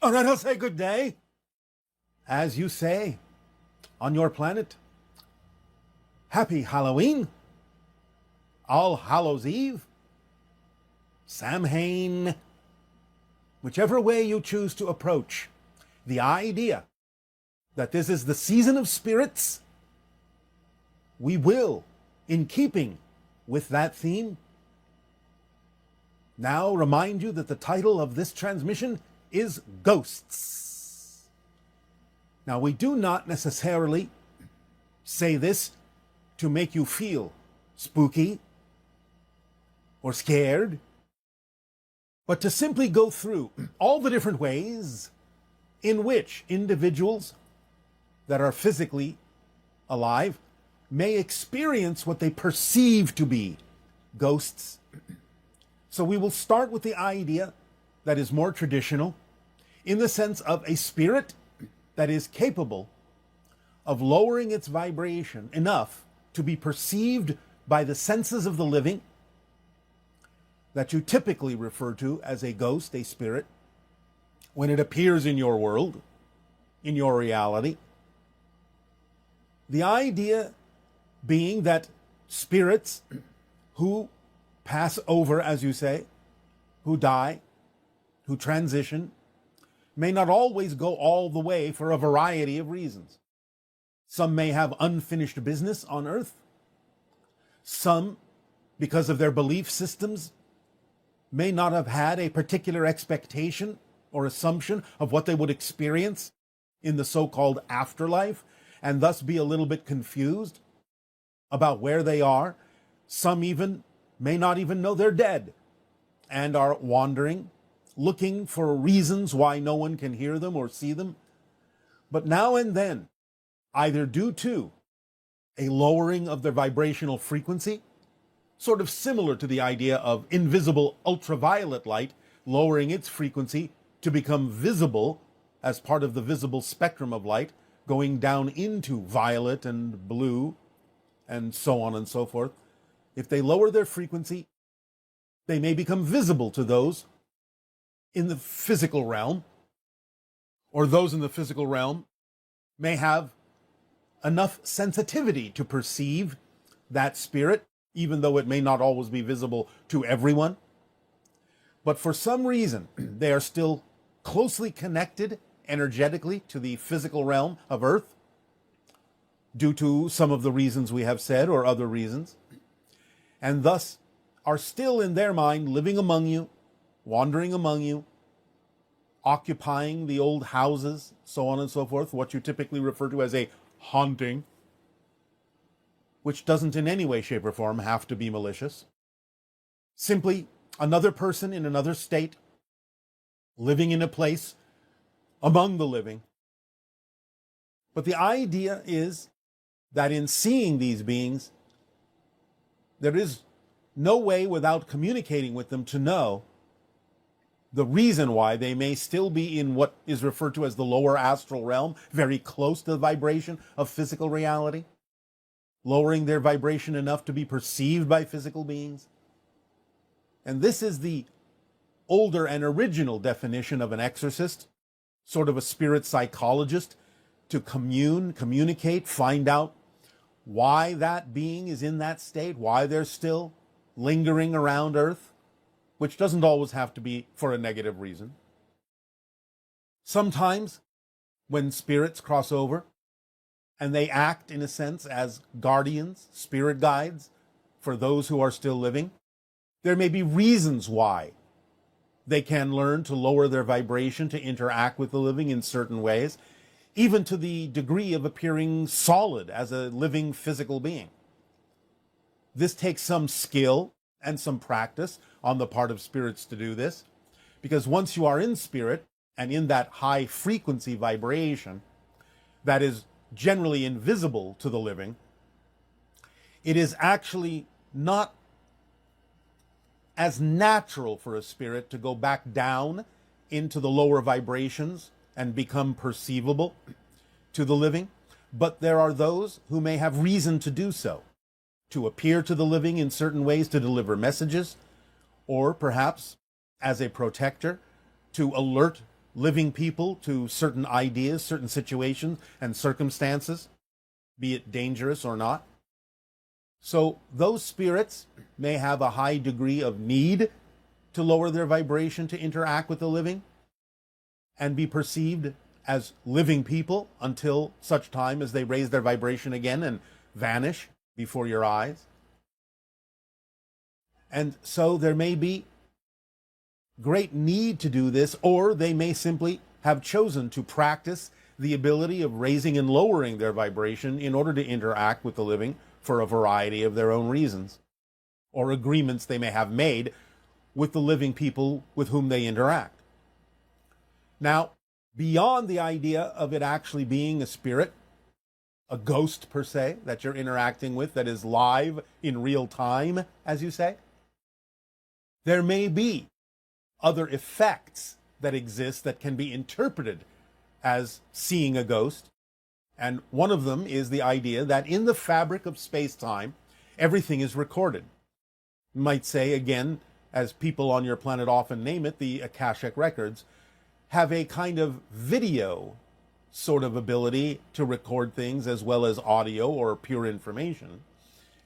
All right, I'll say good day. As you say, on your planet. Happy Halloween. All Hallows Eve. Samhain. Whichever way you choose to approach the idea that this is the season of spirits, we will, in keeping with that theme, now remind you that the title of this transmission is Ghosts. Now, we do not necessarily say this to make you feel spooky or scared, but to simply go through all the different ways in which individuals that are physically alive may experience what they perceive to be ghosts. So we will start with the idea that is more traditional, in the sense of a spirit that is capable of lowering its vibration enough to be perceived by the senses of the living, that you typically refer to as a ghost, a spirit, when it appears in your world, in your reality. The idea being that spirits who pass over, as you say, who die, who transition, may not always go all the way for a variety of reasons. Some may have unfinished business on earth. Some, because of their belief systems, may not have had a particular expectation or assumption of what they would experience in the so-called afterlife, and thus be a little bit confused about where they are. Some even may not even know they're dead and are wandering, looking for reasons why no one can hear them or see them. But now and then, either due to a lowering of their vibrational frequency, sort of similar to the idea of invisible ultraviolet light lowering its frequency to become visible as part of the visible spectrum of light, going down into violet and blue and so on and so forth. If they lower their frequency, they may become visible to those in the physical realm, or those in the physical realm may have enough sensitivity to perceive that spirit, even though it may not always be visible to everyone. But for some reason, they are still closely connected energetically to the physical realm of Earth, due to some of the reasons we have said or other reasons, and thus are still in their mind living among you, wandering among you, occupying the old houses, so on and so forth, what you typically refer to as a haunting, which doesn't in any way, shape, or form have to be malicious. Simply another person in another state, living in a place among the living. But the idea is that in seeing these beings, there is no way without communicating with them to know the reason why they may still be in what is referred to as the lower astral realm, very close to the vibration of physical reality, lowering their vibration enough to be perceived by physical beings. And this is the older and original definition of an exorcist, sort of a spirit psychologist, to communicate, find out why that being is in that state, why they're still lingering around Earth, which doesn't always have to be for a negative reason. Sometimes, when spirits cross over, and they act, in a sense, as guardians, spirit guides, for those who are still living, there may be reasons why they can learn to lower their vibration to interact with the living in certain ways. even to the degree of appearing solid as a living physical being. This takes some skill and some practice on the part of spirits to do this, because once you are in spirit and in that high frequency vibration that is generally invisible to the living, it is actually not as natural for a spirit to go back down into the lower vibrations and become perceivable to the living. But there are those who may have reason to do so, to appear to the living in certain ways, to deliver messages, or perhaps as a protector, to alert living people to certain ideas, certain situations and circumstances, be it dangerous or not. So those spirits may have a high degree of need to lower their vibration to interact with the living and be perceived as living people until such time as they raise their vibration again and vanish before your eyes. And so there may be great need to do this, or they may simply have chosen to practice the ability of raising and lowering their vibration in order to interact with the living for a variety of their own reasons, or agreements they may have made with the living people with whom they interact. Now, beyond the idea of it actually being a spirit, a ghost per se, that you're interacting with, that is live in real time, as you say, there may be other effects that exist that can be interpreted as seeing a ghost. And one of them is the idea that in the fabric of space-time, everything is recorded. You might say, again, as people on your planet often name it, the Akashic records have a kind of video sort of ability to record things as well as audio or pure information.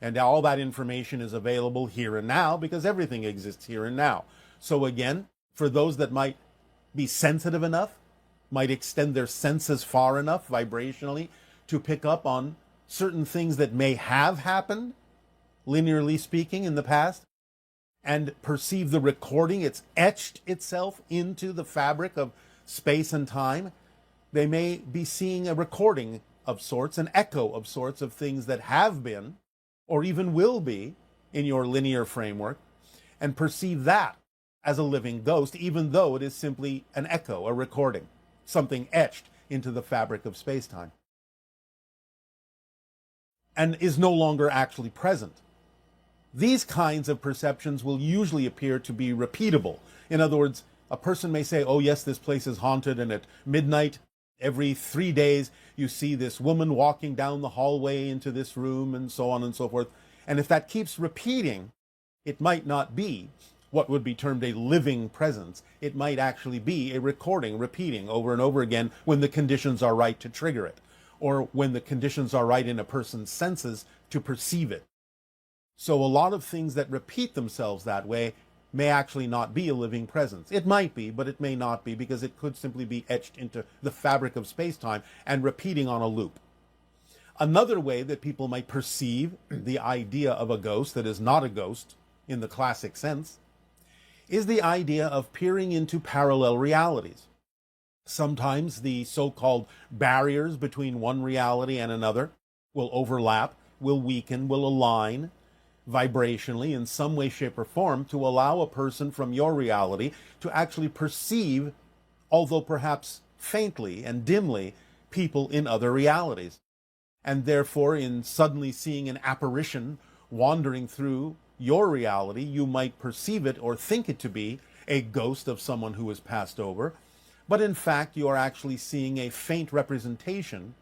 And all that information is available here and now because everything exists here and now. So again, for those that might be sensitive enough, might extend their senses far enough vibrationally to pick up on certain things that may have happened, linearly speaking, in the past, and perceive the recording. It's etched itself into the fabric of space and time. They may be seeing a recording of sorts, an echo of sorts of things that have been, or even will be, in your linear framework, and perceive that as a living ghost, even though it is simply an echo, a recording, something etched into the fabric of space-time, and is no longer actually present. These kinds of perceptions will usually appear to be repeatable. In other words, a person may say, oh yes, this place is haunted, and at midnight, every 3 days, you see this woman walking down the hallway into this room, and so on and so forth. And if that keeps repeating, it might not be what would be termed a living presence. It might actually be a recording, repeating over and over again when the conditions are right to trigger it, or when the conditions are right in a person's senses to perceive it. So a lot of things that repeat themselves that way may actually not be a living presence. It might be, but it may not be, because it could simply be etched into the fabric of space-time and repeating on a loop. Another way that people might perceive the idea of a ghost that is not a ghost in the classic sense is the idea of peering into parallel realities. Sometimes the so-called barriers between one reality and another will overlap, will weaken, will align vibrationally in some way, shape, or form to allow a person from your reality to actually perceive, although perhaps faintly and dimly, people in other realities. And therefore, in suddenly seeing an apparition wandering through your reality, you might perceive it or think it to be a ghost of someone who has passed over. But in fact, you are actually seeing a faint representation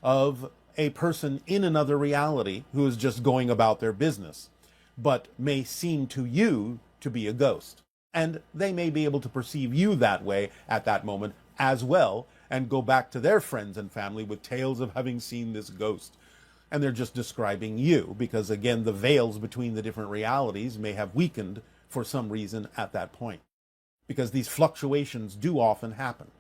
of a person in another reality who is just going about their business, but may seem to you to be a ghost. And they may be able to perceive you that way at that moment as well, and go back to their friends and family with tales of having seen this ghost. And they're just describing you, because again, the veils between the different realities may have weakened for some reason at that point, because these fluctuations do often happen.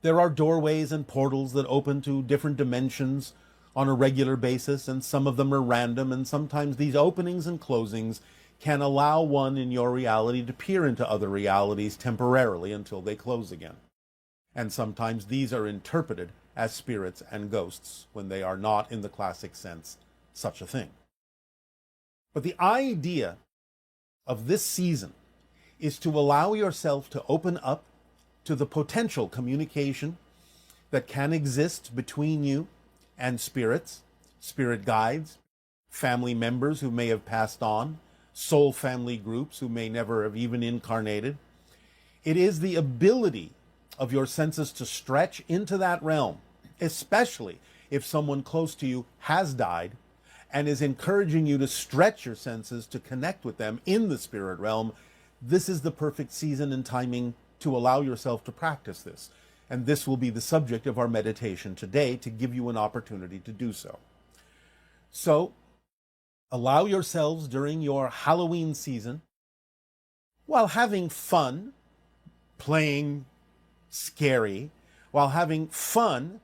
There are doorways and portals that open to different dimensions on a regular basis, and some of them are random, and sometimes these openings and closings can allow one in your reality to peer into other realities temporarily until they close again. And sometimes these are interpreted as spirits and ghosts when they are not, in the classic sense, such a thing. But the idea of this season is to allow yourself to open up to the potential communication that can exist between you and spirits, spirit guides, family members who may have passed on, soul family groups who may never have even incarnated. It is the ability of your senses to stretch into that realm, especially if someone close to you has died, and is encouraging you to stretch your senses to connect with them in the spirit realm. This is the perfect season and timing to allow yourself to practice this. And this will be the subject of our meditation today, to give you an opportunity to do so. So, allow yourselves during your Halloween season, while having fun, playing scary, while having fun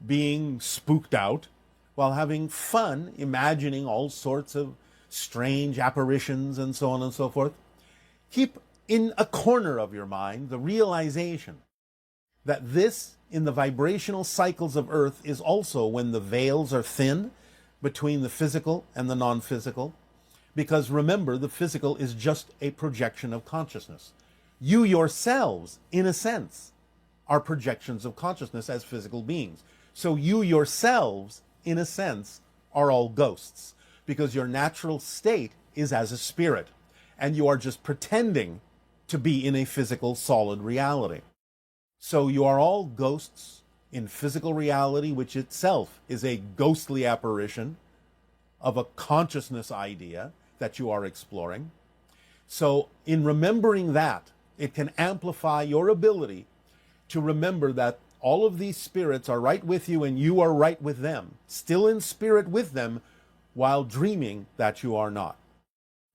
being spooked out, while having fun imagining all sorts of strange apparitions and so on and so forth, keep in a corner of your mind the realization that this, in the vibrational cycles of Earth, is also when the veils are thin between the physical and the non-physical. Because remember, the physical is just a projection of consciousness. You yourselves, in a sense, are projections of consciousness as physical beings. So you yourselves, in a sense, are all ghosts, because your natural state is as a spirit, and you are just pretending to be in a physical, solid reality. So you are all ghosts in physical reality, which itself is a ghostly apparition of a consciousness idea that you are exploring. So in remembering that, it can amplify your ability to remember that all of these spirits are right with you and you are right with them, still in spirit with them, while dreaming that you are not.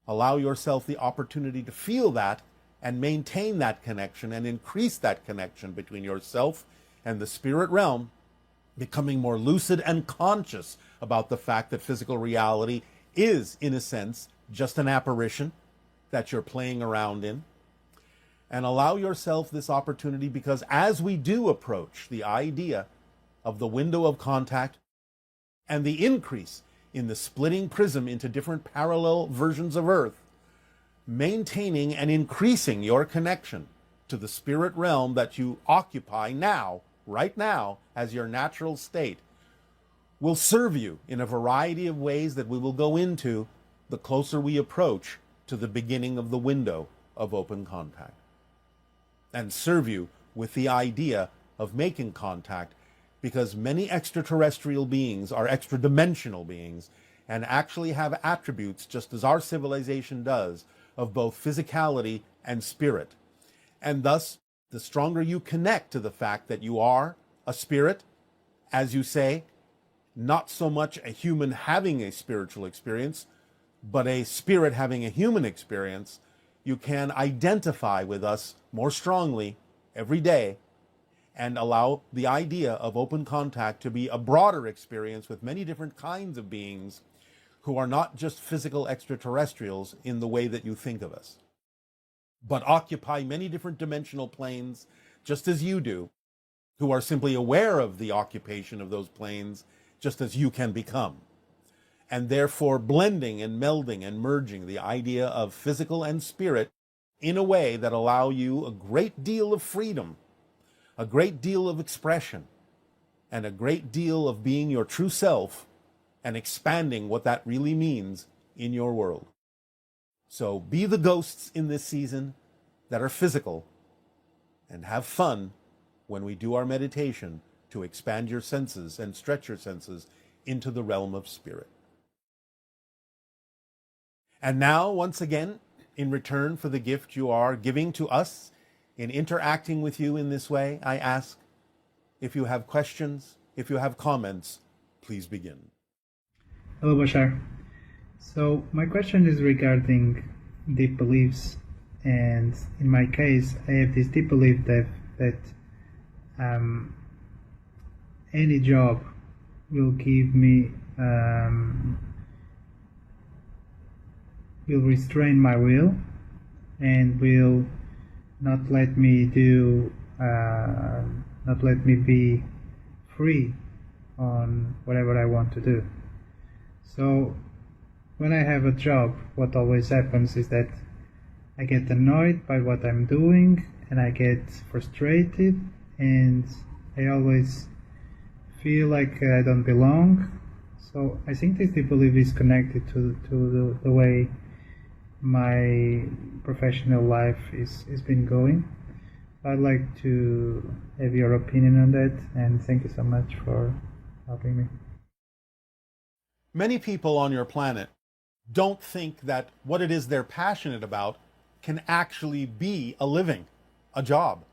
Allow yourself the opportunity to feel that and maintain that connection and increase that connection between yourself and the spirit realm, becoming more lucid and conscious about the fact that physical reality is, in a sense, just an apparition that you're playing around in. And allow yourself this opportunity, because as we do approach the idea of the window of contact and the increase in the splitting prism into different parallel versions of Earth, maintaining and increasing your connection to the spirit realm that you occupy now, right now, as your natural state, will serve you in a variety of ways that we will go into the closer we approach to the beginning of the window of open contact. And serve you with the idea of making contact, because many extraterrestrial beings are extra-dimensional beings and actually have attributes, just as our civilization does, of both physicality and spirit. And thus, the stronger you connect to the fact that you are a spirit, as you say, not so much a human having a spiritual experience, but a spirit having a human experience, you can identify with us more strongly every day and allow the idea of open contact to be a broader experience with many different kinds of beings who are not just physical extraterrestrials in the way that you think of us, but occupy many different dimensional planes just as you do, who are simply aware of the occupation of those planes just as you can become. And therefore blending and melding and merging the idea of physical and spirit in a way that allow you a great deal of freedom, a great deal of expression, and a great deal of being your true self and expanding what that really means in your world. So be the ghosts in this season that are physical, and have fun when we do our meditation to expand your senses and stretch your senses into the realm of spirit. And now, once again, in return for the gift you are giving to us in interacting with you in this way, I ask, if you have questions, if you have comments, please begin. Hello, Bashar. So my question is regarding deep beliefs, and in my case, I have this deep belief that any job will give me will restrain my will and will not let me do not let me be free on whatever I want to do. So when I have a job, what always happens is that I get annoyed by what I'm doing, and I get frustrated, and I always feel like I don't belong. So I think this belief is connected to the way my professional life is been going. I'd like to have your opinion on that, and thank you so much for helping me. Many people on your planet don't think that what it is they're passionate about can actually be a living, a job.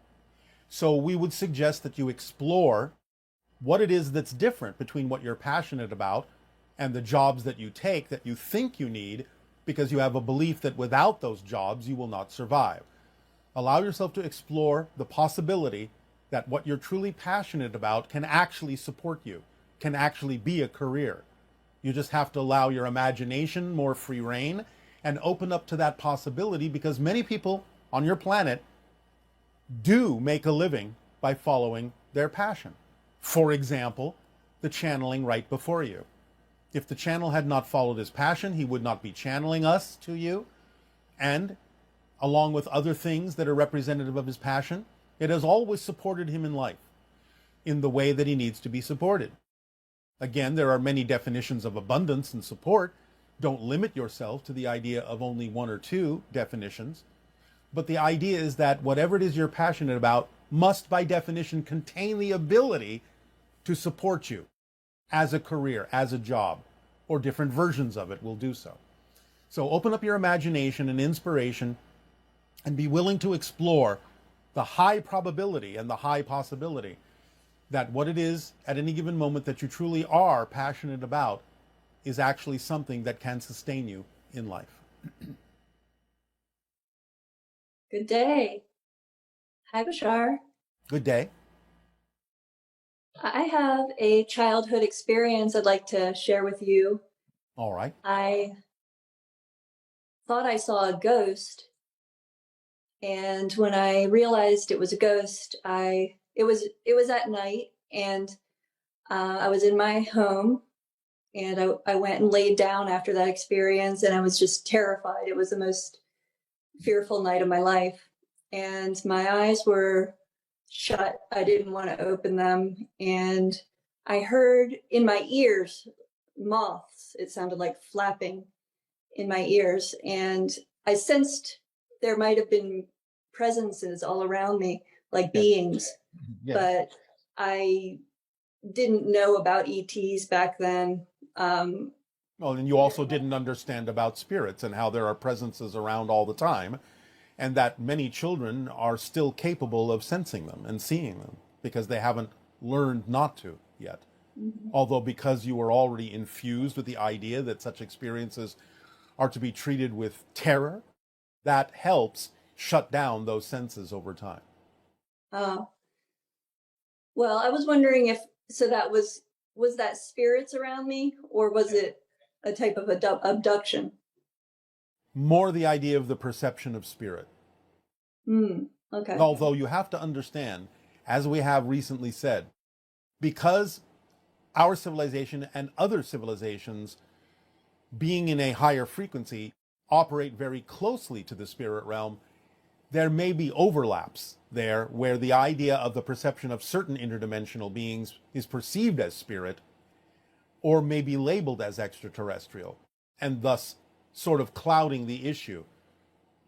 So we would suggest that you explore what it is that's different between what you're passionate about and the jobs that you take that you think you need because you have a belief that without those jobs you will not survive. Allow yourself to explore the possibility that what you're truly passionate about can actually support you, can actually be a career. You just have to allow your imagination more free rein and open up to that possibility, because many people on your planet do make a living by following their passion. For example, the channeling right before you. If the channel had not followed his passion, he would not be channeling us to you. And along with other things that are representative of his passion, it has always supported him in life in the way that he needs to be supported. Again, there are many definitions of abundance and support. Don't limit yourself to the idea of only one or two definitions. But the idea is that whatever it is you're passionate about must, by definition, contain the ability to support you as a career, as a job, or different versions of it will do so. So open up your imagination and inspiration and be willing to explore the high probability and the high possibility that what it is at any given moment that you truly are passionate about is actually something that can sustain you in life. Good day. Hi, Bashar. Good day. I have a childhood experience I'd like to share with you. All right. I thought I saw a ghost, and when I realized it was a ghost, it was at night, and I was in my home, and I went and laid down after that experience, and I was just terrified. It was the most fearful night of my life, and my eyes were shut. I didn't want to open them, and I heard in my ears moths. It sounded like flapping in my ears, and I sensed there might have been presences all around me, like beings, but I didn't know about ETs back then. Well, and you also didn't understand about spirits and how there are presences around all the time, and that many children are still capable of sensing them and seeing them because they haven't learned not to yet. Mm-hmm. Although because you were already infused with the idea that such experiences are to be treated with terror, that helps shut down those senses over time. Well, I was wondering if, so that was that spirits around me, or was it a type of abduction? More the idea of the perception of spirit. Okay. Although you have to understand, as we have recently said, because our civilization and other civilizations, being in a higher frequency, operate very closely to the spirit realm, there may be overlaps there where the idea of the perception of certain interdimensional beings is perceived as spirit or may be labeled as extraterrestrial, and thus sort of clouding the issue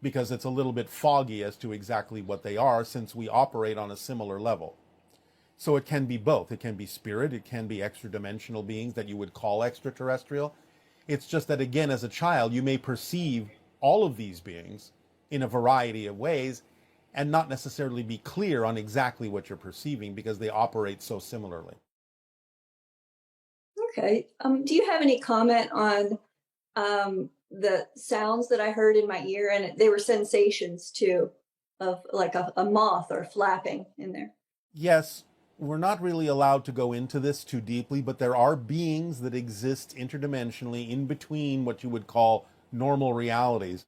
because it's a little bit foggy as to exactly what they are, since we operate on a similar level. So it can be both. It can be spirit, it can be extra-dimensional beings that you would call extraterrestrial. It's just that, again, as a child, you may perceive all of these beings in a variety of ways and not necessarily be clear on exactly what you're perceiving because they operate so similarly. Okay. Do you have any comment on the sounds that I heard in my ear? And they were sensations too, of like a moth or flapping in there. Yes, we're not really allowed to go into this too deeply, but there are beings that exist interdimensionally in between what you would call normal realities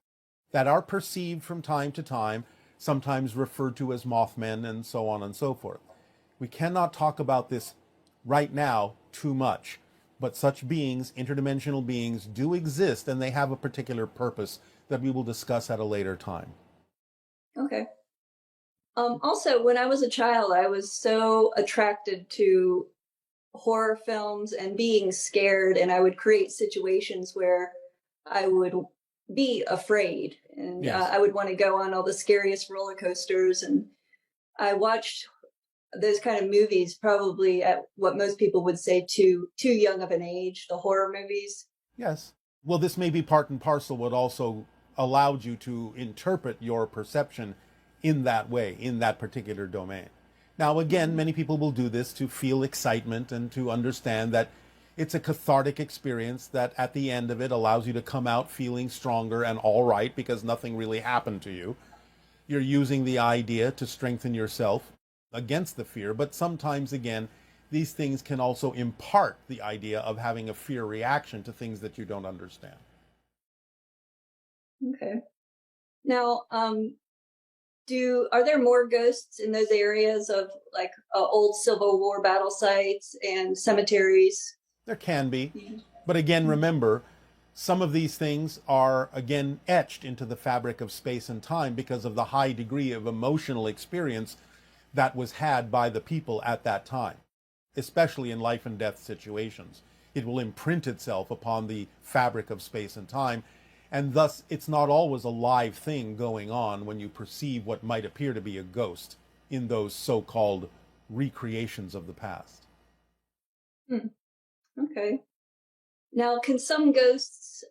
that are perceived from time to time, sometimes referred to as Mothmen and so on and so forth. We cannot talk about this right now too much, but such beings, interdimensional beings, do exist, and they have a particular purpose that we will discuss at a later time. Okay. Also, when I was a child, I was so attracted to horror films and being scared, and I would create situations where I would be afraid, and Yes. I would want to go on all the scariest roller coasters. And I watched those kind of movies probably at what most people would say too young of an age, the horror movies. Yes. Well, this may be part and parcel what also allowed you to interpret your perception in that way, in that particular domain. Now, again, many people will do this to feel excitement and to understand that it's a cathartic experience that at the end of it allows you to come out feeling stronger and all right because nothing really happened to you. You're using the idea to strengthen yourself against the fear, but sometimes, again, these things can also impart the idea of having a fear reaction to things that you don't understand. Okay. Now, are there more ghosts in those areas of like old Civil War battle sites and cemeteries? There can be. But again, remember, some of these things are, again, etched into the fabric of space and time because of the high degree of emotional experience that was had by the people at that time, especially in life and death situations. It will imprint itself upon the fabric of space and time, and thus it's not always a live thing going on when you perceive what might appear to be a ghost in those so-called recreations of the past. Okay. Now, can some ghosts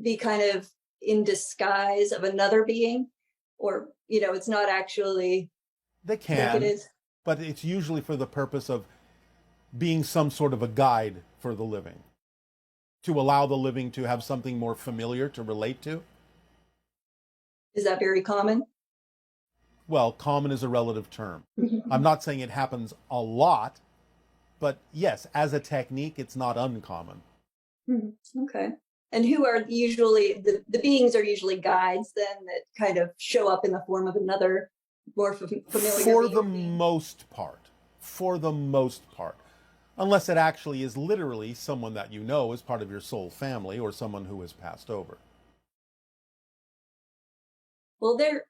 be kind of in disguise of another being? Or, it's not actually They like can, it is? but it's usually for the purpose of being some sort of a guide for the living, to allow the living to have something more familiar to relate to. Is that very common? Well, common is a relative term. I'm not saying it happens a lot, but yes, as a technique, it's not uncommon. Okay. And who are usually, the beings are usually guides then that kind of show up in the form of another more familiar For the being? most part. For the most part. Unless it actually is literally someone that you know as part of your soul family or someone who has passed over. Well, they're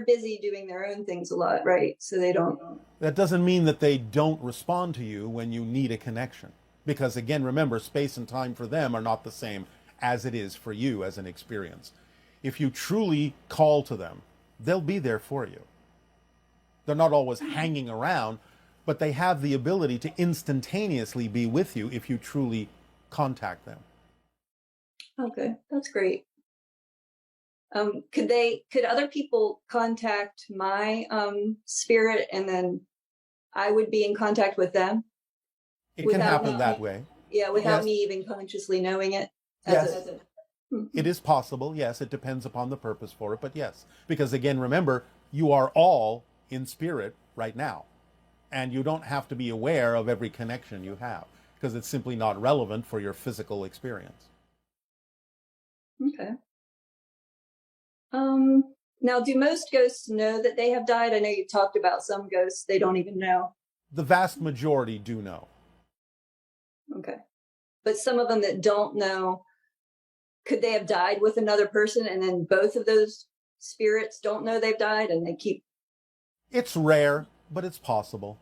busy doing their own things a lot, right? So they don't. That doesn't mean that they don't respond to you when you need a connection. Because again, remember, space and time for them are not the same as it is for you as an experience. If you truly call to them, they'll be there for you. They're not always hanging around, but they have the ability to instantaneously be with you if you truly contact them. Okay, that's great. Could other people contact my spirit and then I would be in contact with them? It can happen that way. Yeah, without Yes. me even consciously knowing it. Yes. It is possible. Yes, it depends upon the purpose for it, but yes. Because again, remember, you are all in spirit right now. And you don't have to be aware of every connection you have because it's simply not relevant for your physical experience. Okay. Now, do most ghosts know that they have died? I know you talked about some ghosts, they don't even know. The vast majority do know. Okay. But some of them that don't know, could they have died with another person and then both of those spirits don't know they've died and they keep... It's rare, but it's possible.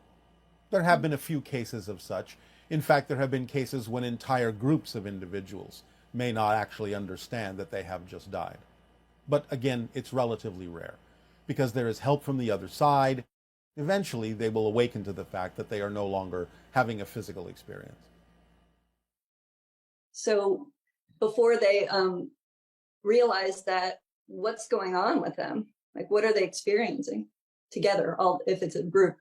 There have been a few cases of such. In fact, there have been cases when entire groups of individuals may not actually understand that they have just died. But again, it's relatively rare because there is help from the other side. Eventually, they will awaken to the fact that they are no longer having a physical experience. So before they realize that, what's going on with them? Like, what are they experiencing together, if it's a group?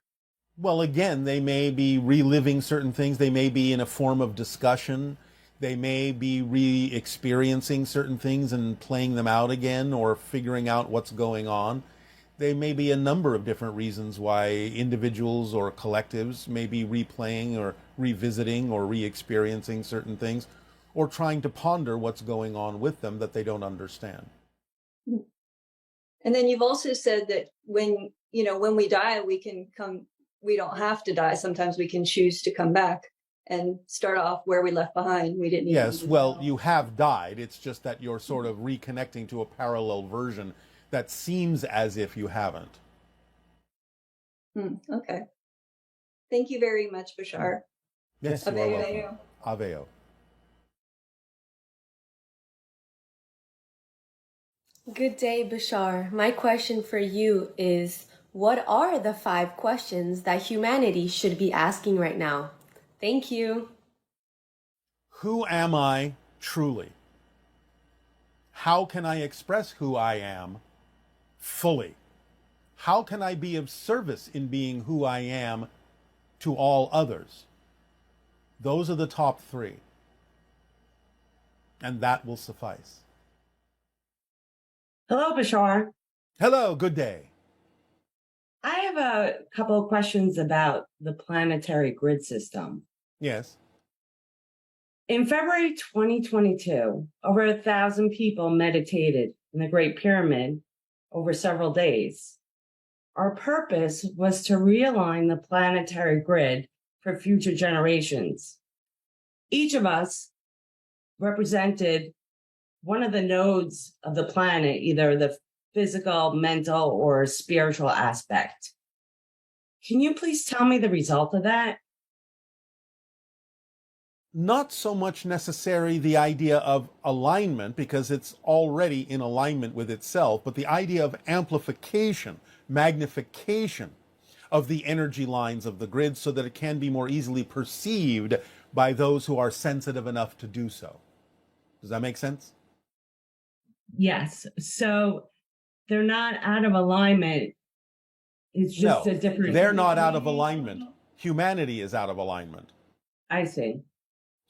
Well, again, they may be reliving certain things. They may be in a form of discussion. They may be re-experiencing certain things and playing them out again or figuring out what's going on. There may be a number of different reasons why individuals or collectives may be replaying or revisiting or re-experiencing certain things or trying to ponder what's going on with them that they don't understand. And then you've also said that when we die, we can come we don't have to die. Sometimes we can choose to come back and start off where we left behind. We didn't even Yes, well, you have died. It's just that you're sort of reconnecting to a parallel version that seems as if you haven't. Okay. Thank you very much, Bashar. Yes, you are welcome. Aveo. Good day, Bashar. My question for you is, what are the 5 questions that humanity should be asking right now? Thank you. Who am I truly? How can I express who I am fully? How can I be of service in being who I am to all others? Those are the top 3. And that will suffice. Hello, Bashar. Hello, good day. I have a couple of questions about the planetary grid system. Yes. In February 2022, over 1,000 people meditated in the Great Pyramid over several days. Our purpose was to realign the planetary grid for future generations. Each of us represented one of the nodes of the planet, either the physical, mental, or spiritual aspect. Can you please tell me the result of that? Not so much necessarily the idea of alignment, because it's already in alignment with itself, but the idea of amplification, magnification of the energy lines of the grid so that it can be more easily perceived by those who are sensitive enough to do so. Does that make sense? Yes. So they're not out of alignment. It's just No, a different. they're not out of alignment. Humanity is out of alignment. I see.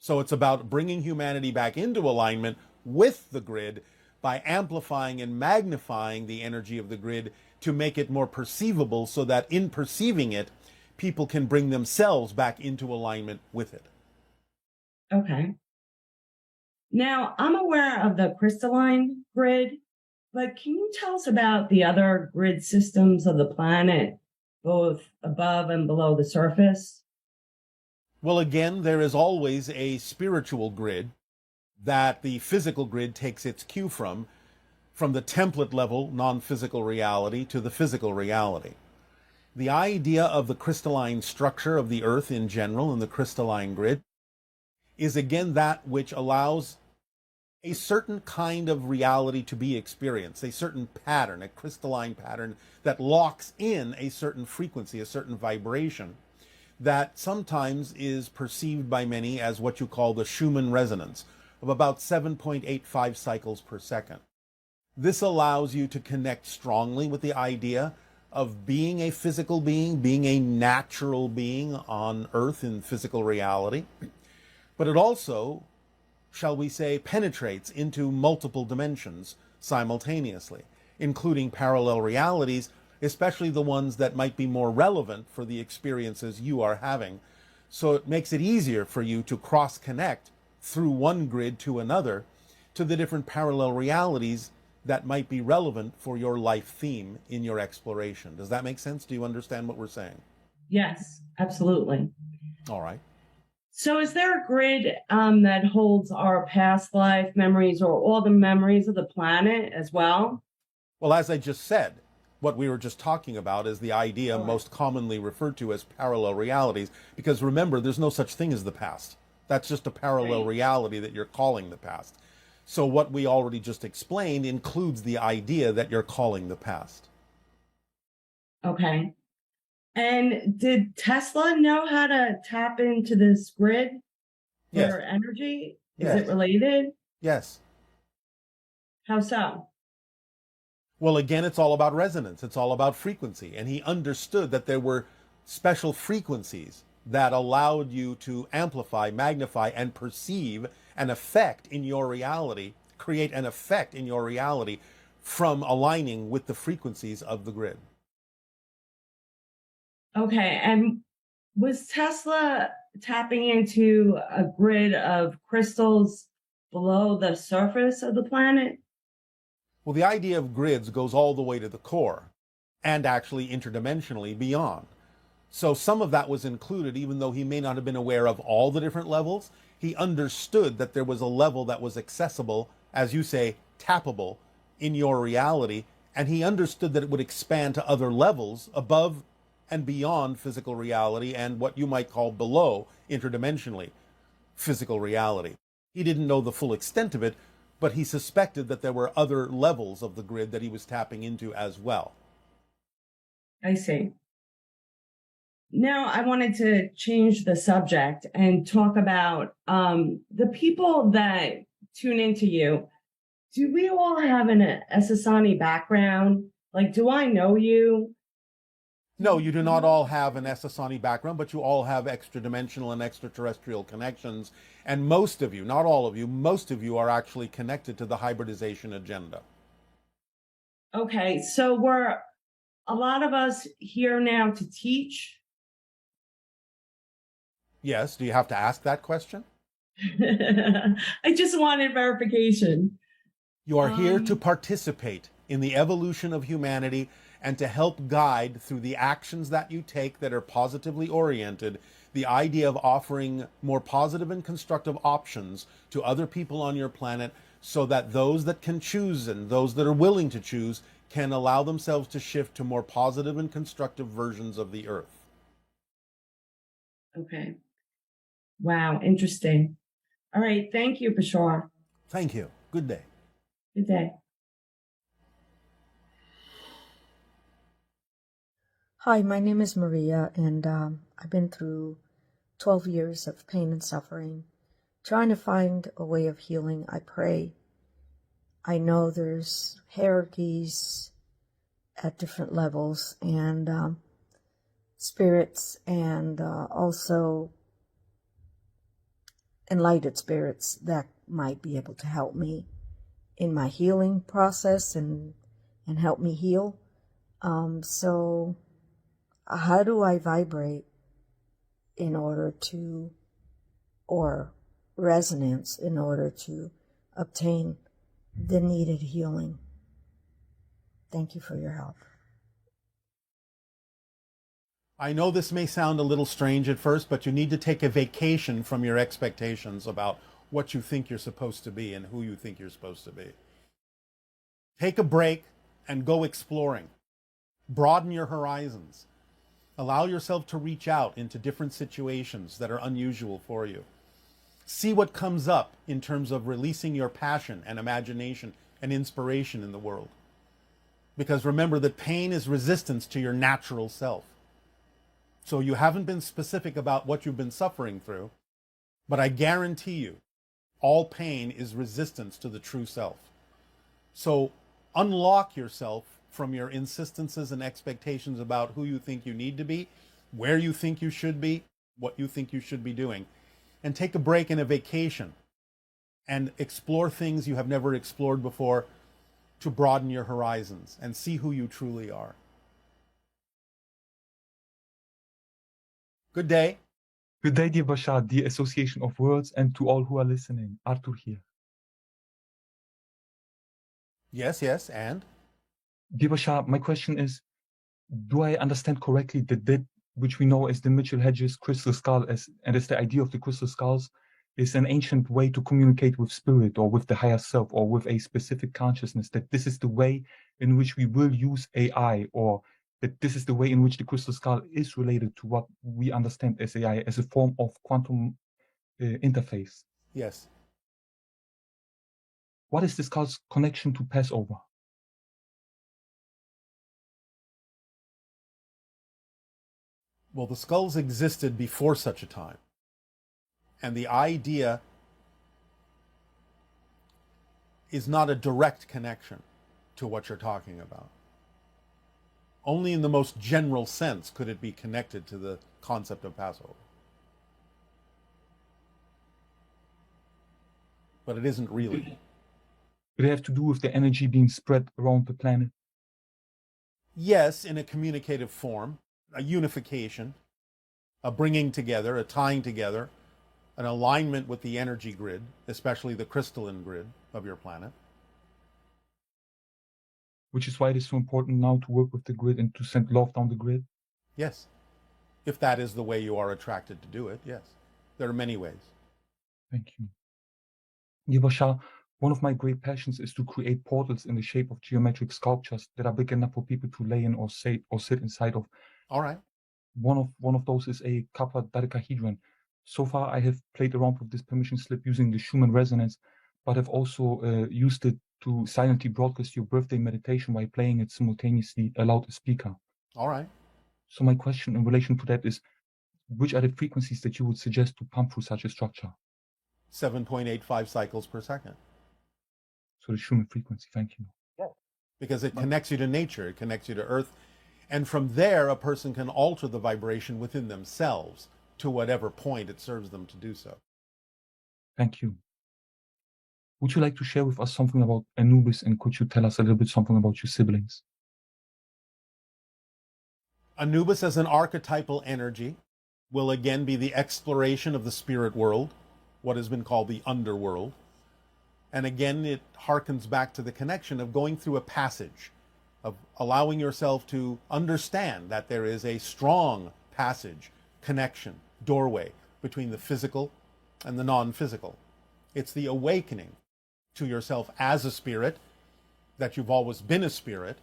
So it's about bringing humanity back into alignment with the grid by amplifying and magnifying the energy of the grid to make it more perceivable so that in perceiving it, people can bring themselves back into alignment with it. Okay. Now, I'm aware of the crystalline grid, but can you tell us about the other grid systems of the planet, both above and below the surface? Well, again, there is always a spiritual grid that the physical grid takes its cue from the template level non-physical reality to the physical reality. The idea of the crystalline structure of the Earth in general and the crystalline grid is again that which allows a certain kind of reality to be experienced, a certain pattern, a crystalline pattern that locks in a certain frequency, a certain vibration that sometimes is perceived by many as what you call the Schumann resonance of about 7.85 cycles per second. This allows you to connect strongly with the idea of being a physical being, being a natural being on Earth in physical reality. But it also, shall we say, penetrates into multiple dimensions simultaneously, including parallel realities, especially the ones that might be more relevant for the experiences you are having. So it makes it easier for you to cross-connect through one grid to another to the different parallel realities that might be relevant for your life theme in your exploration. Does that make sense? Do you understand what we're saying? Yes, absolutely. All right. So is there a grid that holds our past life memories or all the memories of the planet as well? Well, as I just said, what we were just talking about is the idea most commonly referred to as parallel realities, because remember, there's no such thing as the past. That's just a parallel reality that you're calling the past. So what we already just explained includes the idea that you're calling the past. Okay. And did Tesla know how to tap into this grid for Yes. energy? Is Yes. it related? Yes. How so? Well, again, it's all about resonance. It's all about frequency. And he understood that there were special frequencies that allowed you to amplify, magnify, and perceive an effect in your reality, create an effect in your reality from aligning with the frequencies of the grid. Okay. And was Tesla tapping into a grid of crystals below the surface of the planet? Well, the idea of grids goes all the way to the core and actually interdimensionally beyond. So some of that was included, even though he may not have been aware of all the different levels. He understood that there was a level that was accessible, as you say, tappable in your reality. And he understood that it would expand to other levels above and beyond physical reality and what you might call below interdimensionally physical reality. He didn't know the full extent of it, but he suspected that there were other levels of the grid that he was tapping into as well. I see. Now I wanted to change the subject and talk about the people that tune into you. Do we all have an Essassani background? Like, do I know you? No, you do not all have an Essassani background, but you all have extra-dimensional and extraterrestrial connections. And most of you, not all of you, most of you are actually connected to the hybridization agenda. Okay, so we're a lot of us here now to teach. Yes, do you have to ask that question? I just wanted verification. You are here to participate in the evolution of humanity and to help guide through the actions that you take that are positively oriented, the idea of offering more positive and constructive options to other people on your planet so that those that can choose and those that are willing to choose can allow themselves to shift to more positive and constructive versions of the earth. Okay. Wow, interesting. All right, thank you, Bashar. Thank you. Good day. Good day. Hi, my name is Maria, and I've been through 12 years of pain and suffering, trying to find a way of healing. I pray. I know there's hierarchies at different levels, and spirits, and also enlightened spirits that might be able to help me in my healing process and help me heal. So how do I vibrate in order to, or resonance in order to obtain the needed healing? Thank you for your help. I know this may sound a little strange at first, but you need to take a vacation from your expectations about what you think you're supposed to be and who you think you're supposed to be. Take a break and go exploring. Broaden your horizons. Allow yourself to reach out into different situations that are unusual for you. See what comes up in terms of releasing your passion and imagination and inspiration in the world. Because remember that pain is resistance to your natural self. So you haven't been specific about what you've been suffering through, but I guarantee you, all pain is resistance to the true self. So unlock yourself from your insistences and expectations about who you think you need to be, where you think you should be, what you think you should be doing, and take a break and a vacation and explore things you have never explored before to broaden your horizons and see who you truly are. Good day. Good day, dear Bashar, the Association of Worlds, and to all who are listening. Arthur here. Yes, yes, and? Dear Bashar, my question is, do I understand correctly that which we know as the Mitchell Hedges crystal skull, and as the idea of the crystal skulls, is an ancient way to communicate with spirit or with the higher self or with a specific consciousness, that this is the way in which we will use AI, or that this is the way in which the crystal skull is related to what we understand as AI, as a form of quantum interface? Yes. What is the skull's connection to Passover? Well, the skulls existed before such a time. And the idea is not a direct connection to what you're talking about. Only in the most general sense could it be connected to the concept of Passover. But it isn't really. It have to do with the energy being spread around the planet? Yes, in a communicative form, a unification, a bringing together, a tying together, an alignment with the energy grid, especially the crystalline grid of your planet. Which is why it is so important now to work with the grid and to send love down the grid? Yes. if that is the way you are attracted to do it. Yes, there are many ways. Thank you. Yeah, Bashar, one of my great passions is to create portals in the shape of geometric sculptures that are big enough for people to lay in or sit inside of. All right. One of those is a copper dodecahedron. So far, I have played around with this permission slip using the Schumann resonance, but I've also used it to silently broadcast your birthday meditation while playing it simultaneously aloud a speaker. All right. So my question in relation to that is, which are the frequencies that you would suggest to pump through such a structure? 7.85 cycles per second. So the Schumann frequency, thank you. Because it connects you to nature, it connects you to earth. And from there, a person can alter the vibration within themselves to whatever point it serves them to do so. Thank you. Would you like to share with us something about Anubis, and could you tell us a little bit something about your siblings? Anubis as an archetypal energy will again be the exploration of the spirit world, what has been called the underworld. And again, it harkens back to the connection of going through a passage, of allowing yourself to understand that there is a strong passage, connection, doorway between the physical and the non-physical. It's the awakening to yourself as a spirit, that you've always been a spirit,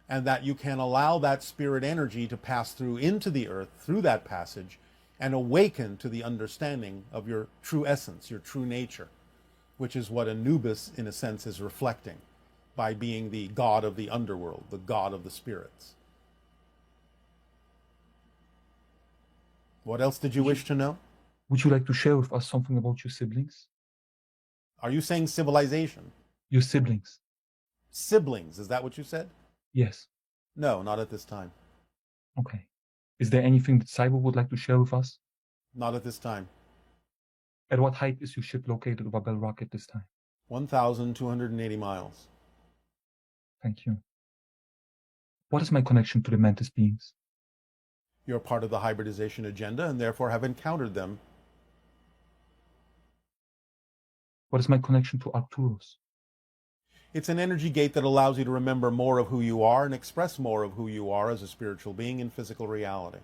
and that you can allow that spirit energy to pass through into the earth through that passage and awaken to the understanding of your true essence, your true nature, which is what Anubis, in a sense, is reflecting by being the god of the underworld, the god of the spirits. What else did you wish to know? Would you like to share with us something about your siblings? Are you saying civilization? Your siblings. Siblings, is that what you said? Yes. No, not at this time. Okay. Is there anything that Cyber would like to share with us? Not at this time. At what height is your ship located over Bell Rock at this time? 1,280 miles. Thank you. What is my connection to the Mantis beings? You're part of the hybridization agenda and therefore have encountered them. What is my connection to Arcturus? It's an energy gate that allows you to remember more of who you are and express more of who you are as a spiritual being in physical reality.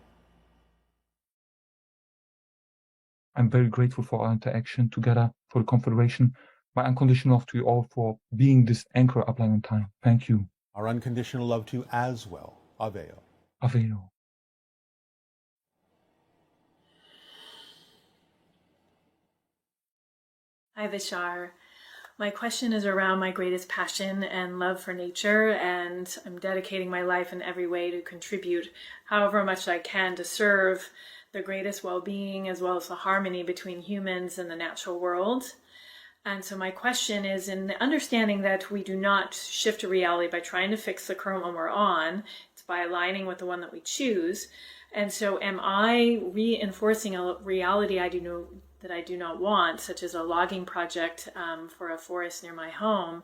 I'm very grateful for our interaction together, for the Confederation. My unconditional love to you all for being this anchor upline on time. Thank you. Our unconditional love to you as well. Aveo. Aveo. Hi, Bashar. My question is around my greatest passion and love for nature, and I'm dedicating my life in every way to contribute however much I can to serve the greatest well-being as well as the harmony between humans and the natural world. And so my question is, in the understanding that we do not shift a reality by trying to fix the current one we're on, it's by aligning with the one that we choose. And so am I reinforcing a reality I do not want, such as a logging project for a forest near my home,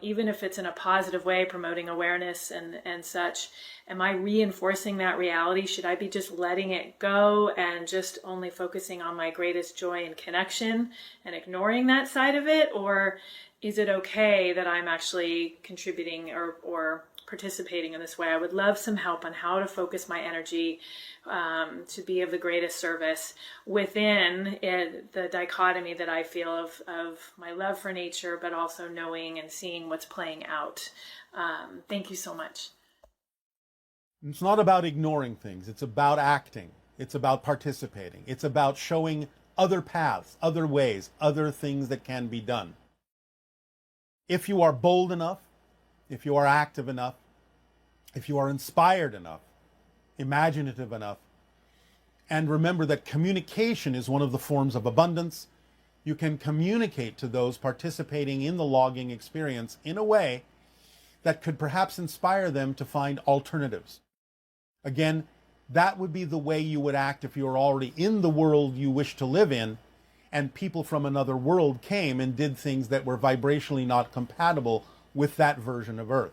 even if it's in a positive way, promoting awareness and such? Am I reinforcing that reality? Should I be just letting it go and just only focusing on my greatest joy and connection and ignoring that side of it? Or is it okay that I'm actually contributing or participating in this way? I would love some help on how to focus my energy to be of the greatest service within the dichotomy that I feel of my love for nature, but also knowing and seeing what's playing out. Thank you so much. It's not about ignoring things. It's about acting. It's about participating. It's about showing other paths, other ways, other things that can be done. If you are bold enough, if you are active enough, if you are inspired enough, imaginative enough, and remember that communication is one of the forms of abundance, you can communicate to those participating in the logging experience in a way that could perhaps inspire them to find alternatives. Again, that would be the way you would act if you were already in the world you wish to live in, and people from another world came and did things that were vibrationally not compatible with that version of Earth.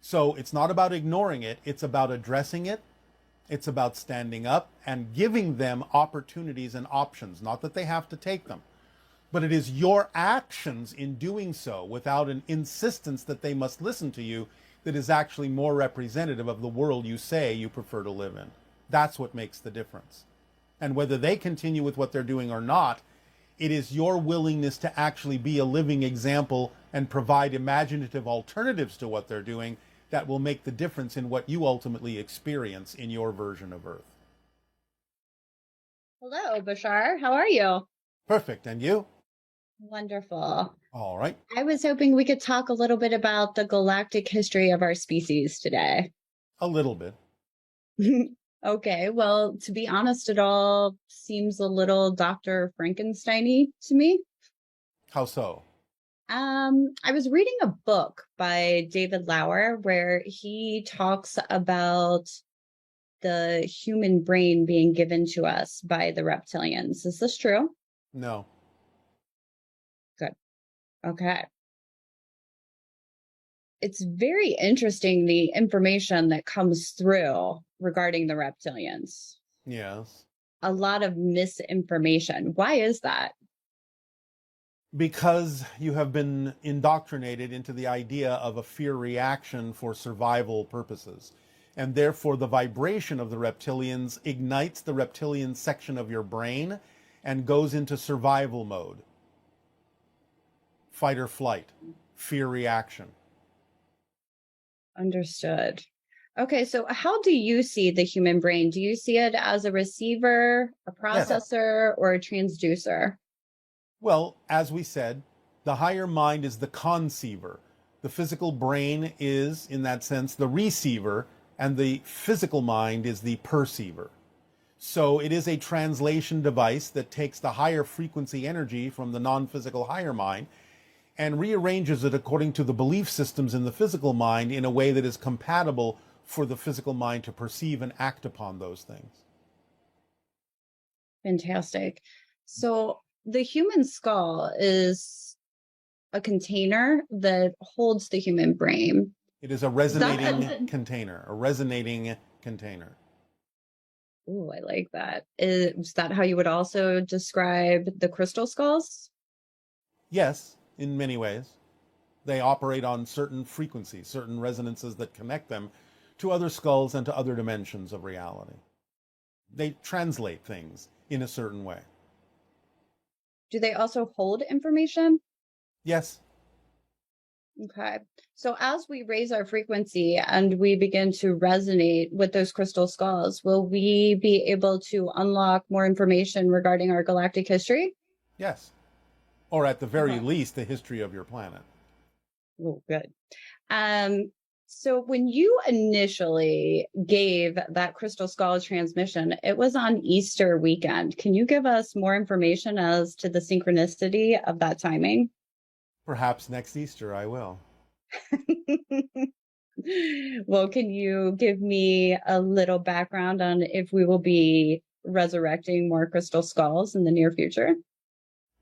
So it's not about ignoring it, it's about addressing it, it's about standing up and giving them opportunities and options, not that they have to take them. But it is your actions in doing so, without an insistence that they must listen to you, that is actually more representative of the world you say you prefer to live in. That's what makes the difference. And whether they continue with what they're doing or not, it is your willingness to actually be a living example and provide imaginative alternatives to what they're doing that will make the difference in what you ultimately experience in your version of Earth. Hello, Bashar. How are you? Perfect. And you? Wonderful. All right. I was hoping we could talk a little bit about the galactic history of our species today. A little bit. Okay, well, to be honest, it all seems a little Dr. Frankenstein-y to me. How so? I was reading a book by David Lauer where he talks about the human brain being given to us by the reptilians. Is this true? No. Good. Okay. It's very interesting, the information that comes through regarding the reptilians. Yes. A lot of misinformation. Why is that? Because you have been indoctrinated into the idea of a fear reaction for survival purposes. And therefore, the vibration of the reptilians ignites the reptilian section of your brain and goes into survival mode. Fight or flight, fear reaction. Understood. Okay, so how do you see the human brain? Do you see it as a receiver, a processor, or a transducer? Well, as we said, the higher mind is the conceiver. The physical brain is, in that sense, the receiver, and the physical mind is the perceiver. So it is a translation device that takes the higher frequency energy from the non-physical higher mind and rearranges it according to the belief systems in the physical mind in a way that is compatible for the physical mind to perceive and act upon those things. Fantastic. So the human skull is a container that holds the human brain. It is a resonating container, a resonating container. Ooh, I like that. Is that how you would also describe the crystal skulls? Yes, in many ways. They operate on certain frequencies, certain resonances that connect them to other skulls and to other dimensions of reality. They translate things in a certain way. Do they also hold information? Yes. Okay. So as we raise our frequency and we begin to resonate with those crystal skulls, will we be able to unlock more information regarding our galactic history? Yes. Or at the very Okay. least, the history of your planet. Oh, good. So when you initially gave that crystal skull transmission, it was on Easter weekend. Can you give us more information as to the synchronicity of that timing? Perhaps next Easter I will. Well, can you give me a little background on if we will be resurrecting more crystal skulls in the near future?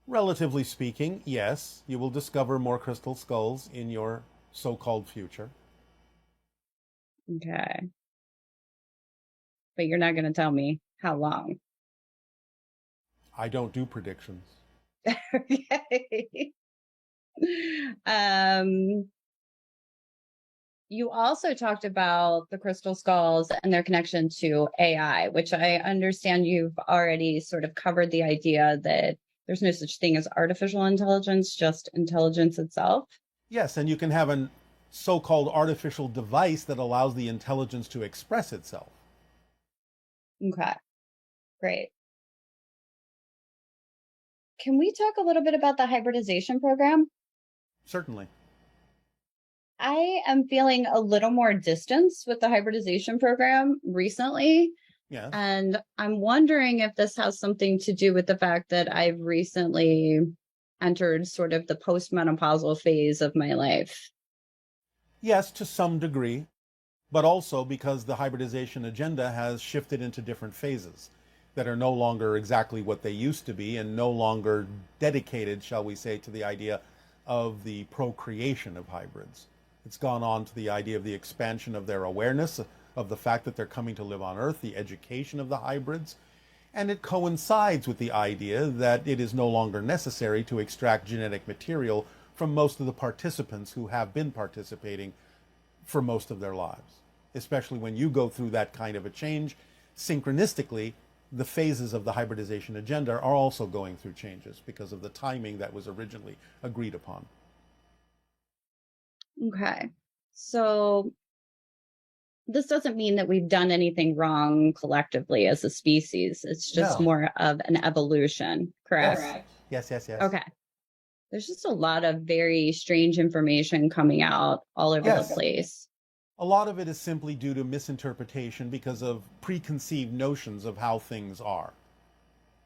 Relatively speaking, yes, you will discover more crystal skulls in your so-called future. Okay. But you're not going to tell me how long. I don't do predictions. Okay. You also talked about the crystal skulls and their connection to AI, which I understand you've already sort of covered the idea that there's no such thing as artificial intelligence, just intelligence itself. Yes, and you can have a so-called artificial device that allows the intelligence to express itself. Okay, great. Can we talk a little bit about the hybridization program? Certainly. I am feeling a little more distance with the hybridization program recently. Yes. And I'm wondering if this has something to do with the fact that I've recently entered sort of the postmenopausal phase of my life. Yes, to some degree, but also because the hybridization agenda has shifted into different phases that are no longer exactly what they used to be and no longer dedicated, shall we say, to the idea of the procreation of hybrids. It's gone on to the idea of the expansion of their awareness of the fact that they're coming to live on Earth, the education of the hybrids, and it coincides with the idea that it is no longer necessary to extract genetic material from most of the participants who have been participating for most of their lives. Especially when you go through that kind of a change, synchronistically, the phases of the hybridization agenda are also going through changes because of the timing that was originally agreed upon. Okay. So this doesn't mean that we've done anything wrong collectively as a species. It's just No. more of an evolution, correct? Yes. Okay. There's just a lot of very strange information coming out all over Yes. the place. A lot of it is simply due to misinterpretation because of preconceived notions of how things are.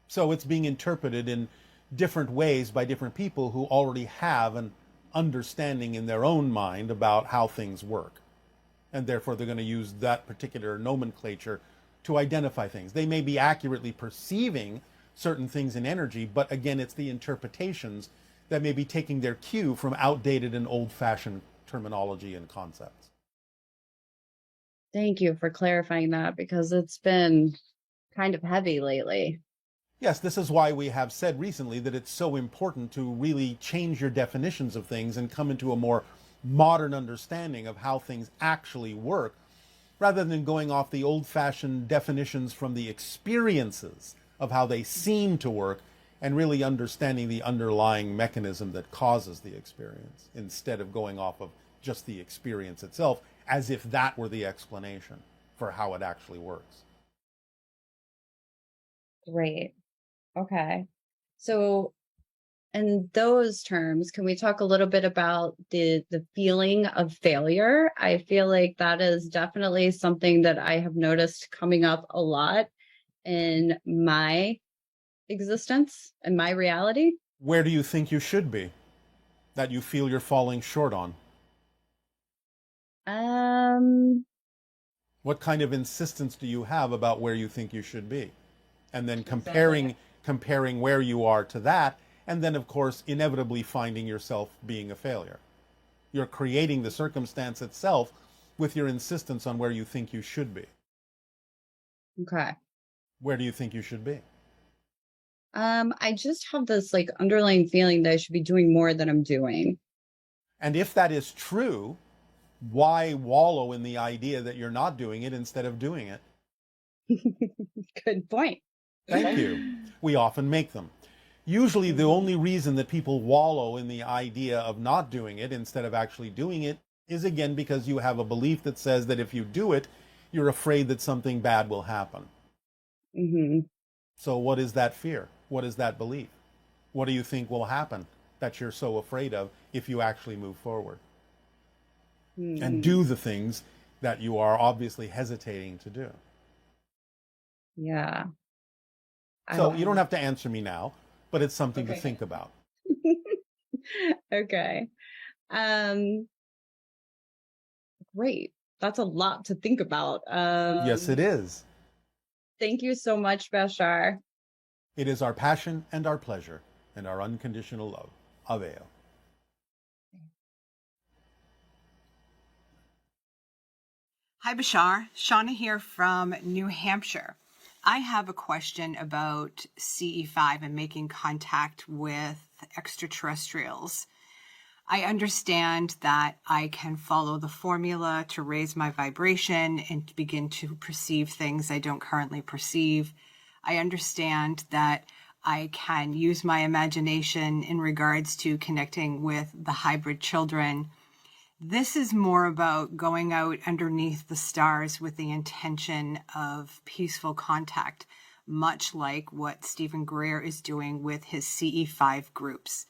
So it's being interpreted in different ways by different people who already have an understanding in their own mind about how things work. And therefore they're going to use that particular nomenclature to identify things. They may be accurately perceiving certain things in energy, but again, it's the interpretations that may be taking their cue from outdated and old-fashioned terminology and concepts. Thank you for clarifying that, because it's been kind of heavy lately. Yes, this is why we have said recently that it's so important to really change your definitions of things and come into a more modern understanding of how things actually work, rather than going off the old-fashioned definitions from the experiences of how they seem to work and really understanding the underlying mechanism that causes the experience, instead of going off of just the experience itself as if that were the explanation for how it actually works. Great. Okay. So in those terms, can we talk a little bit about the feeling of failure? I feel like that is definitely something that I have noticed coming up a lot in my existence and my reality. Where do you think you should be that you feel you're falling short on? What kind of insistence do you have about where you think you should be? And then comparing where you are to that, and then of course inevitably finding yourself being a failure. You're creating the circumstance itself with your insistence on where you think you should be. Okay. Where do you think you should be? I just have this like underlying feeling that I should be doing more than I'm doing. And if that is true, why wallow in the idea that you're not doing it instead of doing it? Good point. Thank you. We often make them. Usually the only reason that people wallow in the idea of not doing it instead of actually doing it is, again, because you have a belief that says that if you do it, you're afraid that something bad will happen. Mm-hmm. So what is that fear? What is that belief? What do you think will happen that you're so afraid of if you actually move forward and do the things that you are obviously hesitating to do? Yeah. So you don't have to answer me now, but it's something to think about. Okay. Great. That's a lot to think about. Yes, it is. Thank you so much, Bashar. It is our passion and our pleasure and our unconditional love. Aveo. Hi, Bashar. Shauna here from New Hampshire. I have a question about CE5 and making contact with extraterrestrials. I understand that I can follow the formula to raise my vibration and to begin to perceive things I don't currently perceive. I understand that I can use my imagination in regards to connecting with the hybrid children. This is more about going out underneath the stars with the intention of peaceful contact, much like what Stephen Greer is doing with his CE5 groups.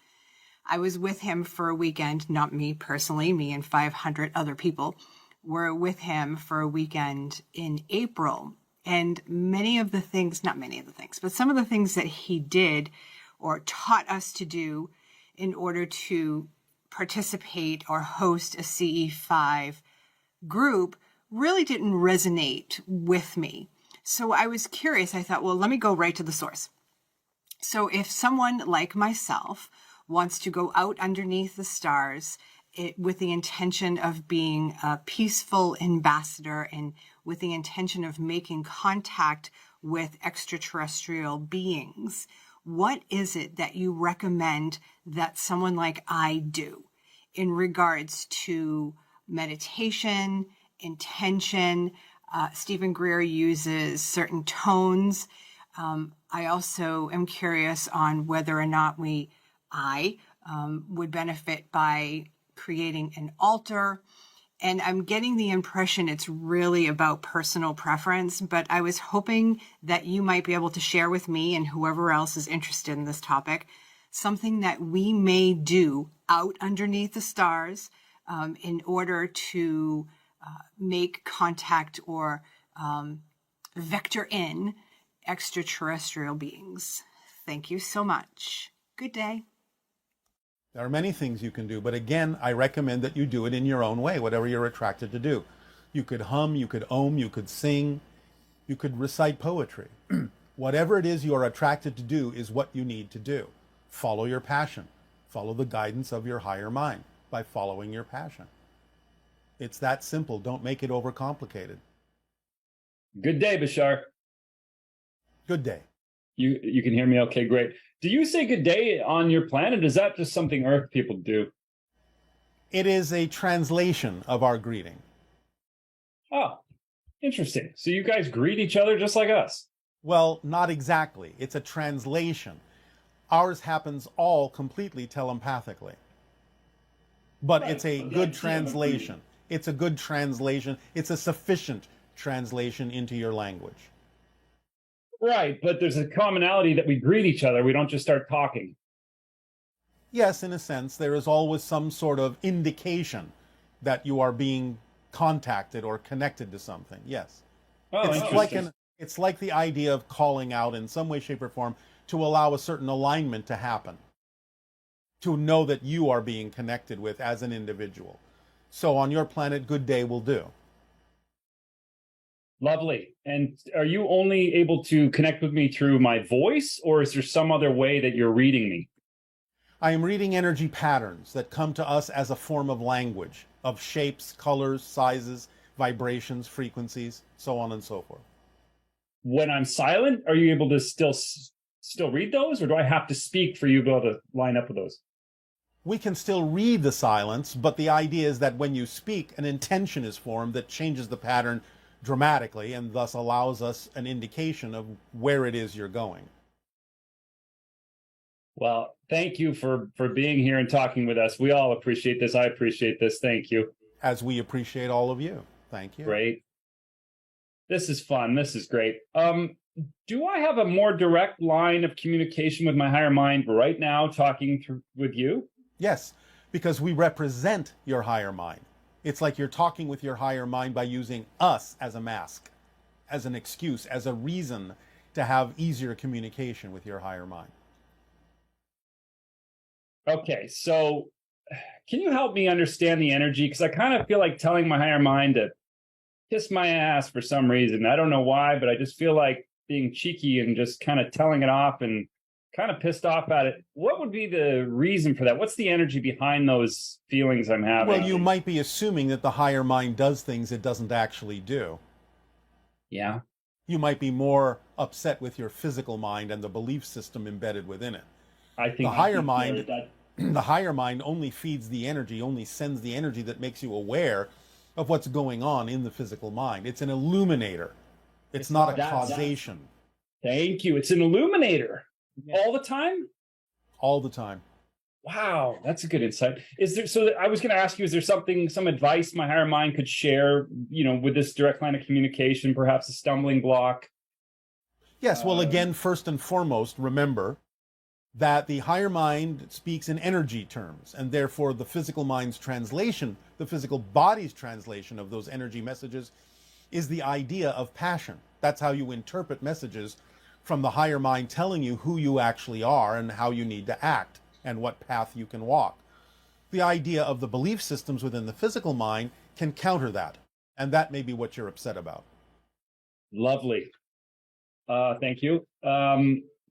I was with him for a weekend, not me personally, me and 500 other people were with him for a weekend in April. And many of the things, not many of the things, but some of the things that he did or taught us to do in order to participate or host a CE5 group really didn't resonate with me. So I was curious. I thought, well, let me go right to the source. So if someone like myself wants to go out underneath the stars with the intention of being a peaceful ambassador and with the intention of making contact with extraterrestrial beings, what is it that you recommend that someone like I do in regards to meditation, intention, Stephen Greer uses certain tones. I also am curious on whether or not I would benefit by creating an altar. And I'm getting the impression it's really about personal preference, but I was hoping that you might be able to share with me and whoever else is interested in this topic, something that we may do out underneath the stars in order to make contact or vector in extraterrestrial beings. Thank you so much. Good day. There are many things you can do, but again, I recommend that you do it in your own way, whatever you're attracted to do. You could hum, you could ohm, you could sing, you could recite poetry. Whatever it is you are attracted to do is what you need to do. Follow your passion. Follow the guidance of your higher mind by following your passion. It's that simple. Don't make it overcomplicated. Good day, Bashar. Good day. You can hear me okay, great. Do you say good day on your planet? Is that just something Earth people do? It is a translation of our greeting. Oh, interesting. So you guys greet each other just like us? Well, not exactly. It's a translation. Ours happens all completely telepathically. But right. It's a good translation. It's a good translation. It's a sufficient translation into your language. Right, but there's a commonality that we greet each other. We don't just start talking. Yes, in a sense, there is always some sort of indication that you are being contacted or connected to something. Yes. Oh, it's like the idea of calling out in some way, shape, or form to allow a certain alignment to happen, to know that you are being connected with as an individual. So on your planet, good day will do. Lovely. And are you only able to connect with me through my voice, or is there some other way that you're reading me? I am reading energy patterns that come to us as a form of language, of shapes, colors, sizes, vibrations, frequencies, so on and so forth. When I'm silent, are you able to still read those, or do I have to speak for you to be able to line up with those? We can still read the silence, but the idea is that when you speak, an intention is formed that changes the pattern dramatically and thus allows us an indication of where it is you're going. Well, thank you for being here and talking with us. We all appreciate this. I appreciate this. Thank you. As we appreciate all of you. Thank you. Great. This is fun. This is great. Do I have a more direct line of communication with my higher mind right now talking with you? Yes, because we represent your higher mind. It's like you're talking with your higher mind by using us as a mask, as an excuse, as a reason to have easier communication with your higher mind. Okay, so can you help me understand the energy? Because I kind of feel like telling my higher mind to kiss my ass for some reason. I don't know why, but I just feel like being cheeky and just kind of telling it off and kind of pissed off at it. What would be the reason for that? What's the energy behind those feelings I'm having? Well, you might be assuming that the higher mind does things it doesn't actually do. Yeah. You might be more upset with your physical mind and the belief system embedded within it. I think the higher mind only feeds the energy, only sends the energy that makes you aware of what's going on in the physical mind. It's an illuminator. It's not a causation. Thank you. It's an illuminator. Yeah. All the time? All the time. Wow, that's a good insight. So I was going to ask you, is there some advice my higher mind could share, with this direct line of communication, perhaps a stumbling block? Yes, well, again, first and foremost, remember that the higher mind speaks in energy terms, and therefore the physical mind's translation, the physical body's translation of those energy messages is the idea of passion. That's how you interpret messages from the higher mind telling you who you actually are and how you need to act and what path you can walk. The idea of the belief systems within the physical mind can counter that, and that may be what you're upset about. Lovely. Thank you.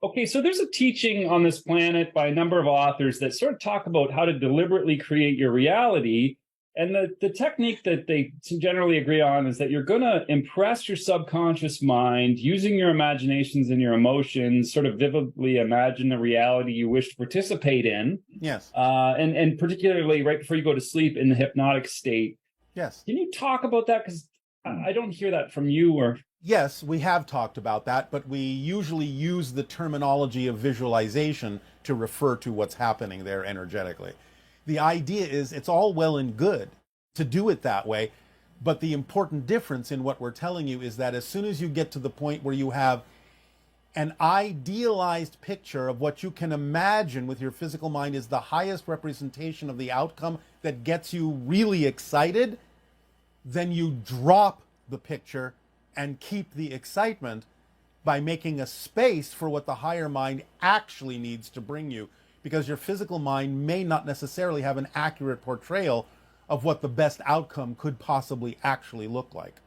Okay, so there's a teaching on this planet by a number of authors that sort of talk about how to deliberately create your reality. And the technique that they generally agree on is that you're going to impress your subconscious mind using your imaginations and your emotions, sort of vividly imagine the reality you wish to participate in. Yes. And particularly right before you go to sleep in the hypnotic state. Yes. Can you talk about that? Because I don't hear that from you or... Yes, we have talked about that, but we usually use the terminology of visualization to refer to what's happening there energetically. The idea is it's all well and good to do it that way, but the important difference in what we're telling you is that as soon as you get to the point where you have an idealized picture of what you can imagine with your physical mind is the highest representation of the outcome that gets you really excited, then you drop the picture and keep the excitement by making a space for what the higher mind actually needs to bring you, because your physical mind may not necessarily have an accurate portrayal of what the best outcome could possibly actually look like.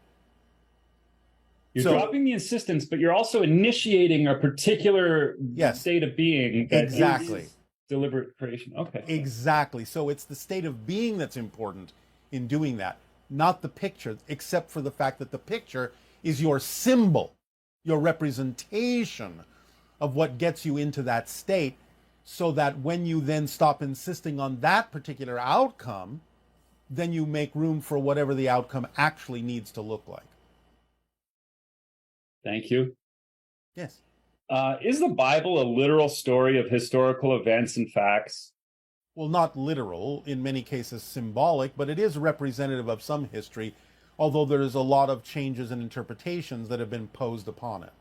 You're dropping the insistence, but you're also initiating a particular state of being that is deliberate creation. Okay. Exactly. So it's the state of being that's important in doing that, not the picture, except for the fact that the picture is your symbol, your representation of what gets you into that state, so that when you then stop insisting on that particular outcome, then you make room for whatever the outcome actually needs to look like. Thank you. Yes. Is the Bible a literal story of historical events and facts? Well, not literal, in many cases symbolic, but it is representative of some history, although there's a lot of changes and interpretations that have been posed upon it.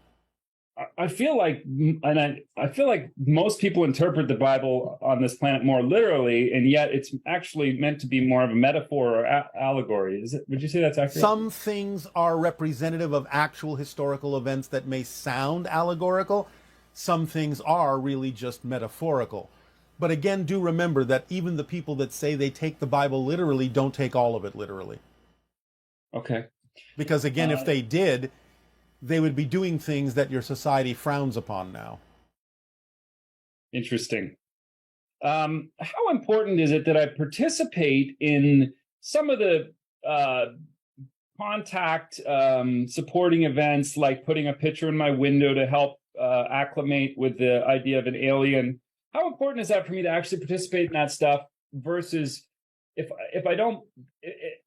I feel like, I feel like most people interpret the Bible on this planet more literally, and yet it's actually meant to be more of a metaphor or allegory. Would you say that's accurate? Some things are representative of actual historical events that may sound allegorical. Some things are really just metaphorical. But again, do remember that even the people that say they take the Bible literally don't take all of it literally. Okay. Because again, if they did, they would be doing things that your society frowns upon now. Interesting. How important is it that I participate in some of the contact supporting events, like putting a picture in my window to help acclimate with the idea of an alien? How important is that for me to actually participate in that stuff versus if I don't,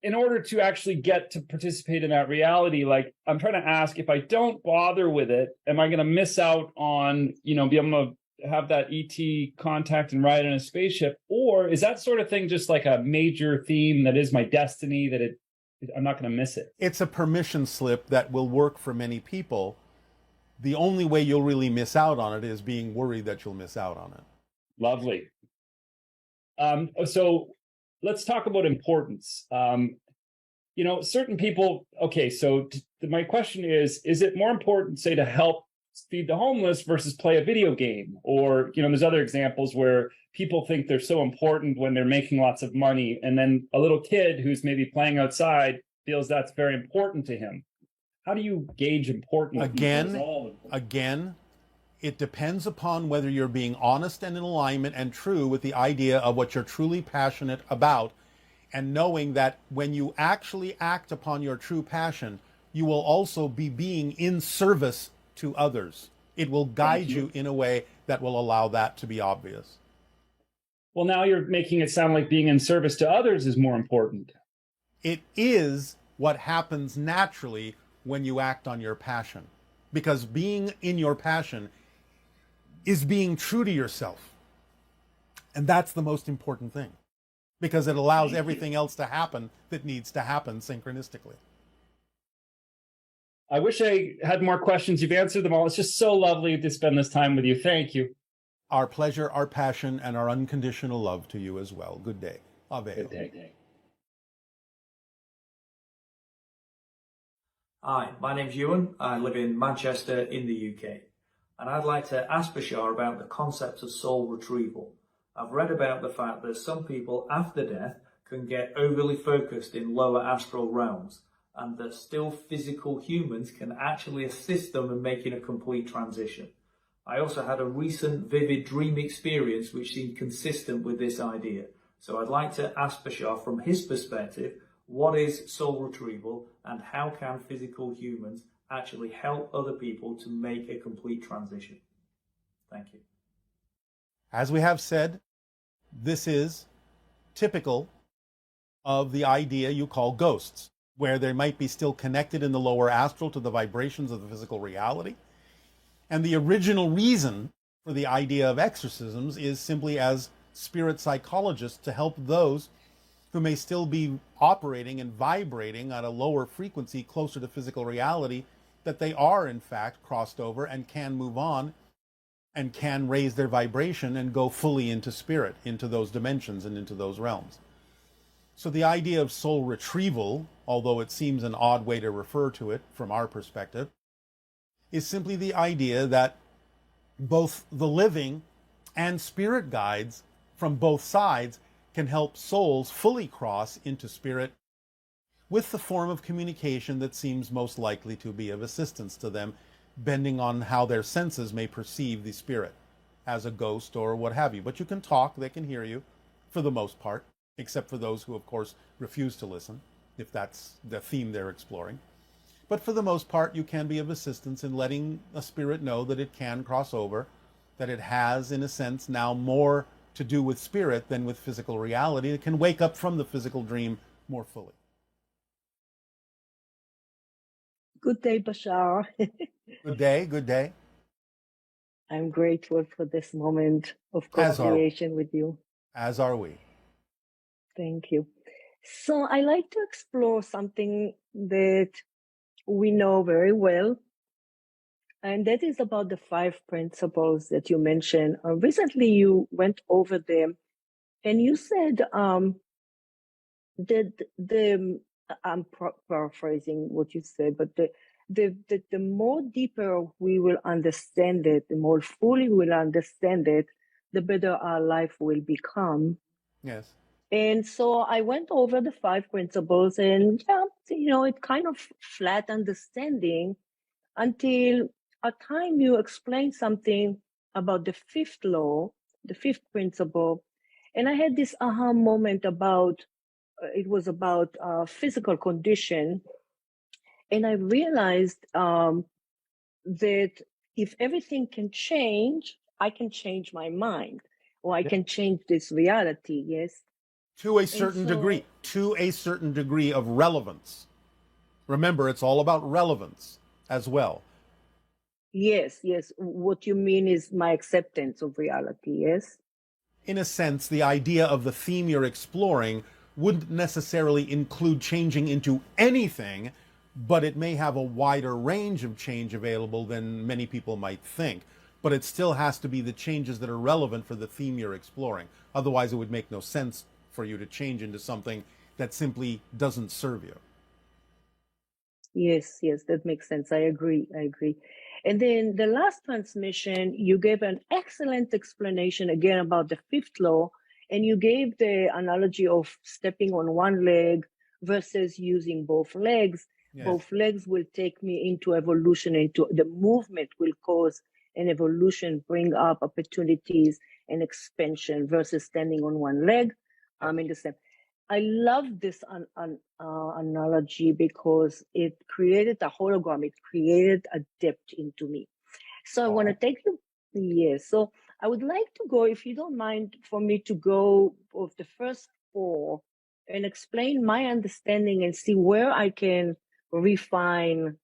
in order to actually get to participate in that reality, like I'm trying to ask, if I don't bother with it, am I going to miss out on, be able to have that ET contact and ride in a spaceship? Or is that sort of thing just like a major theme that is my destiny, that I'm not going to miss it? It's a permission slip that will work for many people. The only way you'll really miss out on it is being worried that you'll miss out on it. Lovely. So let's talk about importance. Certain people, okay, so my question is it more important, say, to help feed the homeless versus play a video game? Or, there's other examples where people think they're so important when they're making lots of money, and then a little kid who's maybe playing outside feels that's very important to him. How do you gauge importance? Again, it depends upon whether you're being honest and in alignment and true with the idea of what you're truly passionate about, and knowing that when you actually act upon your true passion, you will also be being in service to others. It will guide you in a way that will allow that to be obvious. Well, now you're making it sound like being in service to others is more important. It is what happens naturally when you act on your passion, because being in your passion is being true to yourself. And that's the most important thing, because it allows everything else to happen that needs to happen synchronistically. I wish I had more questions. You've answered them all. It's just so lovely to spend this time with you. Thank you. Our pleasure, our passion, and our unconditional love to you as well. Good day. Ave. Good day. Hi, my name's Ewan. I live in Manchester in the UK. And I'd like to ask Bashar about the concept of soul retrieval. I've read about the fact that some people after death can get overly focused in lower astral realms, and that still physical humans can actually assist them in making a complete transition. I also had a recent vivid dream experience which seemed consistent with this idea. So I'd like to ask Bashar from his perspective, what is soul retrieval and how can physical humans actually help other people to make a complete transition? Thank you. As we have said, this is typical of the idea you call ghosts. where they might be still connected in the lower astral to the vibrations of the physical reality. And the original reason for the idea of exorcisms is simply as spirit psychologists to help those who may still be operating and vibrating at a lower frequency closer to physical reality, that they are in fact crossed over and can move on and can raise their vibration and go fully into spirit, into those dimensions and into those realms. So the idea of soul retrieval, although it seems an odd way to refer to it from our perspective, is simply the idea that both the living and spirit guides from both sides can help souls fully cross into spirit with the form of communication that seems most likely to be of assistance to them, bending on how their senses may perceive the spirit as a ghost or what have you. But you can talk, they can hear you for the most part, except for those who, of course, refuse to listen, if that's the theme they're exploring. But for the most part, you can be of assistance in letting a spirit know that it can cross over, that it has, in a sense, now more to do with spirit than with physical reality. It can wake up from the physical dream more fully. Good day, Bashar. Good day, good day. I'm grateful for this moment of As are, co-creation with you. as are we. Thank you. So I like to explore something that we know very well, and that is about the 5 principles that you mentioned. Recently, you went over them, and you said that I'm paraphrasing what you said, but the more deeper we will understand it, the more fully we'll understand it, the better our life will become. Yes. And so I went over the 5 principles, and it kind of flat understanding until a time you explained something about the 5th law, the 5th principle. And I had this aha moment about, it was about physical condition. And I realized that if everything can change, I can change my mind, or I can change this reality, yes? To a certain degree of relevance. Remember, it's all about relevance as well. Yes. What you mean is my acceptance of reality, yes? In a sense, the idea of the theme you're exploring wouldn't necessarily include changing into anything, but it may have a wider range of change available than many people might think. But it still has to be the changes that are relevant for the theme you're exploring. Otherwise, it would make no sense for you to change into something that simply doesn't serve you. Yes, that makes sense. I agree. And then the last transmission, you gave an excellent explanation again about the 5th law, and you gave the analogy of stepping on one leg versus using both legs. Yes. Both legs will take me into evolution, into the movement will cause an evolution, bring up opportunities and expansion versus standing on one leg. I'm in the same. I love this analogy because it created a hologram. It created a depth into me. So I want to take you. Yes. So I would like to go, if you don't mind, for me to go of the first 4 and explain my understanding and see where I can refine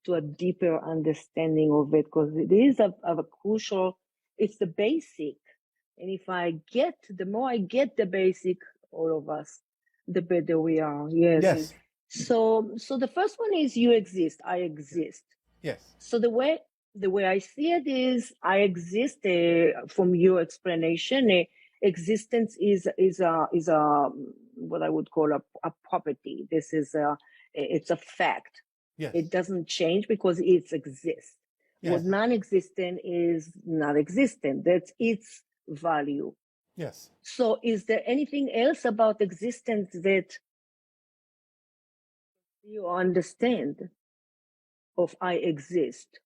to a deeper understanding of it, because it is of a crucial, it's the basic. And if the more I get the basic, all of us, the better we are. Yes. So the first one is you exist. I exist. Yes. So the way I see it is I exist. From your explanation, existence is a what I would call a property. This is it's a fact. Yes. It doesn't change because it exists. Yes. What non-existent is not existent. That's its value. Yes. So is there anything else about existence that you understand of I exist?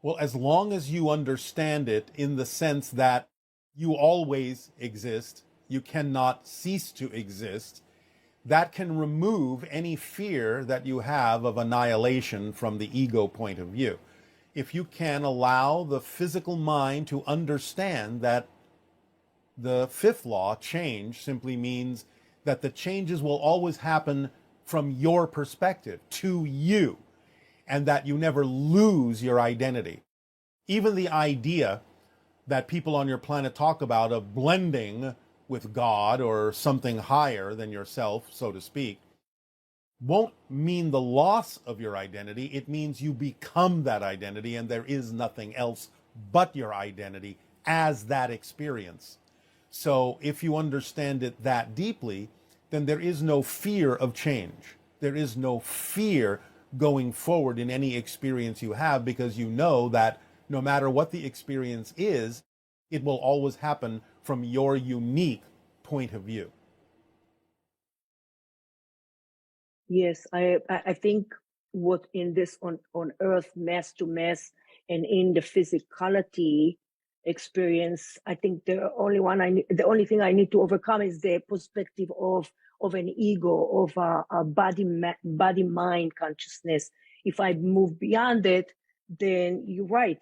Well, as long as you understand it in the sense that you always exist, you cannot cease to exist, that can remove any fear that you have of annihilation from the ego point of view. If you can allow the physical mind to understand that the 5th law, change, simply means that the changes will always happen from your perspective to you, and that you never lose your identity. Even the idea that people on your planet talk about of blending with God or something higher than yourself, so to speak, won't mean the loss of your identity. It means you become that identity, and there is nothing else but your identity as that experience. So if you understand it that deeply, then there is no fear of change. There is no fear going forward in any experience you have, because you know that no matter what the experience is, it will always happen from your unique point of view. Yes, I think what in this on Earth, mass to mass, and in the physicality experience, I think the only thing I need to overcome is the perspective of an ego, of a body mind consciousness. If I move beyond it, then you're right.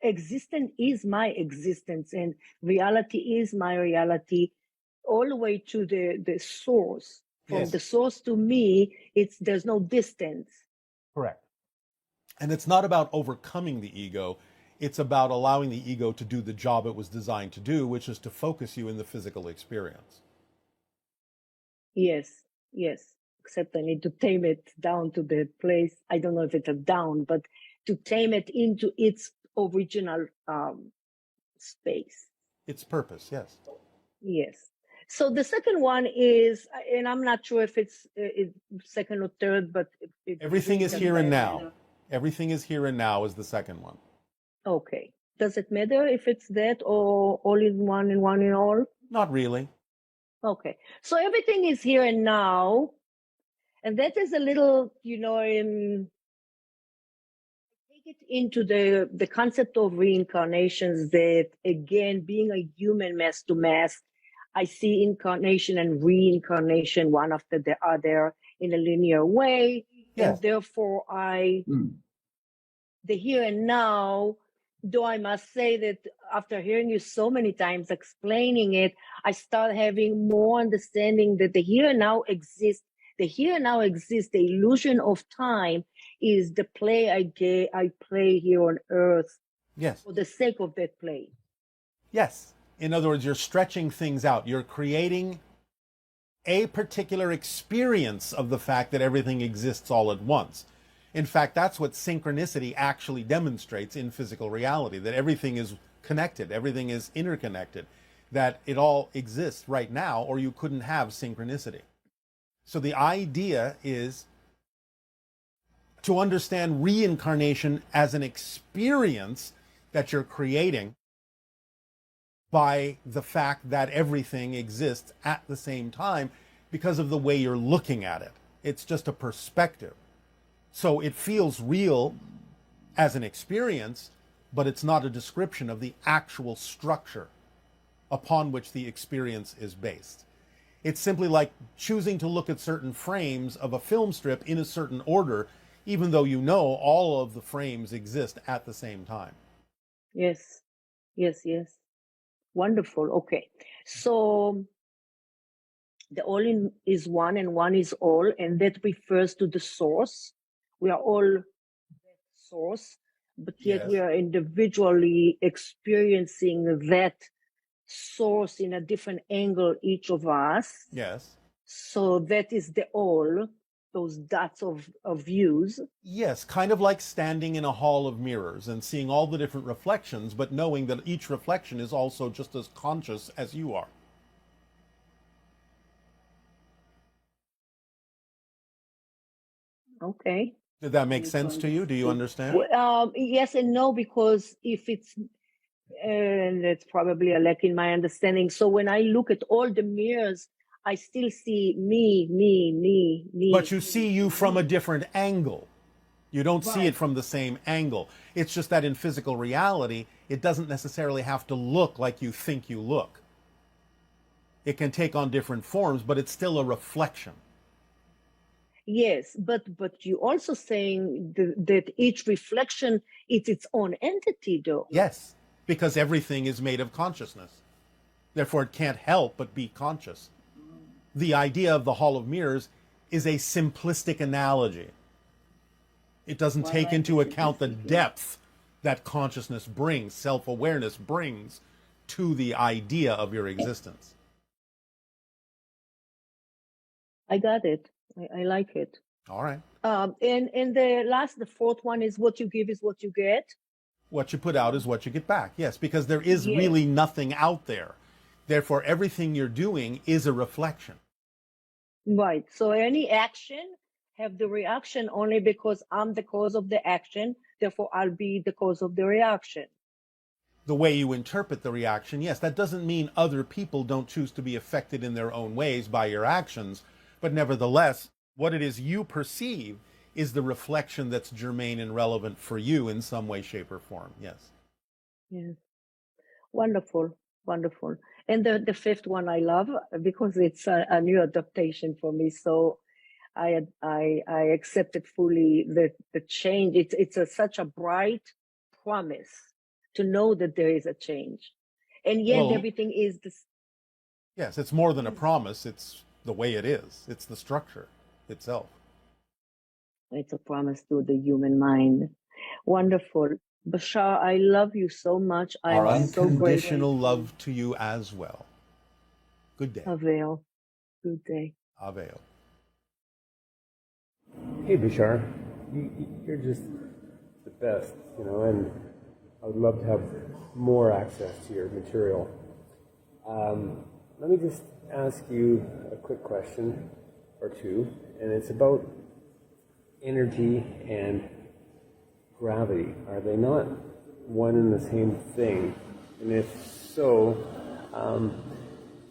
Existence is my existence, and reality is my reality, all the way to the source. From Yes. the source to me, there's no distance. Correct. And it's not about overcoming the ego. It's about allowing the ego to do the job it was designed to do, which is to focus you in the physical experience. Yes, yes. Except I need to tame it down to the place. I don't know if it's a down, but to tame it into its original space. Its purpose, yes. Yes. So the second one is, and I'm not sure if it's second or third, but Everything is here and now. Everything is here and now is the second one. Okay. Does it matter if it's that or all in one and one in all? Not really. Okay. So everything is here and now. And that is a little, take it into the concept of reincarnations, that again, being a human mass to mass, I see incarnation and reincarnation one after the other in a linear way. Yes. And therefore the here and now, though I must say that after hearing you so many times explaining it, I start having more understanding that the here and now exists. The here and now exists. The illusion of time is the play I play here on Earth. Yes. For the sake of that play. Yes. In other words, you're stretching things out. You're creating a particular experience of the fact that everything exists all at once. In fact, that's what synchronicity actually demonstrates in physical reality, that everything is connected, everything is interconnected, that it all exists right now, or you couldn't have synchronicity. So the idea is to understand reincarnation as an experience that you're creating by the fact that everything exists at the same time because of the way you're looking at it. It's just a perspective. So it feels real as an experience, but it's not a description of the actual structure upon which the experience is based. It's simply like choosing to look at certain frames of a film strip in a certain order, even though you know all of the frames exist at the same time. Yes, yes, yes. Wonderful. Okay. So the all in is one and one is all, and that refers to the source. We are all that source, but yet Yes. we are individually experiencing that source in a different angle, each of us. Yes. So that is the all, those dots of views. Yes, kind of like standing in a hall of mirrors and seeing all the different reflections, but knowing that each reflection is also just as conscious as you are. Okay. Did that make sense to you? Do you understand? Well, yes and no, because if it's, and it's probably a lack in my understanding. So when I look at all the mirrors, I still see me. But you see you from a different angle. You don't see it from the same angle. It's just that in physical reality, it doesn't necessarily have to look like you think you look. It can take on different forms, but it's still a reflection. Yes, but you also saying that each reflection is its own entity, though. Yes, because everything is made of consciousness. Therefore, it can't help but be conscious. The idea of the Hall of Mirrors is a simplistic analogy. It doesn't Well, I take like into the account the simplicity. depth that consciousness brings, self-awareness brings to the idea of your existence. I got it. I like it. All right. And the fourth one is what you give is what you get. What you put out is what you get back. Yes, because there is Yes. really nothing out there. Therefore, everything you're doing is a reflection. Right. So any action have the reaction only because I'm the cause of the action. Therefore, I'll be the cause of the reaction. The way you interpret the reaction, yes, that doesn't mean other people don't choose to be affected in their own ways by your actions. But nevertheless, what it is you perceive is the reflection that's germane and relevant for you in some way, shape, or form. Yes. Yes. Wonderful. Wonderful. And the fifth one I love because it's a new adaptation for me. So I accepted fully the change. It's such a bright promise to know that there is a change, and yet Well, everything is this. yes, it's more than a promise. It's the way it is. It's the structure itself. It's a promise to the human mind. Wonderful, Bashar. I love you so much. Our I'm so grateful. unconditional love to you as well. Good day. Avail. Good day. Avail. Hey, Bashar, you're just the best, and I would love to have more access to your material. Let me just ask you a quick question or two, and it's about energy and gravity. Are they not one and the same thing? And if so,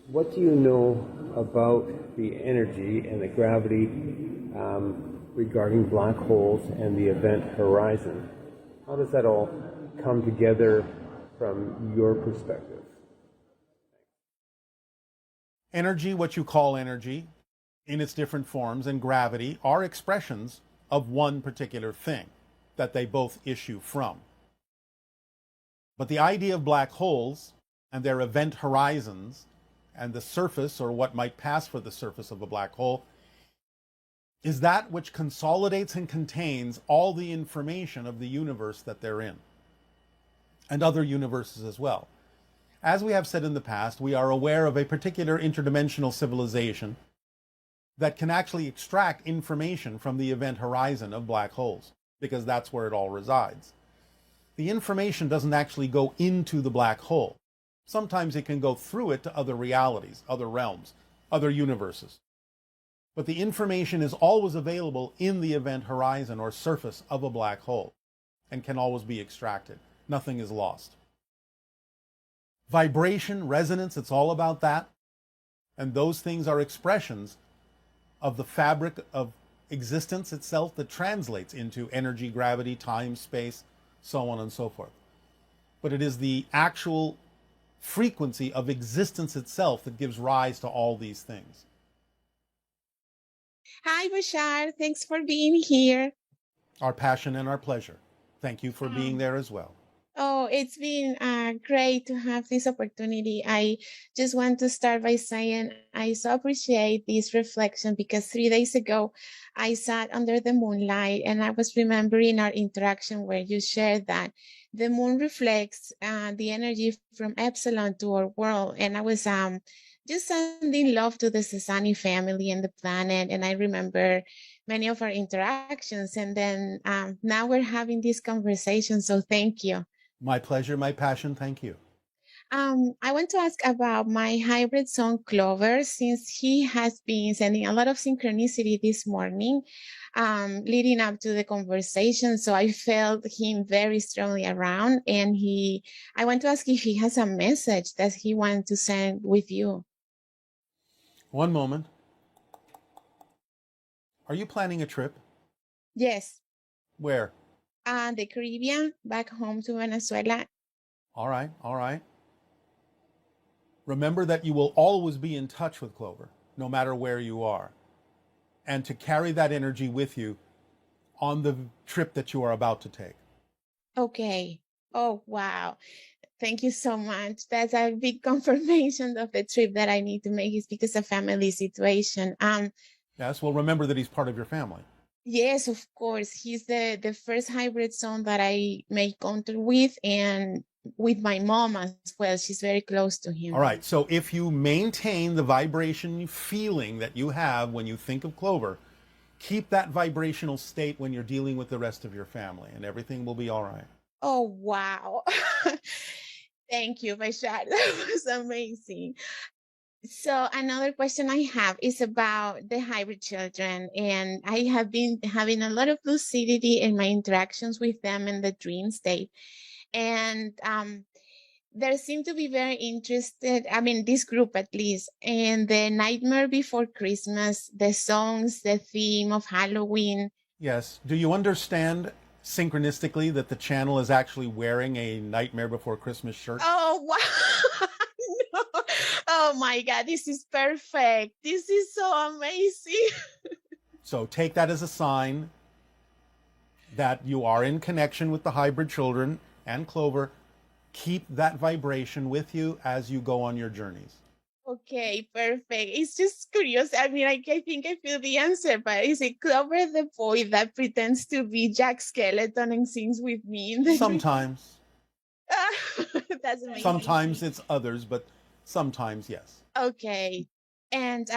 what do you know about the energy and the gravity regarding black holes and the event horizon? How does that all come together from your perspective? Energy, what you call energy, in its different forms, and gravity are expressions of one particular thing that they both issue from. But the idea of black holes and their event horizons and the surface, or what might pass for the surface of a black hole, is that which consolidates and contains all the information of the universe that they're in, and other universes as well. As we have said in the past, we are aware of a particular interdimensional civilization that can actually extract information from the event horizon of black holes, because that's where it all resides. The information doesn't actually go into the black hole. Sometimes it can go through it to other realities, other realms, other universes. But the information is always available in the event horizon or surface of a black hole and can always be extracted. Nothing is lost. Vibration, resonance, it's all about that. And those things are expressions of the fabric of existence itself that translates into energy, gravity, time, space, so on and so forth. But it is the actual frequency of existence itself that gives rise to all these things. Hi, Bashar. Thanks for being here. Our passion and our pleasure. Thank you for being there as well. Oh, it's been great to have this opportunity. I just want to start by saying I so appreciate this reflection because 3 days ago I sat under the moonlight and I was remembering our interaction where you shared that the moon reflects the energy from Epsilon to our world. And I was just sending love to the Sasani family and the planet. And I remember many of our interactions. And then now we're having this conversation. So thank you. My pleasure, my passion. Thank you. I want to ask about my hybrid son, Clover, since he has been sending a lot of synchronicity this morning, leading up to the conversation. So I felt him very strongly around. And I want to ask if he has a message that he wants to send with you. One moment. Are you planning a trip? Yes. Where? The Caribbean, back home to Venezuela. All right, all right. Remember that you will always be in touch with Clover, no matter where you are. And to carry that energy with you on the trip that you are about to take. Okay. Oh, wow. Thank you so much. That's a big confirmation of the trip that I need to make is because of family situation. Yes, well, remember that he's part of your family. Yes, of course. He's the first hybrid son that I made contact with, and with my mom as well. She's very close to him. All right, so if you maintain the vibration feeling that you have when you think of Clover, keep that vibrational state when you're dealing with the rest of your family, and everything will be all right. Oh, wow. Thank you, Bashar. That was amazing. So another question I have is about the hybrid children, and I have been having a lot of lucidity in my interactions with them in the dream state, and they seem to be very interested. I mean, this group at least, in the Nightmare Before Christmas, the songs, the theme of Halloween. Yes. Do you understand synchronistically that the channel is actually wearing a Nightmare Before Christmas shirt? Oh, wow. No. Oh my God, this is perfect. This is so amazing. So take that as a sign that you are in connection with the hybrid children and Clover. Keep that vibration with you as you go on your journeys. Okay, perfect. It's just curious. I mean, I think I feel the answer, but is it Clover the boy that pretends to be Jack Skeleton and sings with me in the Sometimes. That's amazing. Sometimes it's others, but sometimes yes. Okay. And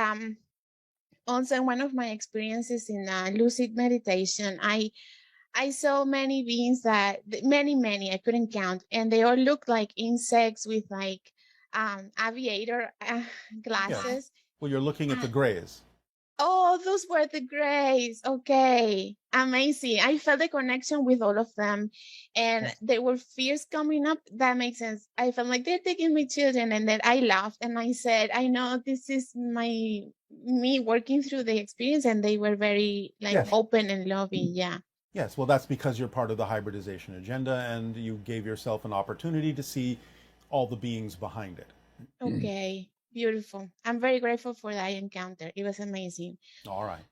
also in one of my experiences in lucid meditation, I saw many beings that many I couldn't count, and they all looked like insects with like aviator glasses. Yeah. Well, you're looking at the grays. Oh, those were the grays. Okay. Amazing. I felt a connection with all of them, and there were fears coming up. That makes sense. I felt like they're taking my children, and then I laughed and I said, I know this is me working through the experience, and they were very like open and loving. Yeah. Yes, well, that's because you're part of the hybridization agenda and you gave yourself an opportunity to see all the beings behind it. Okay, beautiful. I'm very grateful for that encounter. It was amazing. All right.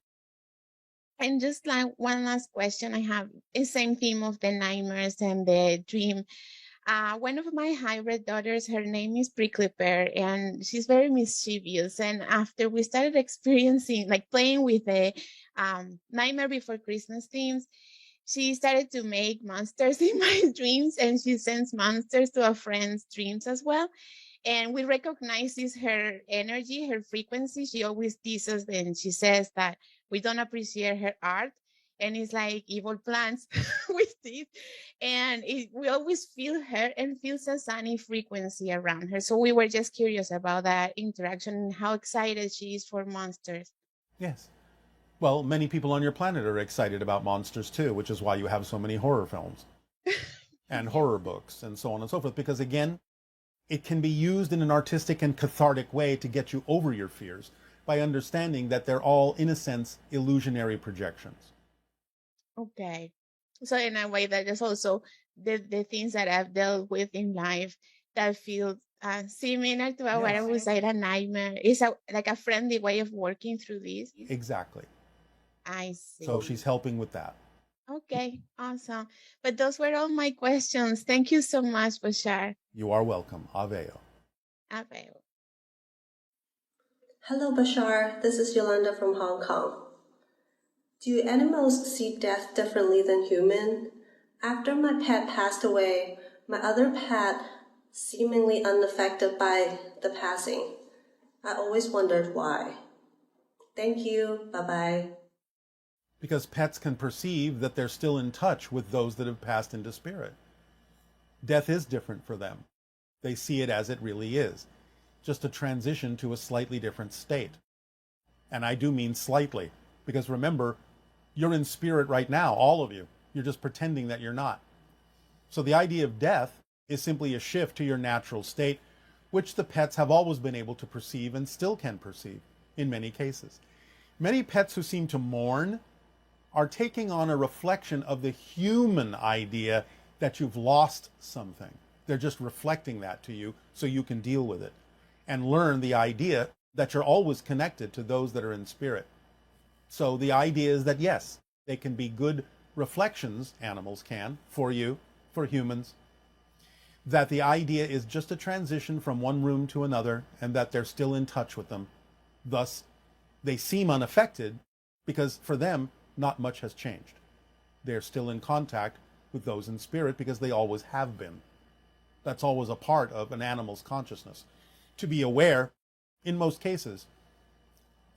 And just like one last question I have, the same theme of the nightmares and the dream. One of my hybrid daughters, her name is Prickly Pear, and she's very mischievous. And after we started experiencing, like playing with the Nightmare Before Christmas themes, she started to make monsters in my dreams, and she sends monsters to a friend's dreams as well. And we recognize this her energy, her frequency. She always teases and she says that we don't appreciate her art. And it's like evil plants with teeth. And we always feel her and feels a sunny frequency around her. So we were just curious about that interaction and how excited she is for monsters. Yes. Well, many people on your planet are excited about monsters too, which is why you have so many horror films and horror books and so on and so forth. Because again, it can be used in an artistic and cathartic way to get you over your fears by understanding that they're all, in a sense, illusionary projections. Okay. So in a way that is also the things that I've dealt with in life that feel similar to what I would say a nightmare. It's like a friendly way of working through this. Exactly. I see. So she's helping with that. Okay, awesome. But those were all my questions. Thank you so much, Bashar. You are welcome. Aveo. Aveo. Hello, Bashar. This is Yolanda from Hong Kong. Do animals see death differently than human? After my pet passed away, my other pet seemingly unaffected by the passing. I always wondered why. Thank you. Bye-bye. Because pets can perceive that they're still in touch with those that have passed into spirit. Death is different for them. They see it as it really is, just a transition to a slightly different state. And I do mean slightly, because remember, you're in spirit right now, all of you. You're just pretending that you're not. So the idea of death is simply a shift to your natural state, which the pets have always been able to perceive and still can perceive in many cases. Many pets who seem to mourn are taking on a reflection of the human idea that you've lost something. They're just reflecting that to you so you can deal with it and learn the idea that you're always connected to those that are in spirit. So the idea is that yes, they can be good reflections, animals can, for you, for humans. that the idea is just a transition from one room to another and that they're still in touch with them. Thus, they seem unaffected because for them, not much has changed. They're still in contact with those in spirit because they always have been. That's always a part of an animal's consciousness. To be aware, in most cases,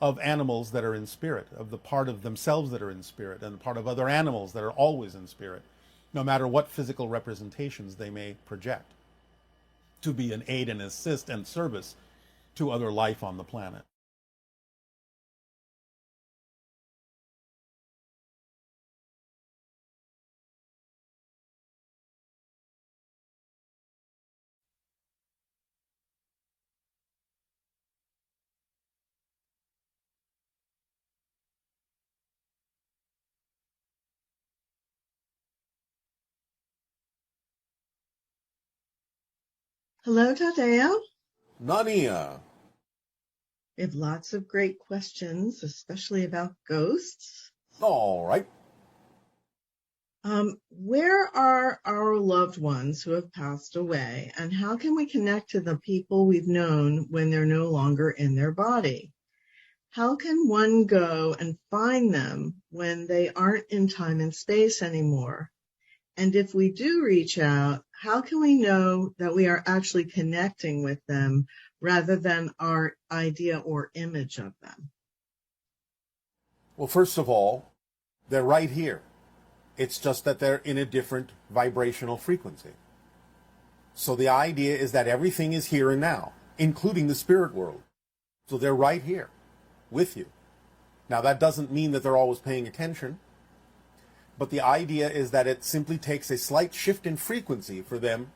of animals that are in spirit, of the part of themselves that are in spirit, and part of other animals that are always in spirit, no matter what physical representations they may project, to be an aid and assist and service to other life on the planet. Hello, Tadeo. Nadia. We have lots of great questions, especially about ghosts. All right. Where are our loved ones who have passed away, and how can we connect to the people we've known when they're no longer in their body? How can one go and find them when they aren't in time and space anymore? And if we do reach out, how can we know that we are actually connecting with them rather than our idea or image of them? Well, first of all, they're right here. It's just that they're in a different vibrational frequency. So the idea is that everything is here and now, including the spirit world. So they're right here with you. Now, that doesn't mean that they're always paying attention. But the idea is that it simply takes a slight shift in frequency for them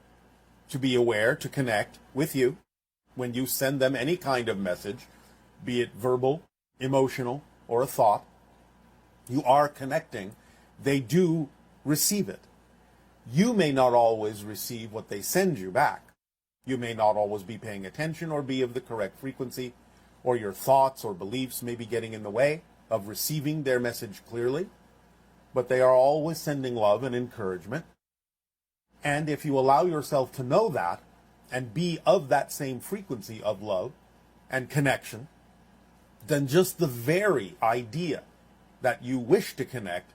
to be aware, to connect with you when you send them any kind of message, be it verbal, emotional, or a thought. You are connecting. They do receive it. You may not always receive what they send you back. You may not always be paying attention or be of the correct frequency, or your thoughts or beliefs may be getting in the way of receiving their message clearly. But they are always sending love and encouragement. And if you allow yourself to know that and be of that same frequency of love and connection, then just the very idea that you wish to connect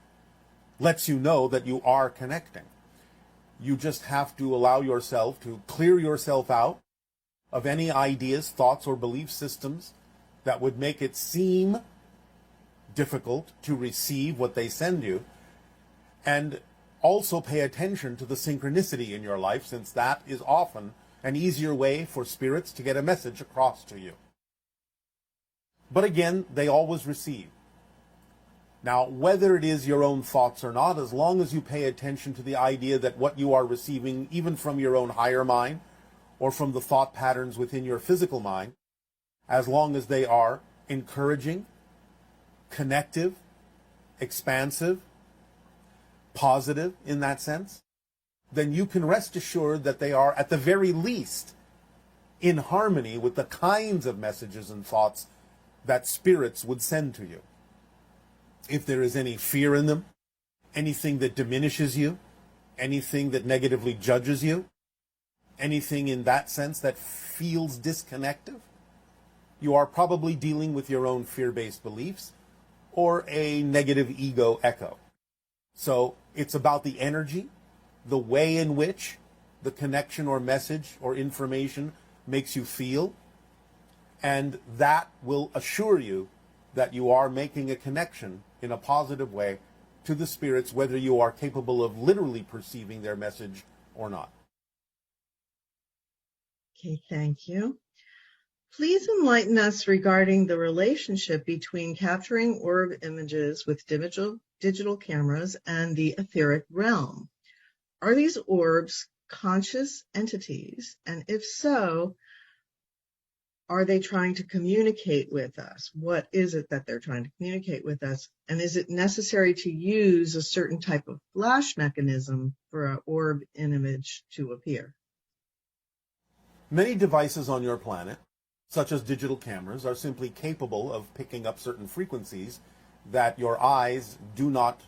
lets you know that you are connecting. You just have to allow yourself to clear yourself out of any ideas, thoughts, or belief systems that would make it seem difficult to receive what they send you, and also pay attention to the synchronicity in your life, since that is often an easier way for spirits to get a message across to you. But again, they always receive. Now, whether it is your own thoughts or not, as long as you pay attention to the idea that what you are receiving, even from your own higher mind or from the thought patterns within your physical mind, as long as they are encouraging, connective, expansive, positive in that sense, then you can rest assured that they are at the very least in harmony with the kinds of messages and thoughts that spirits would send to you. If there is any fear in them, anything that diminishes you, anything that negatively judges you, anything in that sense that feels disconnected, you are probably dealing with your own fear-based beliefs or a negative ego echo. So it's about the energy, the way in which the connection or message or information makes you feel, and that will assure you that you are making a connection in a positive way to the spirits, whether you are capable of literally perceiving their message or not. Okay, thank you. Please enlighten us regarding the relationship between capturing orb images with digital cameras and the etheric realm. Are these orbs conscious entities? And if so, are they trying to communicate with us? What is it that they're trying to communicate with us? And is it necessary to use a certain type of flash mechanism for an orb image to appear? Many devices on your planet, such as digital cameras, are simply capable of picking up certain frequencies that your eyes do not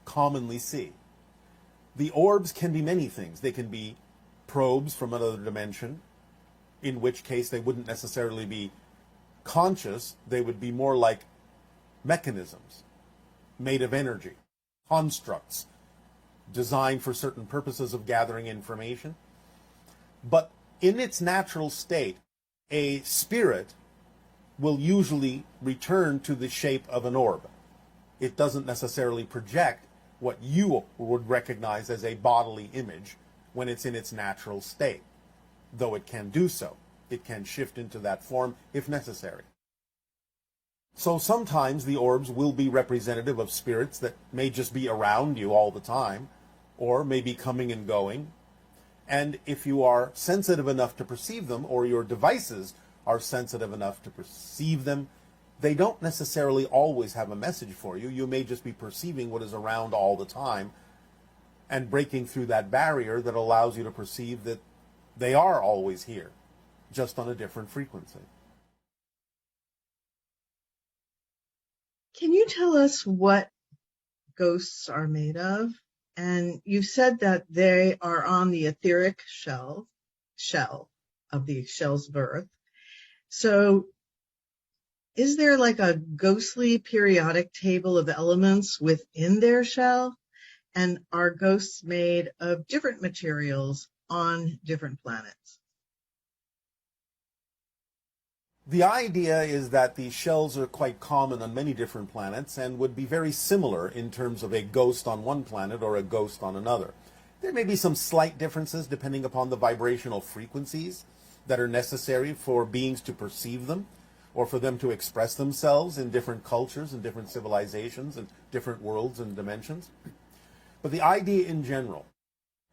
commonly see. The orbs can be many things. They can be probes from another dimension, in which case they wouldn't necessarily be conscious. They would be more like mechanisms made of energy, constructs designed for certain purposes of gathering information. But in its natural state, a spirit will usually return to the shape of an orb. It doesn't necessarily project what you would recognize as a bodily image when it's in its natural state, though it can do so. It can shift into that form if necessary. So sometimes the orbs will be representative of spirits that may just be around you all the time, or may be coming and going. And if you are sensitive enough to perceive them, or your devices are sensitive enough to perceive them, they don't necessarily always have a message for you. You may just be perceiving what is around all the time and breaking through that barrier that allows you to perceive that they are always here, just on a different frequency. Can you tell us what ghosts are made of? And you said that they are on the etheric shell of the shell's birth. So is there like a ghostly periodic table of elements within their shell? And are ghosts made of different materials on different planets? The idea is that these shells are quite common on many different planets and would be very similar in terms of a ghost on one planet or a ghost on another. There may be some slight differences depending upon the vibrational frequencies that are necessary for beings to perceive them or for them to express themselves in different cultures and different civilizations and different worlds and dimensions. But the idea in general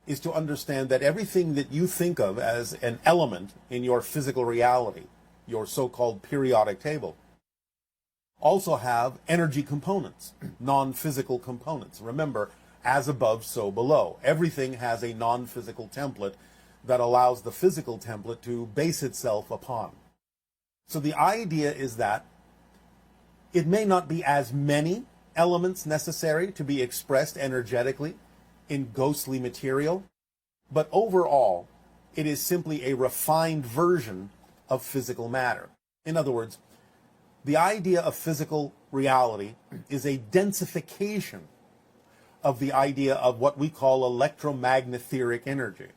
is to understand that everything that you think of as an element in your physical reality, your so-called periodic table, also have energy components, non-physical components. Remember, as above, so below. Everything has a non-physical template that allows the physical template to base itself upon. So the idea is that it may not be as many elements necessary to be expressed energetically in ghostly material, but overall, it is simply a refined version of physical matter. In other words, the idea of physical reality is a densification of the idea of what we call electromagnetheric energy.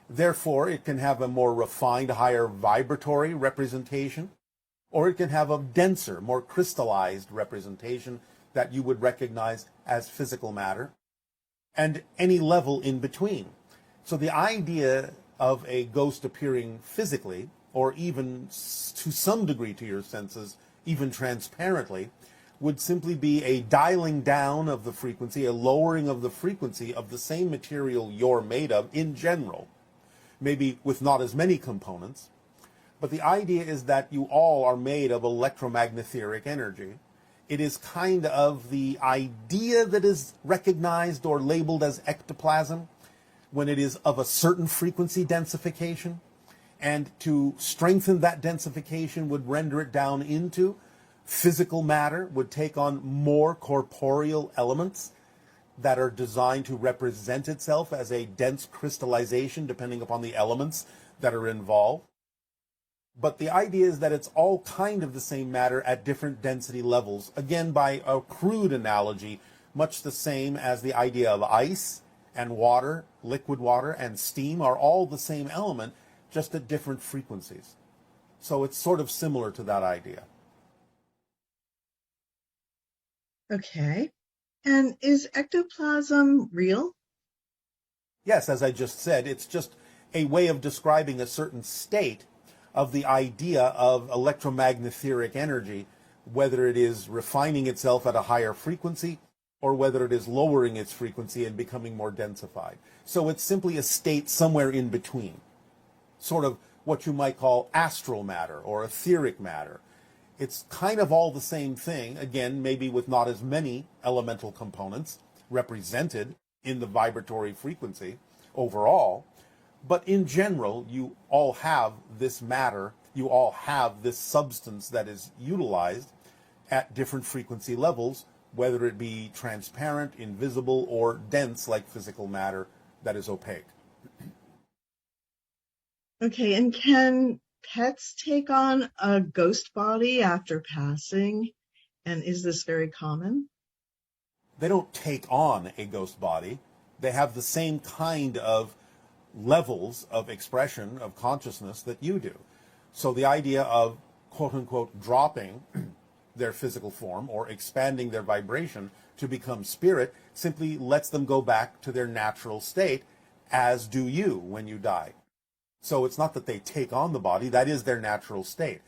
Therefore, it can have a more refined, higher vibratory representation, or it can have a denser, more crystallized representation that you would recognize as physical matter, and any level in between. So the idea of a ghost appearing physically, or even to some degree to your senses, even transparently, would simply be a dialing down of the frequency, a lowering of the frequency of the same material you're made of in general, maybe with not as many components. But the idea is that you all are made of electromagnetheric energy. It is kind of the idea that is recognized or labeled as ectoplasm when it is of a certain frequency densification. And to strengthen that densification would render it down into physical matter, would take on more corporeal elements that are designed to represent itself as a dense crystallization depending upon the elements that are involved. But the idea is that it's all kind of the same matter at different density levels. Again, by a crude analogy, much the same as the idea of ice and water, liquid water and steam are all the same element, just at different frequencies. So it's sort of similar to that idea. Okay. And is ectoplasm real? Yes, as I just said, it's just a way of describing a certain state of the idea of electromagnetheric energy, whether it is refining itself at a higher frequency or whether it is lowering its frequency and becoming more densified. So it's simply a state somewhere in between, sort of what you might call astral matter or etheric matter. It's kind of all the same thing, again, maybe with not as many elemental components represented in the vibratory frequency overall, but in general, you all have this matter, you all have this substance that is utilized at different frequency levels, whether it be transparent, invisible, or dense like physical matter that is opaque. Okay, and can pets take on a ghost body after passing? And is this very common? They don't take on a ghost body. They have the same kind of levels of expression of consciousness that you do. So the idea of quote unquote dropping their physical form or expanding their vibration to become spirit simply lets them go back to their natural state, as do you when you die. So it's not that they take on the body, that is their natural state.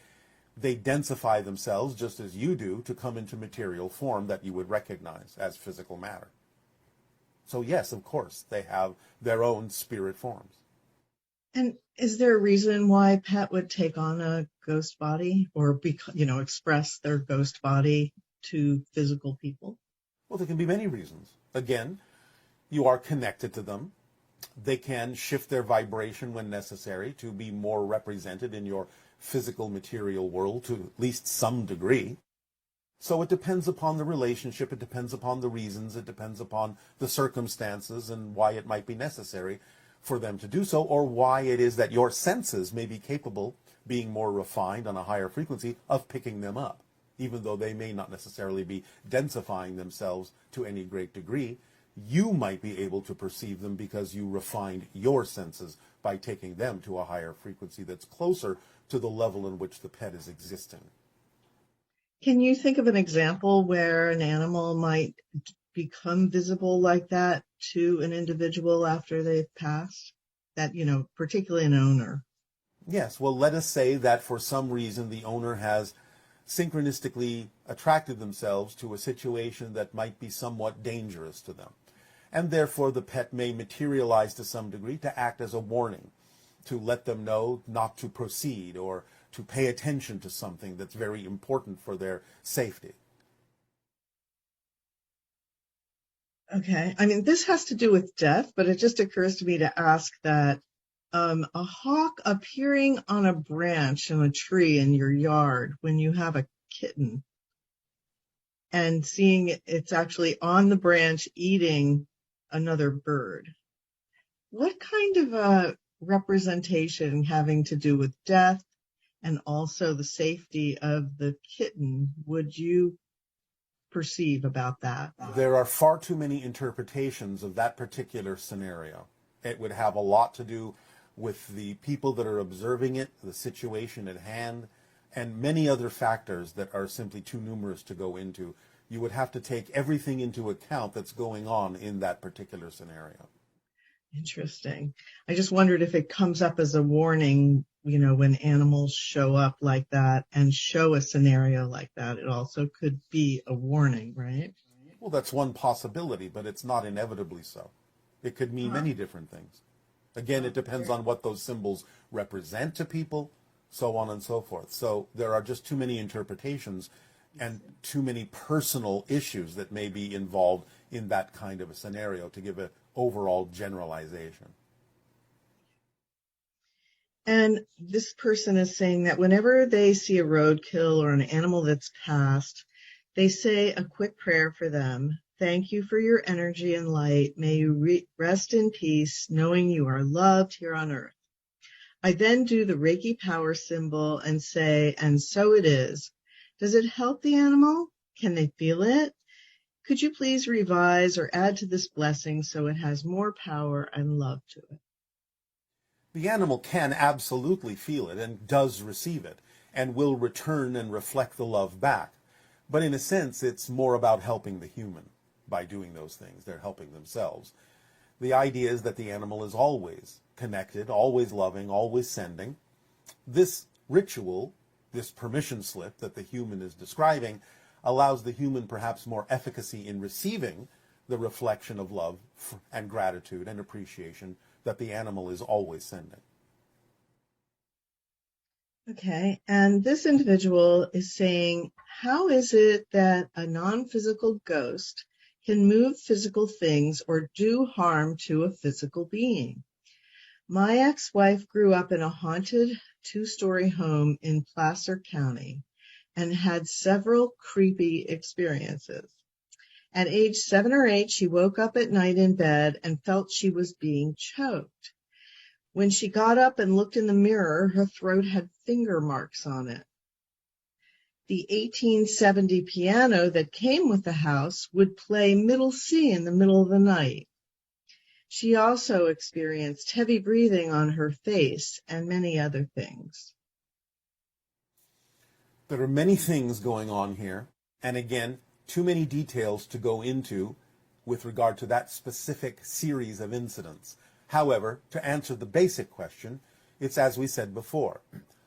They densify themselves just as you do to come into material form that you would recognize as physical matter. So yes, of course, they have their own spirit forms. And is there a reason why a pet would take on a ghost body or express their ghost body to physical people? Well, there can be many reasons. Again, you are connected to them. They can shift their vibration when necessary to be more represented in your physical material world to at least some degree. So it depends upon the relationship, it depends upon the reasons, it depends upon the circumstances and why it might be necessary for them to do so, or why it is that your senses may be capable, being more refined on a higher frequency, of picking them up, even though they may not necessarily be densifying themselves to any great degree. You might be able to perceive them because you refined your senses by taking them to a higher frequency that's closer to the level in which the pet is existing. Can you think of an example where an animal might become visible like that to an individual after they've passed? That, particularly an owner. Yes, well, let us say that for some reason the owner has synchronistically attracted themselves to a situation that might be somewhat dangerous to them. And therefore the pet may materialize to some degree to act as a warning, to let them know not to proceed or to pay attention to something that's very important for their safety. Okay. I mean, this has to do with death, but it just occurs to me to ask that a hawk appearing on a branch in a tree in your yard when you have a kitten and seeing it's actually on the branch eating another bird. What kind of a representation having to do with death and also the safety of the kitten would you perceive about that? There are far too many interpretations of that particular scenario. It would have a lot to do with the people that are observing it, the situation at hand, and many other factors that are simply too numerous to go into. You would have to take everything into account that's going on in that particular scenario. Interesting. I just wondered if it comes up as a warning, when animals show up like that and show a scenario like that, it also could be a warning, right? Well, that's one possibility, but it's not inevitably so. It could mean many different things. Again, it depends on what those symbols represent to people, so on and so forth. So there are just too many interpretations and too many personal issues that may be involved in that kind of a scenario to give an overall generalization. And this person is saying that whenever they see a roadkill or an animal that's passed, they say a quick prayer for them. Thank you for your energy and light. May you rest in peace, knowing you are loved here on earth. I then do the Reiki power symbol and say, and so it is. Does it help the animal? Can they feel it? Could you please revise or add to this blessing so it has more power and love to it? The animal can absolutely feel it and does receive it and will return and reflect the love back. But in a sense, it's more about helping the human by doing those things. They're helping themselves. The idea is that the animal is always connected, always loving, always sending. This ritual, this permission slip that the human is describing, allows the human perhaps more efficacy in receiving the reflection of love and gratitude and appreciation that the animal is always sending. Okay, and this individual is saying, how is it that a non-physical ghost can move physical things or do harm to a physical being? My ex-wife grew up in a haunted 2-story home in Placer County and had several creepy experiences. At age 7 or 8, she woke up at night in bed and felt she was being choked. When she got up and looked in the mirror, her throat had finger marks on it. The 1870 piano that came with the house would play middle C in the middle of the night. She also experienced heavy breathing on her face and many other things. There are many things going on here, and again, too many details to go into with regard to that specific series of incidents. However, to answer the basic question, it's as we said before.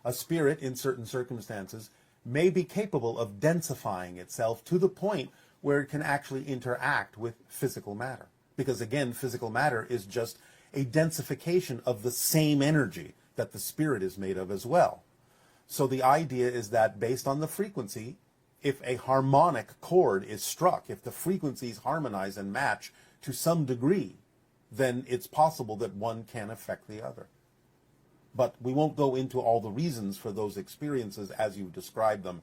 A spirit, in certain circumstances, may be capable of densifying itself to the point where it can actually interact with physical matter. Because again, physical matter is just a densification of the same energy that the spirit is made of as well. So the idea is that based on the frequency, if a harmonic chord is struck, if the frequencies harmonize and match to some degree, then it's possible that one can affect the other. But we won't go into all the reasons for those experiences as you described them,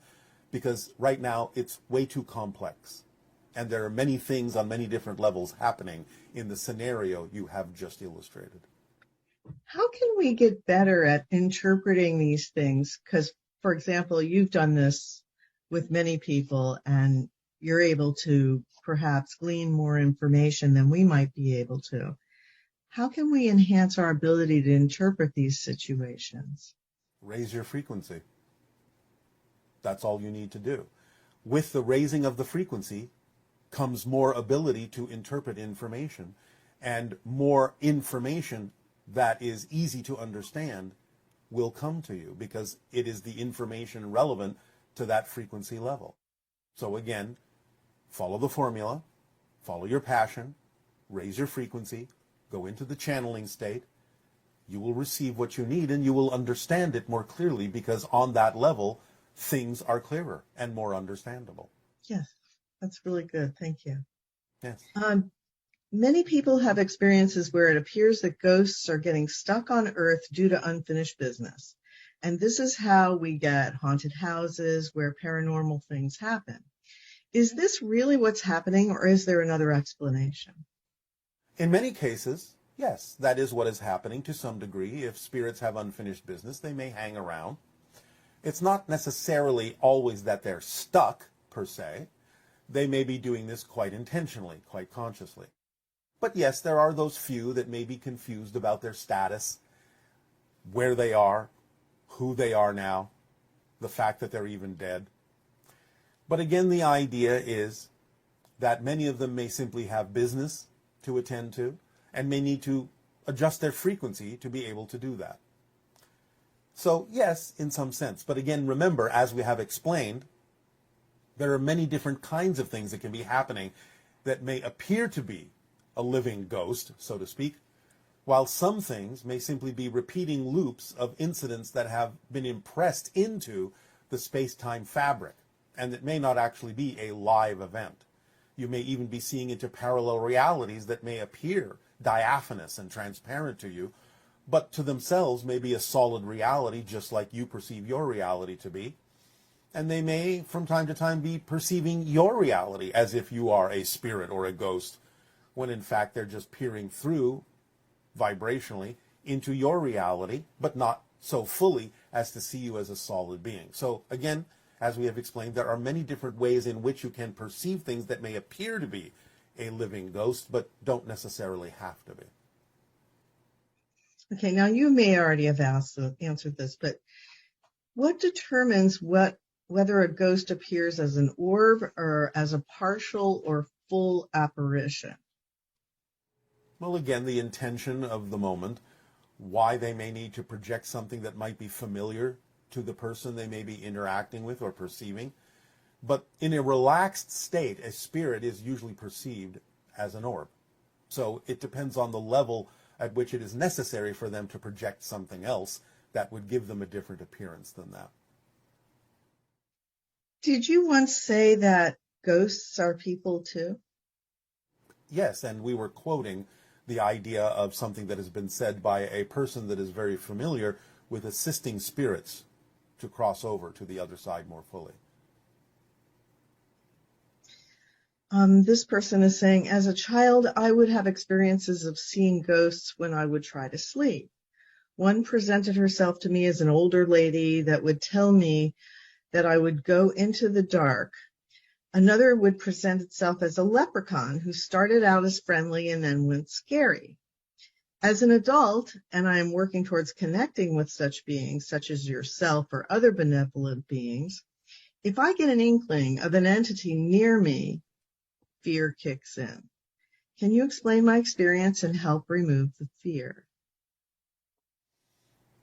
because right now it's way too complex. And there are many things on many different levels happening in the scenario you have just illustrated. How can we get better at interpreting these things? Because, for example, you've done this with many people and you're able to perhaps glean more information than we might be able to. How can we enhance our ability to interpret these situations? Raise your frequency. That's all you need to do. With the raising of the frequency comes more ability to interpret information, and more information that is easy to understand will come to you because it is the information relevant to that frequency level. So again, follow the formula, follow your passion, raise your frequency, go into the channeling state. You will receive what you need and you will understand it more clearly because on that level, things are clearer and more understandable. Yes, that's really good. Thank you. Yes. Many people have experiences where it appears that ghosts are getting stuck on Earth due to unfinished business. And this is how we get haunted houses where paranormal things happen. Is this really what's happening, or is there another explanation? In many cases, yes, that is what is happening to some degree. If spirits have unfinished business, they may hang around. It's not necessarily always that they're stuck, per se. They may be doing this quite intentionally, quite consciously. But yes, there are those few that may be confused about their status, where they are, who they are now, the fact that they're even dead. But again, the idea is that many of them may simply have business to attend to and may need to adjust their frequency to be able to do that. So yes, in some sense. But again, remember, as we have explained, there are many different kinds of things that can be happening that may appear to be a living ghost, so to speak, while some things may simply be repeating loops of incidents that have been impressed into the space-time fabric, and it may not actually be a live event. You may even be seeing into parallel realities that may appear diaphanous and transparent to you, but to themselves may be a solid reality just like you perceive your reality to be. And they may, from time to time, be perceiving your reality as if you are a spirit or a ghost, when in fact they're just peering through vibrationally into your reality, but not so fully as to see you as a solid being. So again, as we have explained, there are many different ways in which you can perceive things that may appear to be a living ghost, but don't necessarily have to be. Okay, now you may already have answered this, but what determines whether a ghost appears as an orb or as a partial or full apparition? Well, again, the intention of the moment, why they may need to project something that might be familiar to the person they may be interacting with or perceiving. But in a relaxed state, a spirit is usually perceived as an orb. So it depends on the level at which it is necessary for them to project something else that would give them a different appearance than that. Did you once say that ghosts are people too? Yes, and we were quoting the idea of something that has been said by a person that is very familiar with assisting spirits to cross over to the other side more fully. This person is saying, as a child, I would have experiences of seeing ghosts when I would try to sleep. One presented herself to me as an older lady that would tell me that I would go into the dark. Another would present itself as a leprechaun who started out as friendly and then went scary. As an adult, and I am working towards connecting with such beings, such as yourself or other benevolent beings, if I get an inkling of an entity near me, fear kicks in. Can you explain my experience and help remove the fear?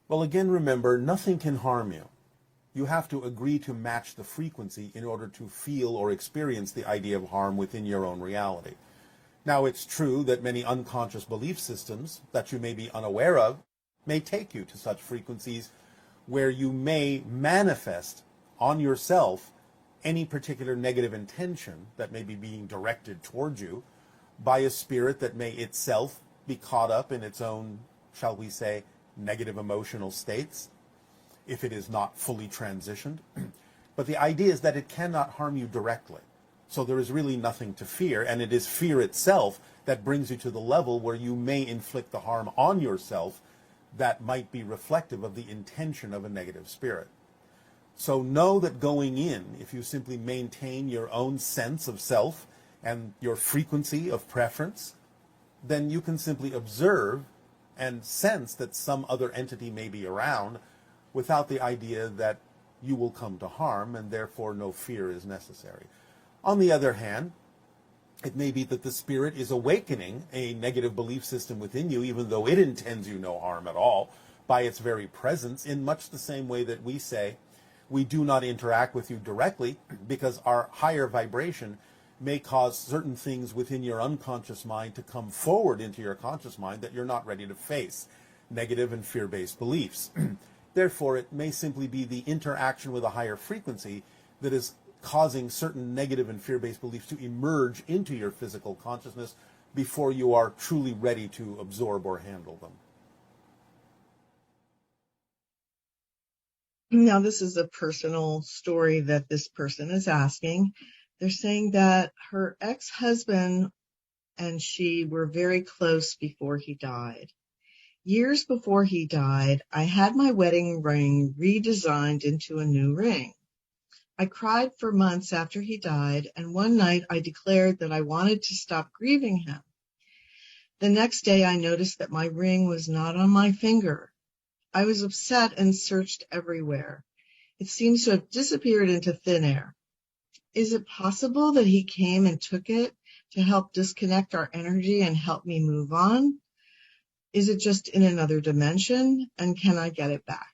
Well, again, remember, nothing can harm you. You have to agree to match the frequency in order to feel or experience the idea of harm within your own reality. Now, it's true that many unconscious belief systems that you may be unaware of may take you to such frequencies where you may manifest on yourself any particular negative intention that may be being directed towards you by a spirit that may itself be caught up in its own, shall we say, negative emotional states, if it is not fully transitioned. But the idea is that it cannot harm you directly. So there is really nothing to fear, and it is fear itself that brings you to the level where you may inflict the harm on yourself that might be reflective of the intention of a negative spirit. So know that going in, if you simply maintain your own sense of self and your frequency of preference, then you can simply observe and sense that some other entity may be around without the idea that you will come to harm, and therefore no fear is necessary. On the other hand, it may be that the spirit is awakening a negative belief system within you, even though it intends you no harm at all, by its very presence, in much the same way that we say we do not interact with you directly because our higher vibration may cause certain things within your unconscious mind to come forward into your conscious mind that you're not ready to face, negative and fear-based beliefs. Therefore, it may simply be the interaction with a higher frequency that is causing certain negative and fear-based beliefs to emerge into your physical consciousness before you are truly ready to absorb or handle them. Now, this is a personal story that this person is asking. They're saying that her ex-husband and she were very close before he died. Years before he died, I had my wedding ring redesigned into a new ring. I cried for months after he died, and one night I declared that I wanted to stop grieving him. The next day I noticed that my ring was not on my finger. I was upset and searched everywhere. It seems to have disappeared into thin air. Is it possible that he came and took it to help disconnect our energy and help me move on? Is it just in another dimension, and can I get it back?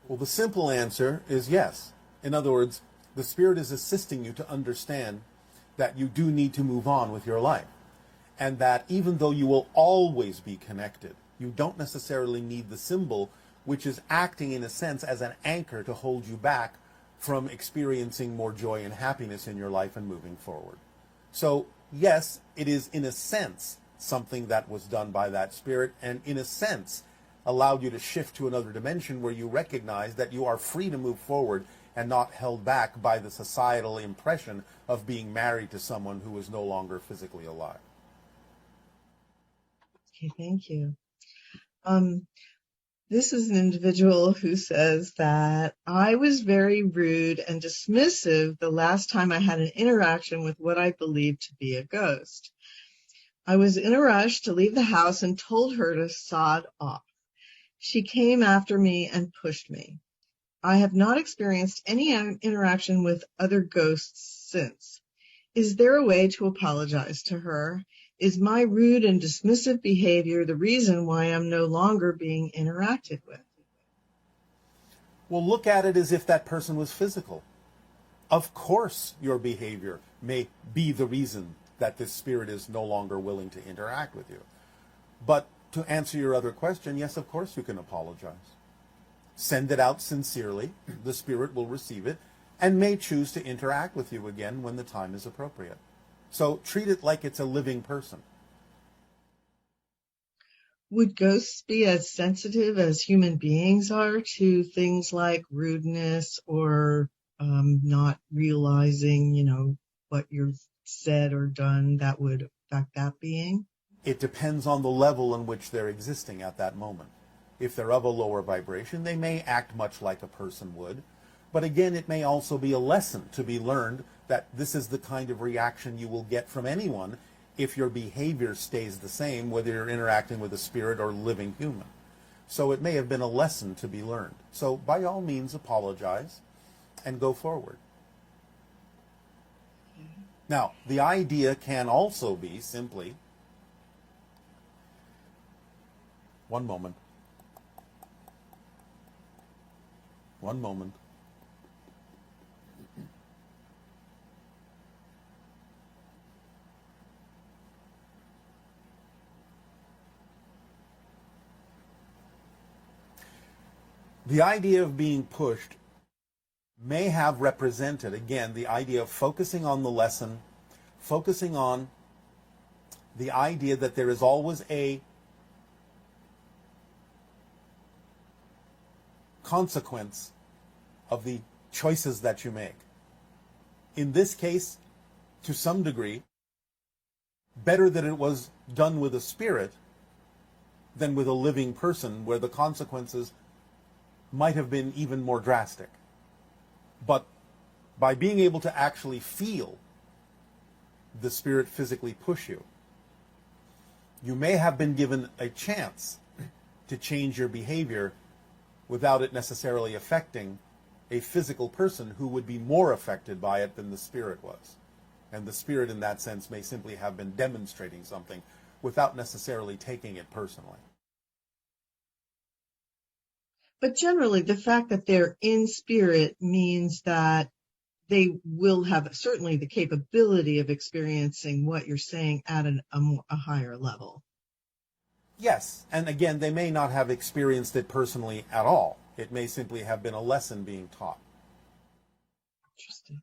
Well, the simple answer is yes. In other words, the spirit is assisting you to understand that you do need to move on with your life, and that even though you will always be connected, you don't necessarily need the symbol, which is acting in a sense as an anchor to hold you back from experiencing more joy and happiness in your life and moving forward. So yes, it is in a sense something that was done by that spirit, and in a sense allowed you to shift to another dimension where you recognize that you are free to move forward and not held back by the societal impression of being married to someone who is no longer physically alive. Okay, thank you. This is an individual who says that I was very rude and dismissive the last time I had an interaction with what I believed to be a ghost. I was in a rush to leave the house and told her to sod off. She came after me and pushed me. I have not experienced any interaction with other ghosts since. Is there a way to apologize to her? Is my rude and dismissive behavior the reason why I'm no longer being interacted with? Well, look at it as if that person was physical. Of course, your behavior may be the reason that this spirit is no longer willing to interact with you. But to answer your other question, yes, of course you can apologize. Send it out sincerely. The spirit will receive it and may choose to interact with you again when the time is appropriate. So treat it like it's a living person. Would ghosts be as sensitive as human beings are to things like rudeness or not realizing, what you've said or done that would affect that being? It depends on the level in which they're existing at that moment. If they're of a lower vibration, they may act much like a person would. But again, it may also be a lesson to be learned that this is the kind of reaction you will get from anyone if your behavior stays the same, whether you're interacting with a spirit or living human. So it may have been a lesson to be learned. So by all means, apologize and go forward. Now, the idea can also be simply, one moment. The idea of being pushed may have represented, again, the idea of focusing on the lesson, focusing on the idea that there is always a consequence of the choices that you make. In this case, to some degree, better that it was done with a spirit than with a living person, where the consequences might have been even more drastic. But by being able to actually feel the spirit physically push you, you may have been given a chance to change your behavior without it necessarily affecting a physical person who would be more affected by it than the spirit was. And the spirit in that sense may simply have been demonstrating something without necessarily taking it personally. But generally, the fact that they're in spirit means that they will have certainly the capability of experiencing what you're saying at a higher level. Yes, and again, they may not have experienced it personally at all. It may simply have been a lesson being taught. Interesting.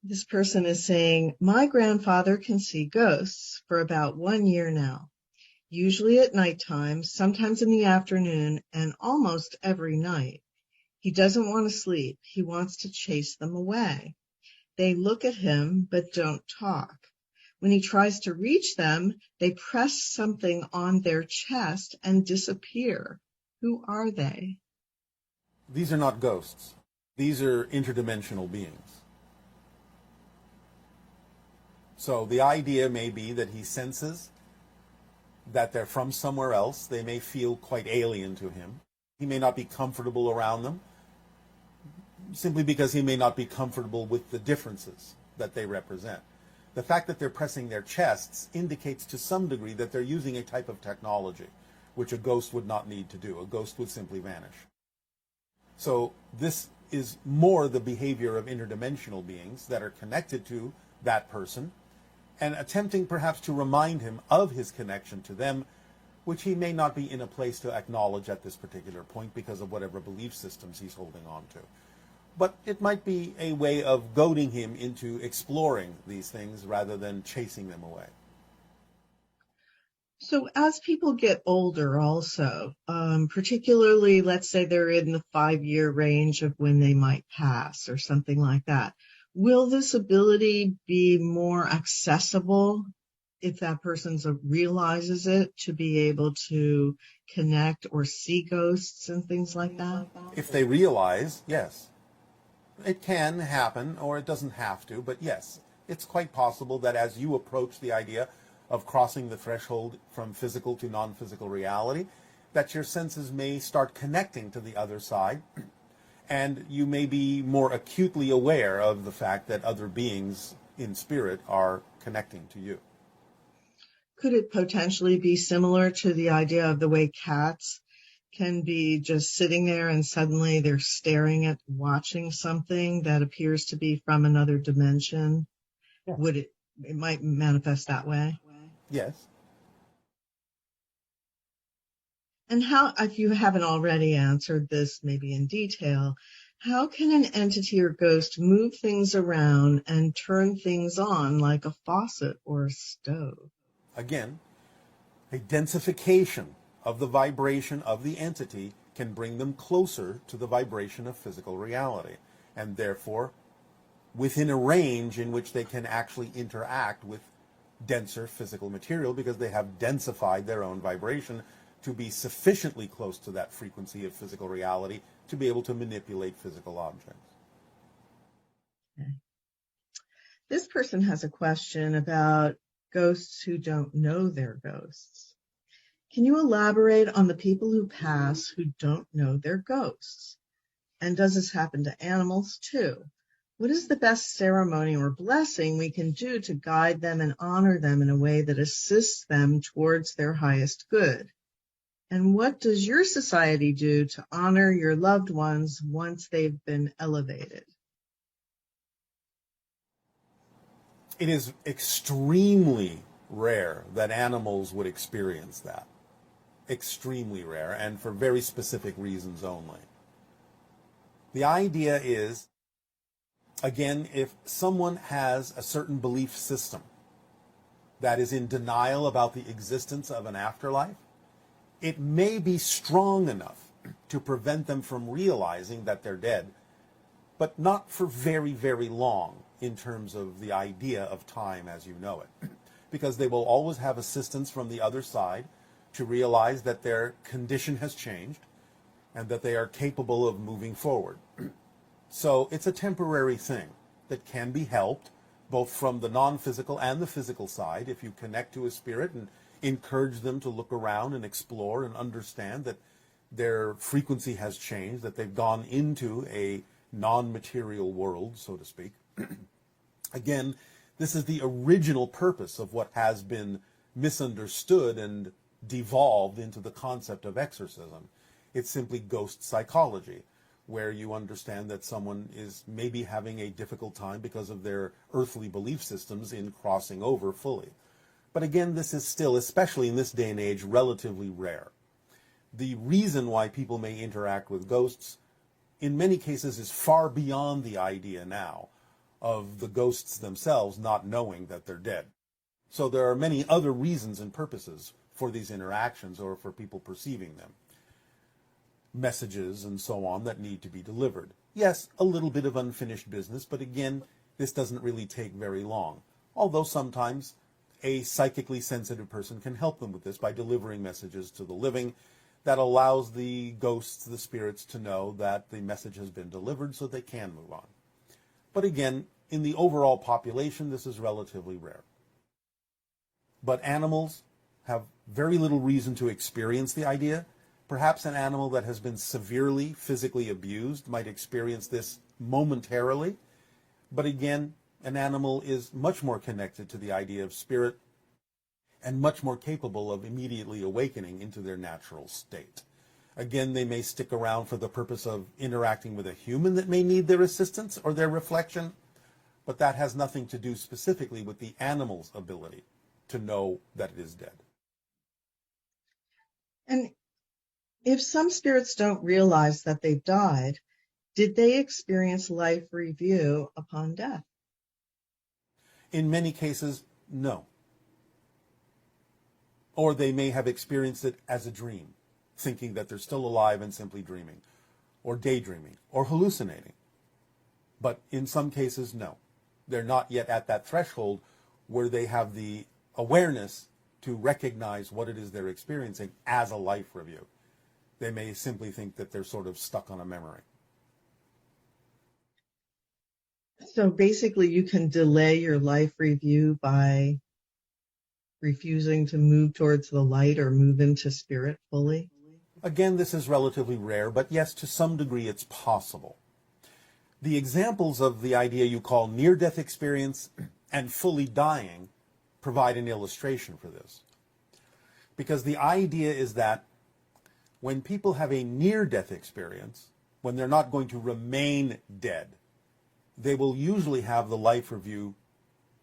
This person is saying, my grandfather can see ghosts for about 1 year now, usually at nighttime, sometimes in the afternoon, and almost every night. He doesn't want to sleep. He wants to chase them away. They look at him but don't talk. When he tries to reach them, they press something on their chest and disappear. Who are they? These are not ghosts. These are interdimensional beings. So the idea may be that he senses that they're from somewhere else. They may feel quite alien to him. He may not be comfortable around them, simply because he may not be comfortable with the differences that they represent. The fact that they're pressing their chests indicates to some degree that they're using a type of technology which a ghost would not need to do. A ghost would simply vanish. So this is more the behavior of interdimensional beings that are connected to that person and attempting perhaps to remind him of his connection to them, which he may not be in a place to acknowledge at this particular point because of whatever belief systems he's holding on to. But it might be a way of goading him into exploring these things rather than chasing them away. So as people get older also, particularly let's say they're in the 5-year range of when they might pass or something like that, will this ability be more accessible if that person realizes it, to be able to connect or see ghosts and things like that? If they realize, yes. It can happen, or it doesn't have to, but yes, it's quite possible that as you approach the idea of crossing the threshold from physical to non-physical reality, that your senses may start connecting to the other side, and you may be more acutely aware of the fact that other beings in spirit are connecting to you. Could it potentially be similar to the idea of the way cats can be just sitting there and suddenly they're staring at, watching something that appears to be from another dimension? Yes. Would it might manifest that way? Yes. And how, if you haven't already answered this maybe in detail, how can an entity or ghost move things around and turn things on like a faucet or a stove? Again, a densification of the vibration of the entity can bring them closer to the vibration of physical reality, and therefore within a range in which they can actually interact with denser physical material because they have densified their own vibration to be sufficiently close to that frequency of physical reality to be able to manipulate physical objects. Okay. This person has a question about ghosts who don't know they're ghosts. Can you elaborate on the people who pass who don't know they're ghosts? And does this happen to animals too? What is the best ceremony or blessing we can do to guide them and honor them in a way that assists them towards their highest good? And what does your society do to honor your loved ones once they've been elevated? It is extremely rare that animals would experience that. Extremely rare, and for very specific reasons only. The idea is, again, if someone has a certain belief system that is in denial about the existence of an afterlife, it may be strong enough to prevent them from realizing that they're dead, but not for very, very long in terms of the idea of time as you know it. Because they will always have assistance from the other side to realize that their condition has changed and that they are capable of moving forward. So it's a temporary thing that can be helped both from the non-physical and the physical side if you connect to a spirit and encourage them to look around and explore and understand that their frequency has changed, that they've gone into a non-material world, so to speak. Again, this is the original purpose of what has been misunderstood and devolved into the concept of exorcism. It's simply ghost psychology, where you understand that someone is maybe having a difficult time because of their earthly belief systems in crossing over fully. But again, this is still, especially in this day and age, relatively rare. The reason why people may interact with ghosts, in many cases, is far beyond the idea now of the ghosts themselves not knowing that they're dead. So there are many other reasons and purposes for these interactions or for people perceiving them. Messages and so on that need to be delivered. Yes, a little bit of unfinished business, but again, this doesn't really take very long. Although sometimes a psychically sensitive person can help them with this by delivering messages to the living that allows the ghosts, the spirits, to know that the message has been delivered so they can move on. But again, in the overall population, this is relatively rare. But animals have very little reason to experience the idea. Perhaps an animal that has been severely physically abused might experience this momentarily. But again, an animal is much more connected to the idea of spirit and much more capable of immediately awakening into their natural state. Again, they may stick around for the purpose of interacting with a human that may need their assistance or their reflection, but that has nothing to do specifically with the animal's ability to know that it is dead. And if some spirits don't realize that they've died, did they experience life review upon death? In many cases, no. Or they may have experienced it as a dream, thinking that they're still alive and simply dreaming, or daydreaming, or hallucinating. But in some cases, no. They're not yet at that threshold where they have the awareness to recognize what it is they're experiencing as a life review. They may simply think that they're sort of stuck on a memory. So basically, you can delay your life review by refusing to move towards the light or move into spirit fully? Again, this is relatively rare, but yes, to some degree it's possible. The examples of the idea you call near-death experience and fully dying provide an illustration for this. Because the idea is that when people have a near-death experience, when they're not going to remain dead, they will usually have the life review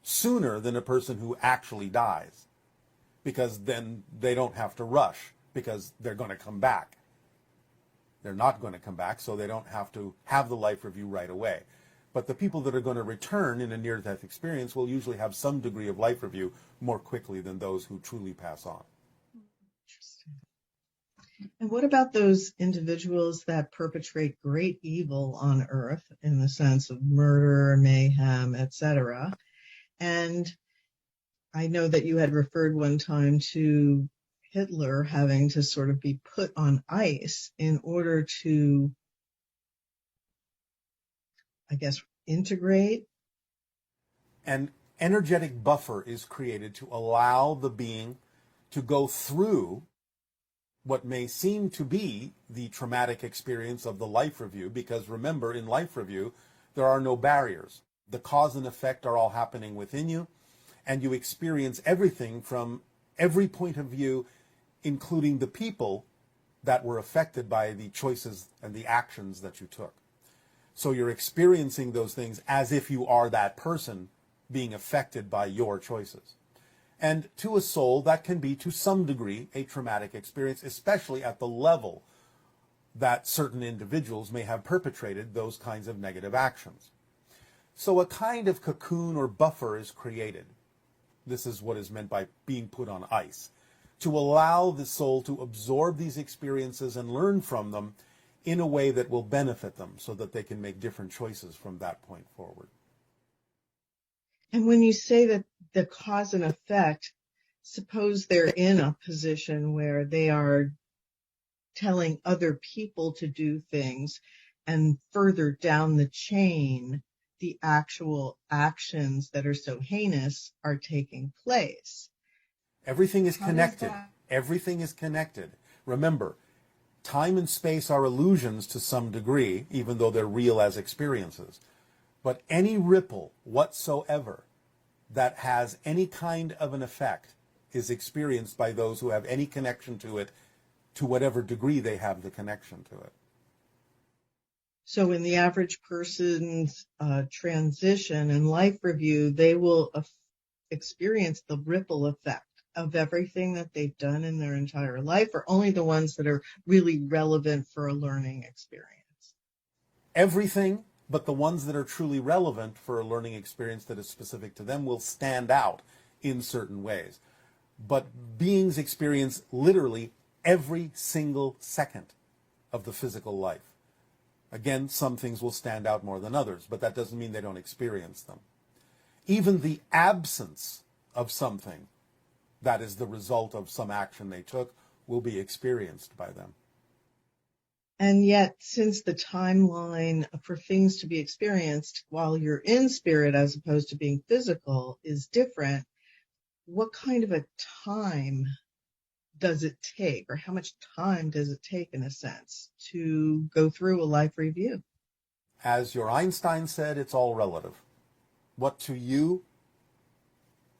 sooner than a person who actually dies, because then they don't have to rush, because they're going to come back. They're not going to come back, so they don't have to have the life review right away. But the people that are going to return in a near-death experience will usually have some degree of life review more quickly than those who truly pass on. Interesting. And what about those individuals that perpetrate great evil on Earth in the sense of murder, mayhem, etc.? And I know that you had referred one time to Hitler having to sort of be put on ice in order to, I guess, integrate. An energetic buffer is created to allow the being to go through what may seem to be the traumatic experience of the life review, because remember, in life review, there are no barriers. The cause and effect are all happening within you, and you experience everything from every point of view, including the people that were affected by the choices and the actions that you took. So you're experiencing those things as if you are that person being affected by your choices. And to a soul, that can be, to some degree, a traumatic experience, especially at the level that certain individuals may have perpetrated those kinds of negative actions. So a kind of cocoon or buffer is created. This is what is meant by being put on ice, to allow the soul to absorb these experiences and learn from them in a way that will benefit them so that they can make different choices from that point forward. And when you say that the cause and effect, suppose they're in a position where they are telling other people to do things, and further down the chain, the actual actions that are so heinous are taking place. Everything is connected. Everything is connected. Remember, time and space are illusions to some degree, even though they're real as experiences. But any ripple whatsoever that has any kind of an effect is experienced by those who have any connection to it, to whatever degree they have the connection to it. So in the average person's transition and life review, they will experience the ripple effect of everything that they've done in their entire life, or only the ones that are really relevant for a learning experience? Everything, but the ones that are truly relevant for a learning experience that is specific to them will stand out in certain ways. But beings experience literally every single second of the physical life. Again, some things will stand out more than others, but that doesn't mean they don't experience them. Even the absence of something that is the result of some action they took will be experienced by them. And yet, since the timeline for things to be experienced while you're in spirit as opposed to being physical is different, what kind of a time does it take, or how much time does it take, in a sense, to go through a life review? As your Einstein said, it's all relative. What to you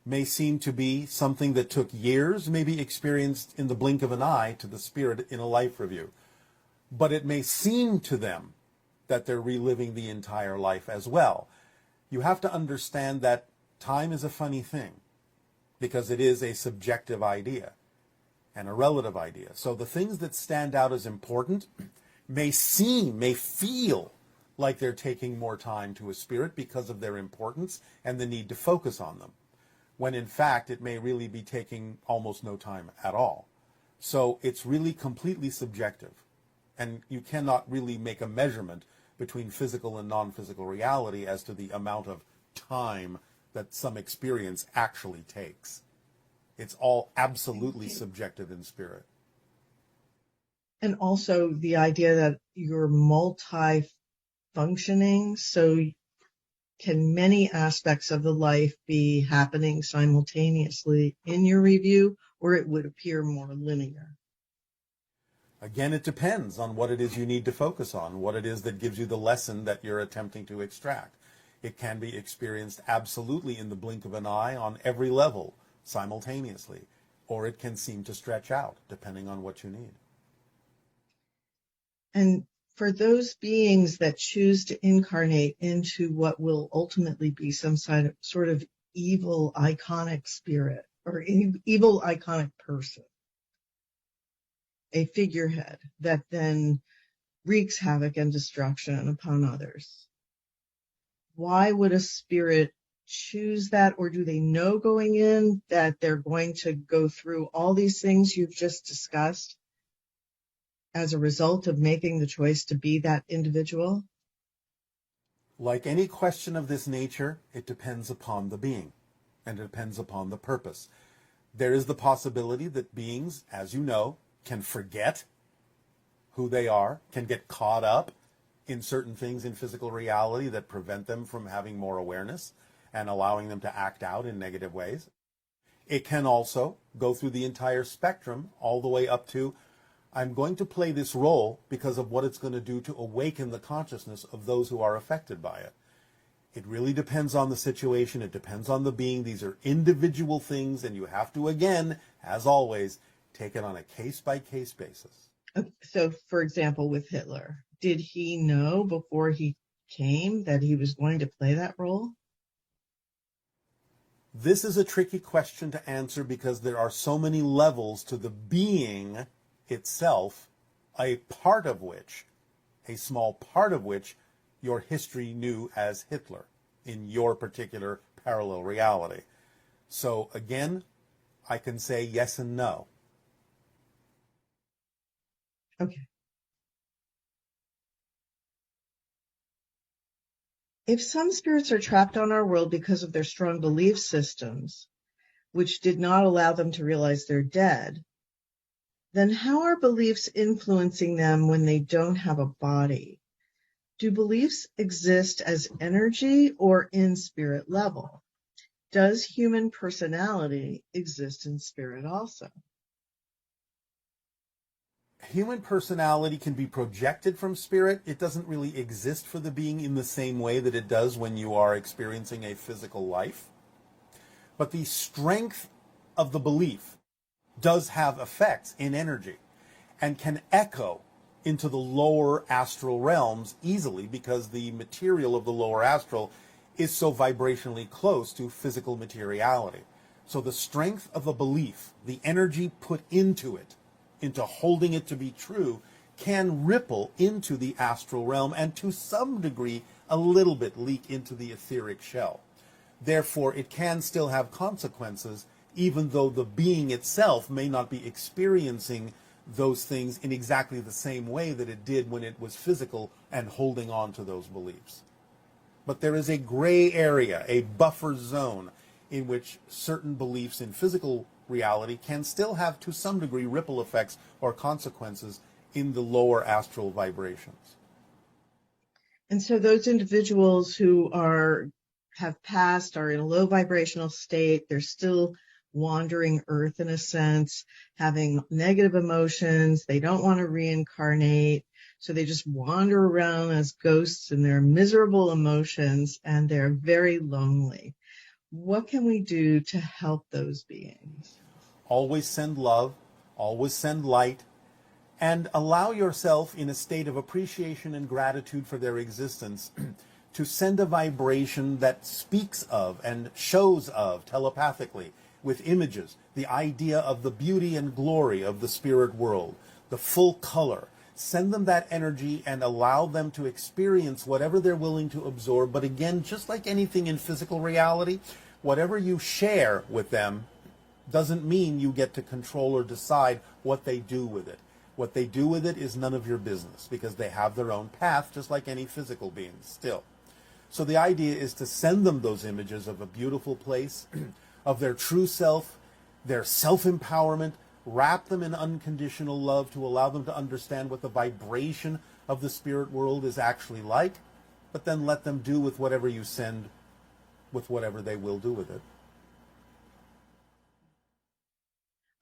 may seem to be something that took years, may be experienced in the blink of an eye to the spirit in a life review. But it may seem to them that they're reliving the entire life as well. You have to understand that time is a funny thing, because it is a subjective idea and a relative idea. So the things that stand out as important may feel like they're taking more time to a spirit because of their importance and the need to focus on them, when in fact it may really be taking almost no time at all. So it's really completely subjective, and you cannot really make a measurement between physical and non-physical reality as to the amount of time that some experience actually takes. It's all absolutely subjective in spirit. And also the idea that you're multi-functioning, so can many aspects of the life be happening simultaneously in your review, or it would appear more linear? Again, it depends on what it is you need to focus on, what it is that gives you the lesson that you're attempting to extract. It can be experienced absolutely in the blink of an eye on every level simultaneously, or it can seem to stretch out depending on what you need. And for those beings that choose to incarnate into what will ultimately be some sort of evil iconic spirit or evil iconic person, a figurehead that then wreaks havoc and destruction upon others, why would a spirit choose that? Or do they know going in that they're going to go through all these things you've just discussed as a result of making the choice to be that individual? Like any question of this nature, it depends upon the being, and it depends upon the purpose. There is the possibility that beings, as you know, can forget who they are, can get caught up in certain things in physical reality that prevent them from having more awareness and allowing them to act out in negative ways. It can also go through the entire spectrum, all the way up to, I'm going to play this role because of what it's going to do to awaken the consciousness of those who are affected by it. It really depends on the situation. It depends on the being. These are individual things, and you have to, again, as always, take it on a case-by-case basis. So, for example, with Hitler, did he know before he came that he was going to play that role? This is a tricky question to answer because there are so many levels to the being itself, a part of which, a small part of which, your history knew as Hitler in your particular parallel reality. So again, I can say yes and no. Okay. If some spirits are trapped on our world because of their strong belief systems, which did not allow them to realize they're dead, then how are beliefs influencing them when they don't have a body? Do beliefs exist as energy or in spirit level? Does human personality exist in spirit also? Human personality can be projected from spirit. It doesn't really exist for the being in the same way that it does when you are experiencing a physical life. But the strength of the belief does have effects in energy and can echo into the lower astral realms easily because the material of the lower astral is so vibrationally close to physical materiality. So the strength of a belief, the energy put into it, into holding it to be true, can ripple into the astral realm and to some degree a little bit leak into the etheric shell. Therefore, it can still have consequences even though the being itself may not be experiencing those things in exactly the same way that it did when it was physical and holding on to those beliefs. But there is a gray area, a buffer zone, in which certain beliefs in physical reality can still have to some degree ripple effects or consequences in the lower astral vibrations. And so those individuals who have passed, are in a low vibrational state, they're still wandering earth in a sense, having negative emotions, they don't want to reincarnate, so they just wander around as ghosts in their miserable emotions, and they're very lonely. What can we do to help those beings? Always send love, always send light, and allow yourself in a state of appreciation and gratitude for their existence to send a vibration that speaks of and shows of telepathically with images the idea of the beauty and glory of the spirit world, the full color. Send them that energy and allow them to experience whatever they're willing to absorb. But again, just like anything in physical reality, whatever you share with them doesn't mean you get to control or decide what they do with it. What they do with it is none of your business because they have their own path, just like any physical beings still. So the idea is to send them those images of a beautiful place, of their true self, their self-empowerment, wrap them in unconditional love to allow them to understand what the vibration of the spirit world is actually like, but then let them do with whatever you send, with whatever they will do with it.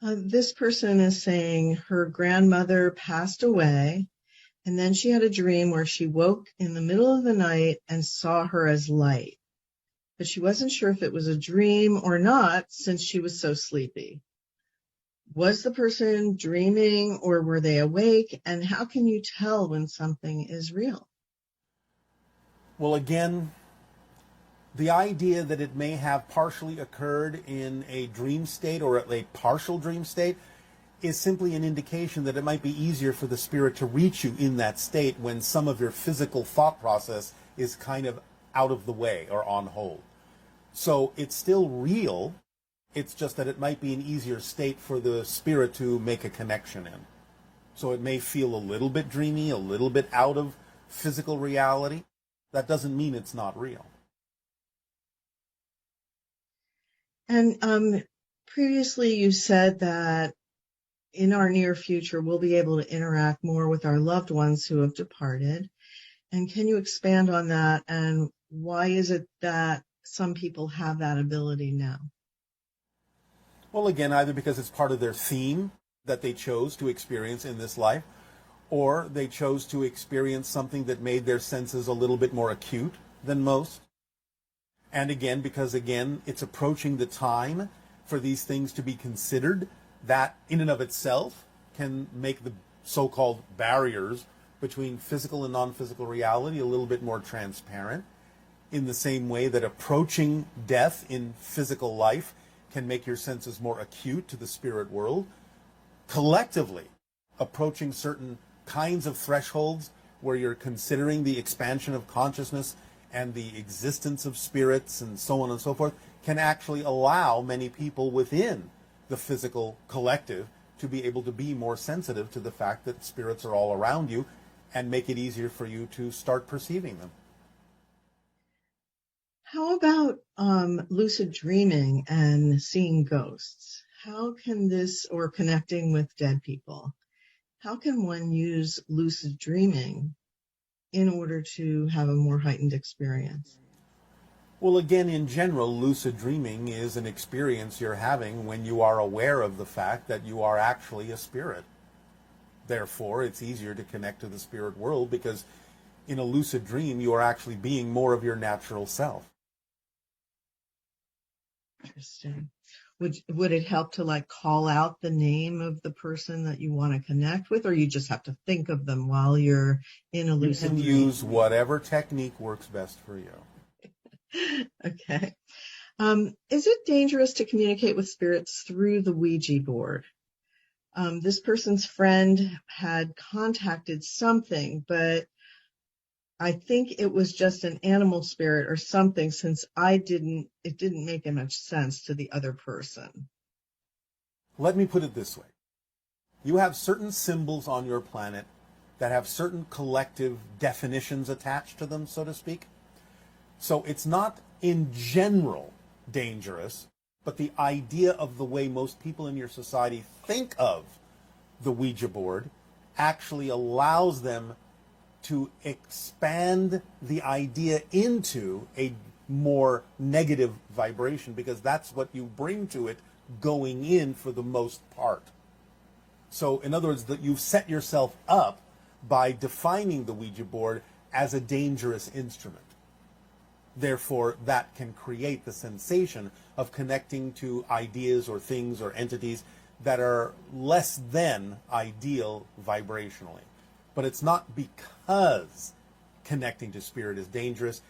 This person is saying her grandmother passed away, and then she had a dream where she woke in the middle of the night and saw her as light. But she wasn't sure if it was a dream or not since she was so sleepy. Was the person dreaming or were they awake? And how can you tell when something is real? Well, again, the idea that it may have partially occurred in a dream state or a partial dream state is simply an indication that it might be easier for the spirit to reach you in that state when some of your physical thought process is kind of out of the way or on hold. So it's still real. It's just that it might be an easier state for the spirit to make a connection in. So it may feel a little bit dreamy, a little bit out of physical reality. That doesn't mean it's not real. And Previously, you said that in our near future, we'll be able to interact more with our loved ones who have departed. And can you expand on that? And why is it that some people have that ability now? Well, again, either because it's part of their theme that they chose to experience in this life, or they chose to experience something that made their senses a little bit more acute than most. And again, because again, it's approaching the time for these things to be considered, that in and of itself can make the so-called barriers between physical and non-physical reality a little bit more transparent, in the same way that approaching death in physical life can make your senses more acute to the spirit world. Collectively, approaching certain kinds of thresholds where you're considering the expansion of consciousness and the existence of spirits and so on and so forth can actually allow many people within the physical collective to be able to be more sensitive to the fact that spirits are all around you and make it easier for you to start perceiving them. How about lucid dreaming and seeing ghosts? How can this, or connecting with dead people, how can one use lucid dreaming in order to have a more heightened experience? Well, again, in general, lucid dreaming is an experience you're having when you are aware of the fact that you are actually a spirit. Therefore, it's easier to connect to the spirit world because in a lucid dream, you are actually being more of your natural self. Interesting. Would it help to like call out the name of the person that you want to connect with, or you just have to think of them while you're in a lucid dream? You can use whatever technique works best for you. Okay. Is it dangerous to communicate with spirits through the Ouija board? This person's friend had contacted something, but I think it was just an animal spirit or something, since it didn't make much sense to the other person. Let me put it this way. You have certain symbols on your planet that have certain collective definitions attached to them, so to speak. So it's not in general dangerous, but the idea of the way most people in your society think of the Ouija board actually allows them to expand the idea into a more negative vibration, because that's what you bring to it going in for the most part. So in other words, that you've set yourself up by defining the Ouija board as a dangerous instrument. Therefore, that can create the sensation of connecting to ideas or things or entities that are less than ideal vibrationally. But it's not because connecting to spirit is dangerous,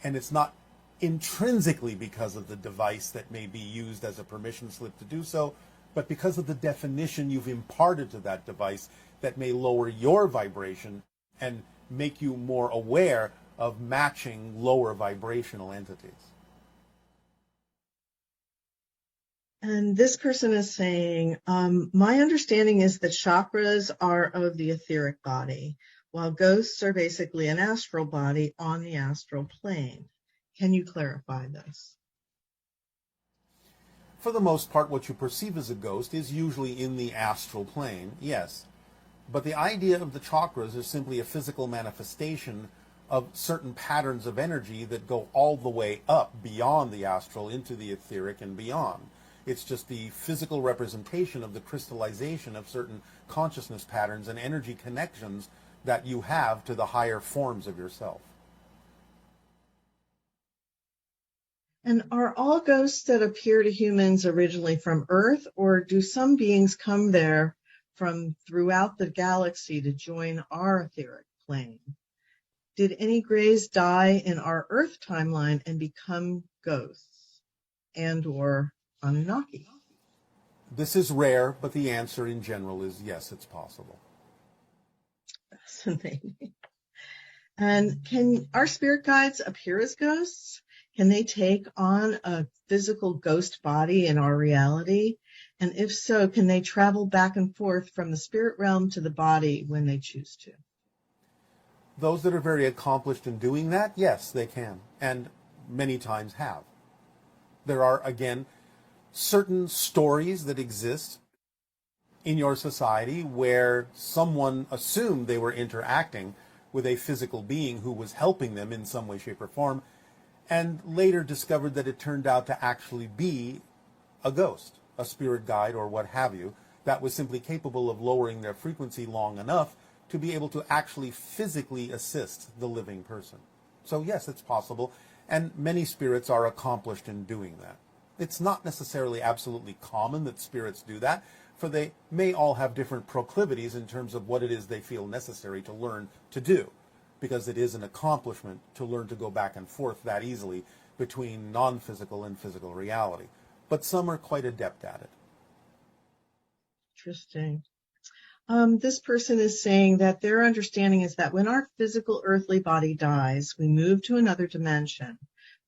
and it's not intrinsically because of the device that may be used as a permission slip to do so, but because of the definition you've imparted to that device that may lower your vibration and make you more aware of matching lower vibrational entities. And this person is saying, my understanding is that chakras are of the etheric body, while ghosts are basically an astral body on the astral plane. Can you clarify this? For the most part, what you perceive as a ghost is usually in the astral plane, yes. But the idea of the chakras is simply a physical manifestation of certain patterns of energy that go all the way up beyond the astral into the etheric and beyond. It's just the physical representation of the crystallization of certain consciousness patterns and energy connections that you have to the higher forms of yourself. And are all ghosts that appear to humans originally from Earth, or do some beings come there from throughout the galaxy to join our etheric plane? Did any Greys die in our Earth timeline and become ghosts and or Anunnaki? This is rare, but the answer in general is yes, it's possible. Fascinating. And can our spirit guides appear as ghosts? Can they take on a physical ghost body in our reality? And if so, can they travel back and forth from the spirit realm to the body when they choose to? Those that are very accomplished in doing that, yes, they can, and many times have. There are, again, certain stories that exist in your society where someone assumed they were interacting with a physical being who was helping them in some way, shape, or form, and later discovered that it turned out to actually be a ghost, a spirit guide, or what have you, that was simply capable of lowering their frequency long enough to be able to actually physically assist the living person. So yes, it's possible, and many spirits are accomplished in doing that. It's not necessarily absolutely common that spirits do that, for they may all have different proclivities in terms of what it is they feel necessary to learn to do, because it is an accomplishment to learn to go back and forth that easily between non-physical and physical reality. But some are quite adept at it. Interesting. This person is saying that their understanding is that when our physical earthly body dies, we move to another dimension.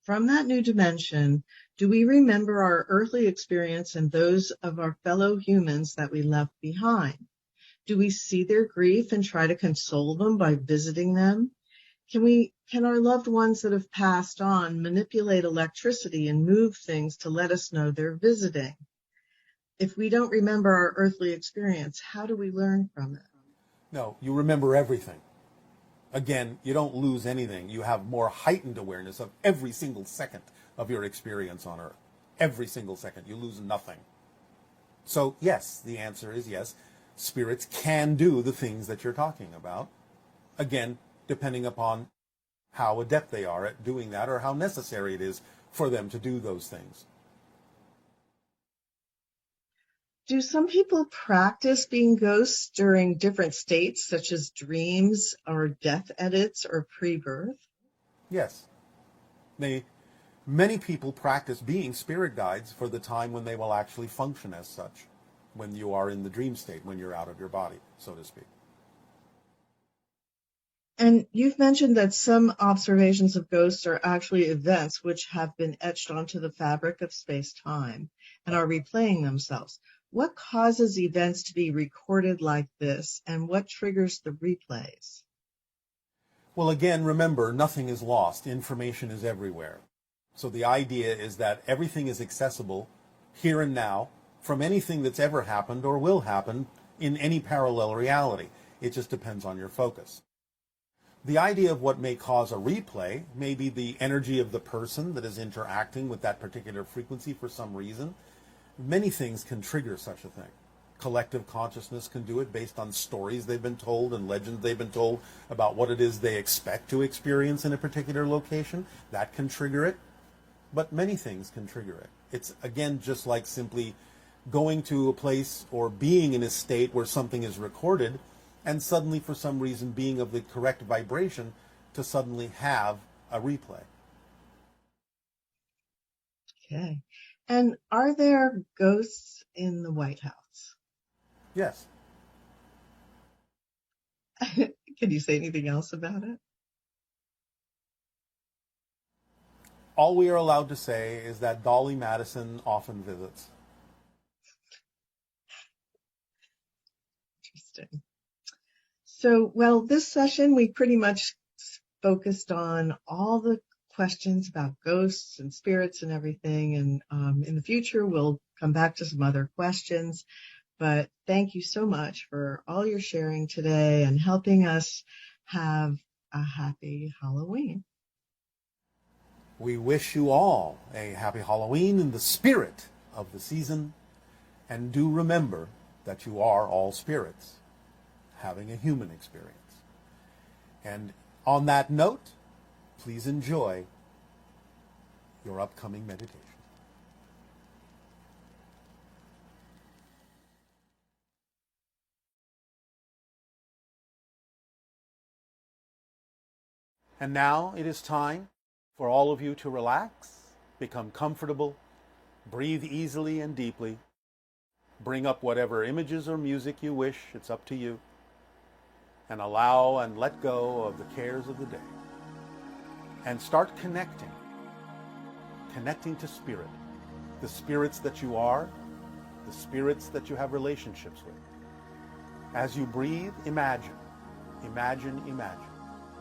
From that new dimension, do we remember our earthly experience and those of our fellow humans that we left behind? Do we see their grief and try to console them by visiting them? Can our loved ones that have passed on manipulate electricity and move things to let us know they're visiting? If we don't remember our earthly experience, how do we learn from it? No, you remember everything. Again, you don't lose anything. You have more heightened awareness of every single second of your experience on Earth. Every single second. You lose nothing. So yes, the answer is yes. Spirits can do the things that you're talking about. Again, depending upon how adept they are at doing that or how necessary it is for them to do those things. Do some people practice being ghosts during different states, such as dreams or death edits or pre-birth? Yes. Many people practice being spirit guides for the time when they will actually function as such, when you are in the dream state, when you're out of your body, so to speak. And you've mentioned that some observations of ghosts are actually events which have been etched onto the fabric of space-time and are replaying themselves. What causes events to be recorded like this, and what triggers the replays? Well, again, remember, nothing is lost. Information is everywhere. So the idea is that everything is accessible here and now from anything that's ever happened or will happen in any parallel reality. It just depends on your focus. The idea of what may cause a replay may be the energy of the person that is interacting with that particular frequency for some reason. Many things can trigger such a thing. Collective consciousness can do it based on stories they've been told and legends they've been told about what it is they expect to experience in a particular location. That can trigger it. But many things can trigger it. It's, again, just like simply going to a place or being in a state where something is recorded and suddenly, for some reason, being of the correct vibration to suddenly have a replay. Okay. And are there ghosts in the White House? Yes. Can you say anything else about it? All we are allowed to say is that Dolly Madison often visits. Interesting. So, well, this session, we pretty much focused on all the questions about ghosts and spirits and everything. And in the future, we'll come back to some other questions. But thank you so much for all your sharing today and helping us have a happy Halloween. We wish you all a happy Halloween in the spirit of the season. And do remember that you are all spirits having a human experience. And on that note, please enjoy your upcoming meditation. And now it is time for all of you to relax, become comfortable, breathe easily and deeply, bring up whatever images or music you wish, it's up to you, and allow and let go of the cares of the day. And start connecting to spirit, the spirits that you are, the spirits that you have relationships with. As you breathe, imagine,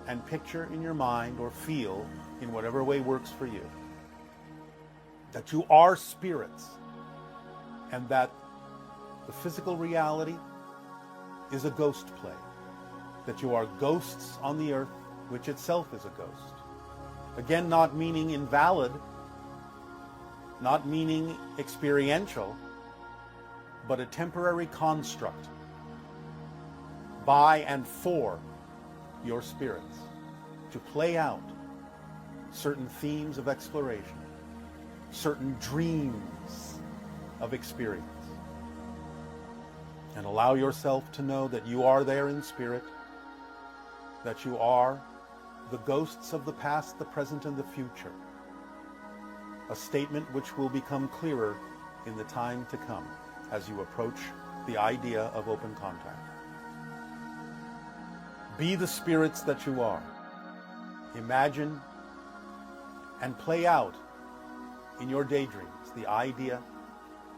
and picture in your mind or feel in whatever way works for you that you are spirits and that the physical reality is a ghost play, that you are ghosts on the earth, which itself is a ghost. Again, not meaning invalid, not meaning experiential, but a temporary construct by and for your spirits to play out certain themes of exploration, certain dreams of experience. And allow yourself to know that you are there in spirit, that you are the ghosts of the past, the present, and the future. A statement which will become clearer in the time to come as you approach the idea of open contact. Be the spirits that you are. Imagine and play out in your daydreams the idea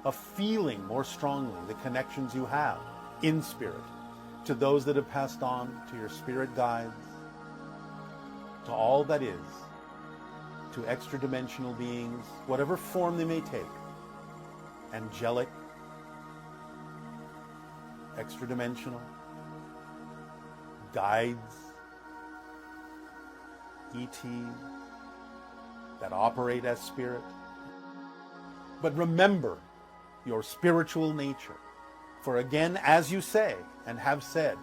of feeling more strongly the connections you have in spirit to those that have passed on, to your spirit guides, to all that is, to extra-dimensional beings, whatever form they may take, angelic, extra-dimensional, guides, ETs that operate as spirit. But remember your spiritual nature. For again, as you say and have said,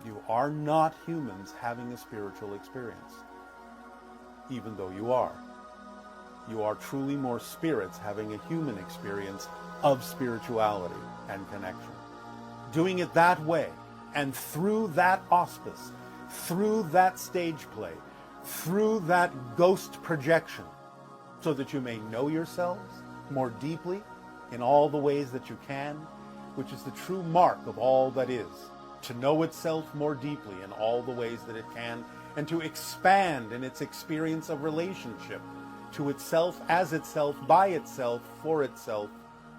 you are not humans having a spiritual experience, even though you are. You are truly more spirits having a human experience of spirituality and connection. Doing it that way, and through that auspice, through that stage play, through that ghost projection, so that you may know yourselves more deeply in all the ways that you can, which is the true mark of all that is, to know itself more deeply in all the ways that it can, and to expand in its experience of relationship to itself, as itself, by itself, for itself,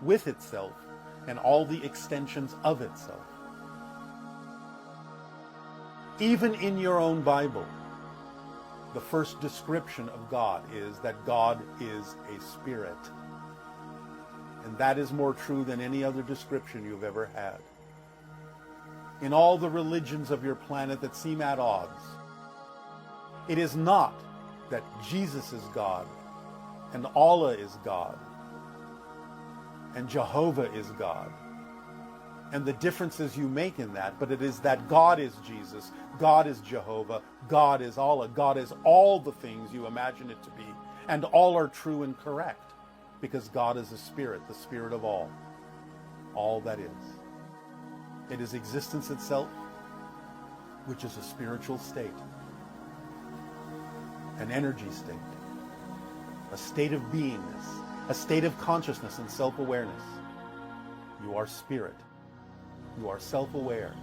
with itself, and all the extensions of itself. Even in your own Bible, the first description of God is that God is a spirit. And that is more true than any other description you've ever had. In all the religions of your planet that seem at odds, it is not that Jesus is God, and Allah is God, and Jehovah is God, and the differences you make in that, but it is that God is Jesus, God is Jehovah, God is Allah, God is all the things you imagine it to be, and all are true and correct, because God is a spirit, the spirit of all that is. It is existence itself, which is a spiritual state, an energy state, a state of beingness, a state of consciousness and self-awareness. You are spirit. You are self-aware.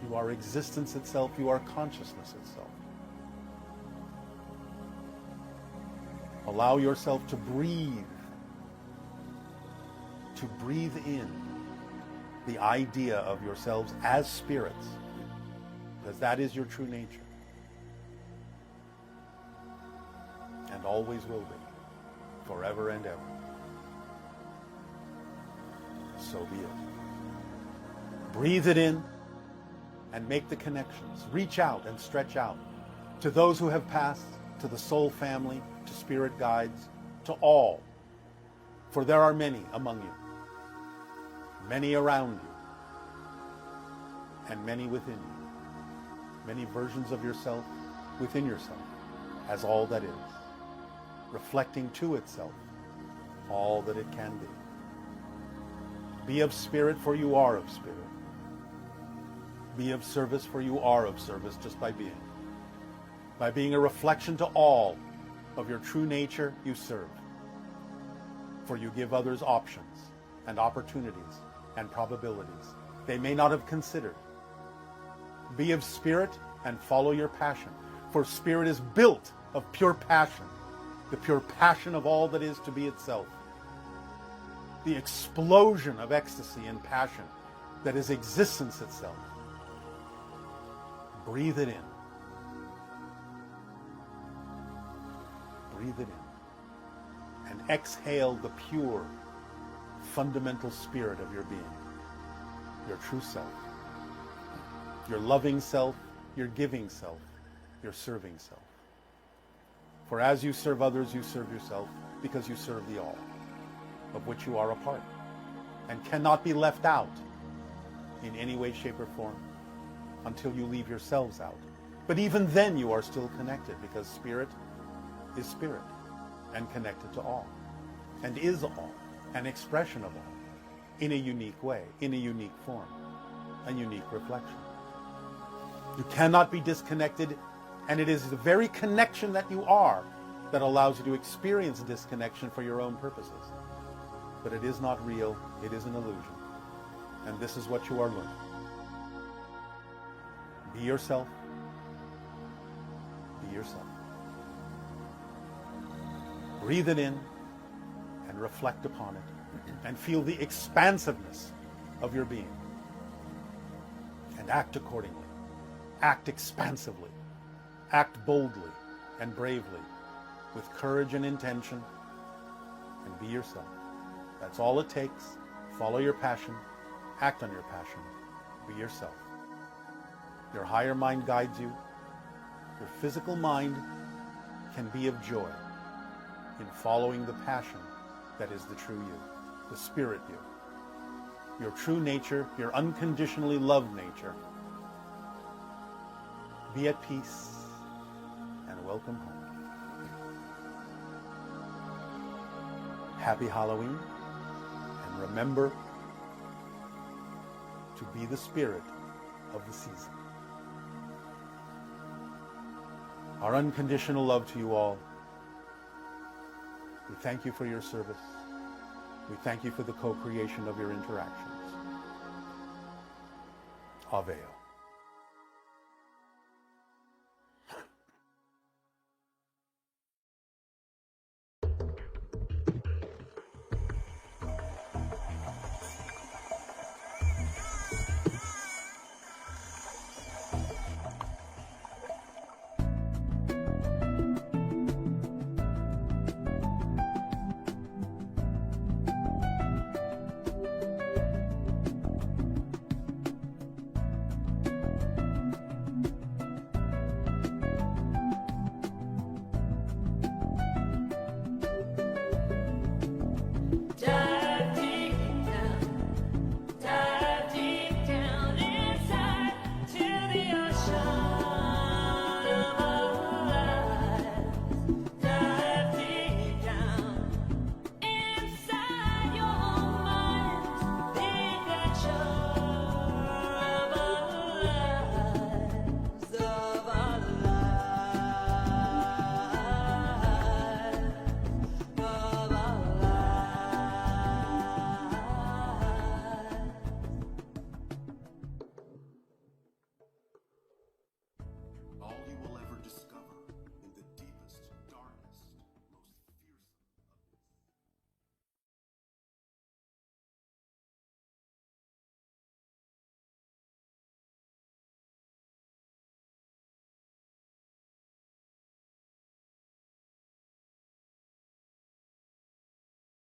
You are existence itself. You are consciousness itself. Allow yourself to breathe in the idea of yourselves as spirits, because that is your true nature, and always will be, forever and ever. So be it. Breathe it in and make the connections. Reach out and stretch out to those who have passed, to the soul family, to spirit guides, to all. For there are many among you, many around you, and many within you. Many versions of yourself within yourself as all that is, reflecting to itself all that it can be. Be of spirit, for you are of spirit. Be of service, for you are of service just by being. By being a reflection to all of your true nature, you serve. For you give others options and opportunities and probabilities they may not have considered. Be of spirit and follow your passion, for spirit is built of pure passion, the pure passion of all that is to be itself. The explosion of ecstasy and passion that is existence itself. Breathe it in. Breathe it in. And exhale the pure, fundamental spirit of your being, your true self, your loving self, your giving self, your serving self. For as you serve others, you serve yourself, because you serve the all, of which you are a part, and cannot be left out in any way, shape, or form until you leave yourselves out. But even then you are still connected, because spirit is spirit and connected to all, and is all, an expression of all, in a unique way, in a unique form, a unique reflection. You cannot be disconnected, and it is the very connection that you are that allows you to experience disconnection for your own purposes. But it is not real, it is an illusion. And this is what you are learning. Be yourself. Be yourself. Breathe it in and reflect upon it and feel the expansiveness of your being. And act accordingly. Act expansively. Act boldly and bravely with courage and intention, and be yourself. That's all it takes. Follow your passion. Act on your passion. Be yourself. Your higher mind guides you. Your physical mind can be of joy in following the passion that is the true you, the spirit you, your true nature, your unconditionally loved nature. Be at peace and welcome home. Happy Halloween, and remember to be the spirit of the season. Our unconditional love to you all. We thank you for your service. We thank you for the co-creation of your interactions. Aveo.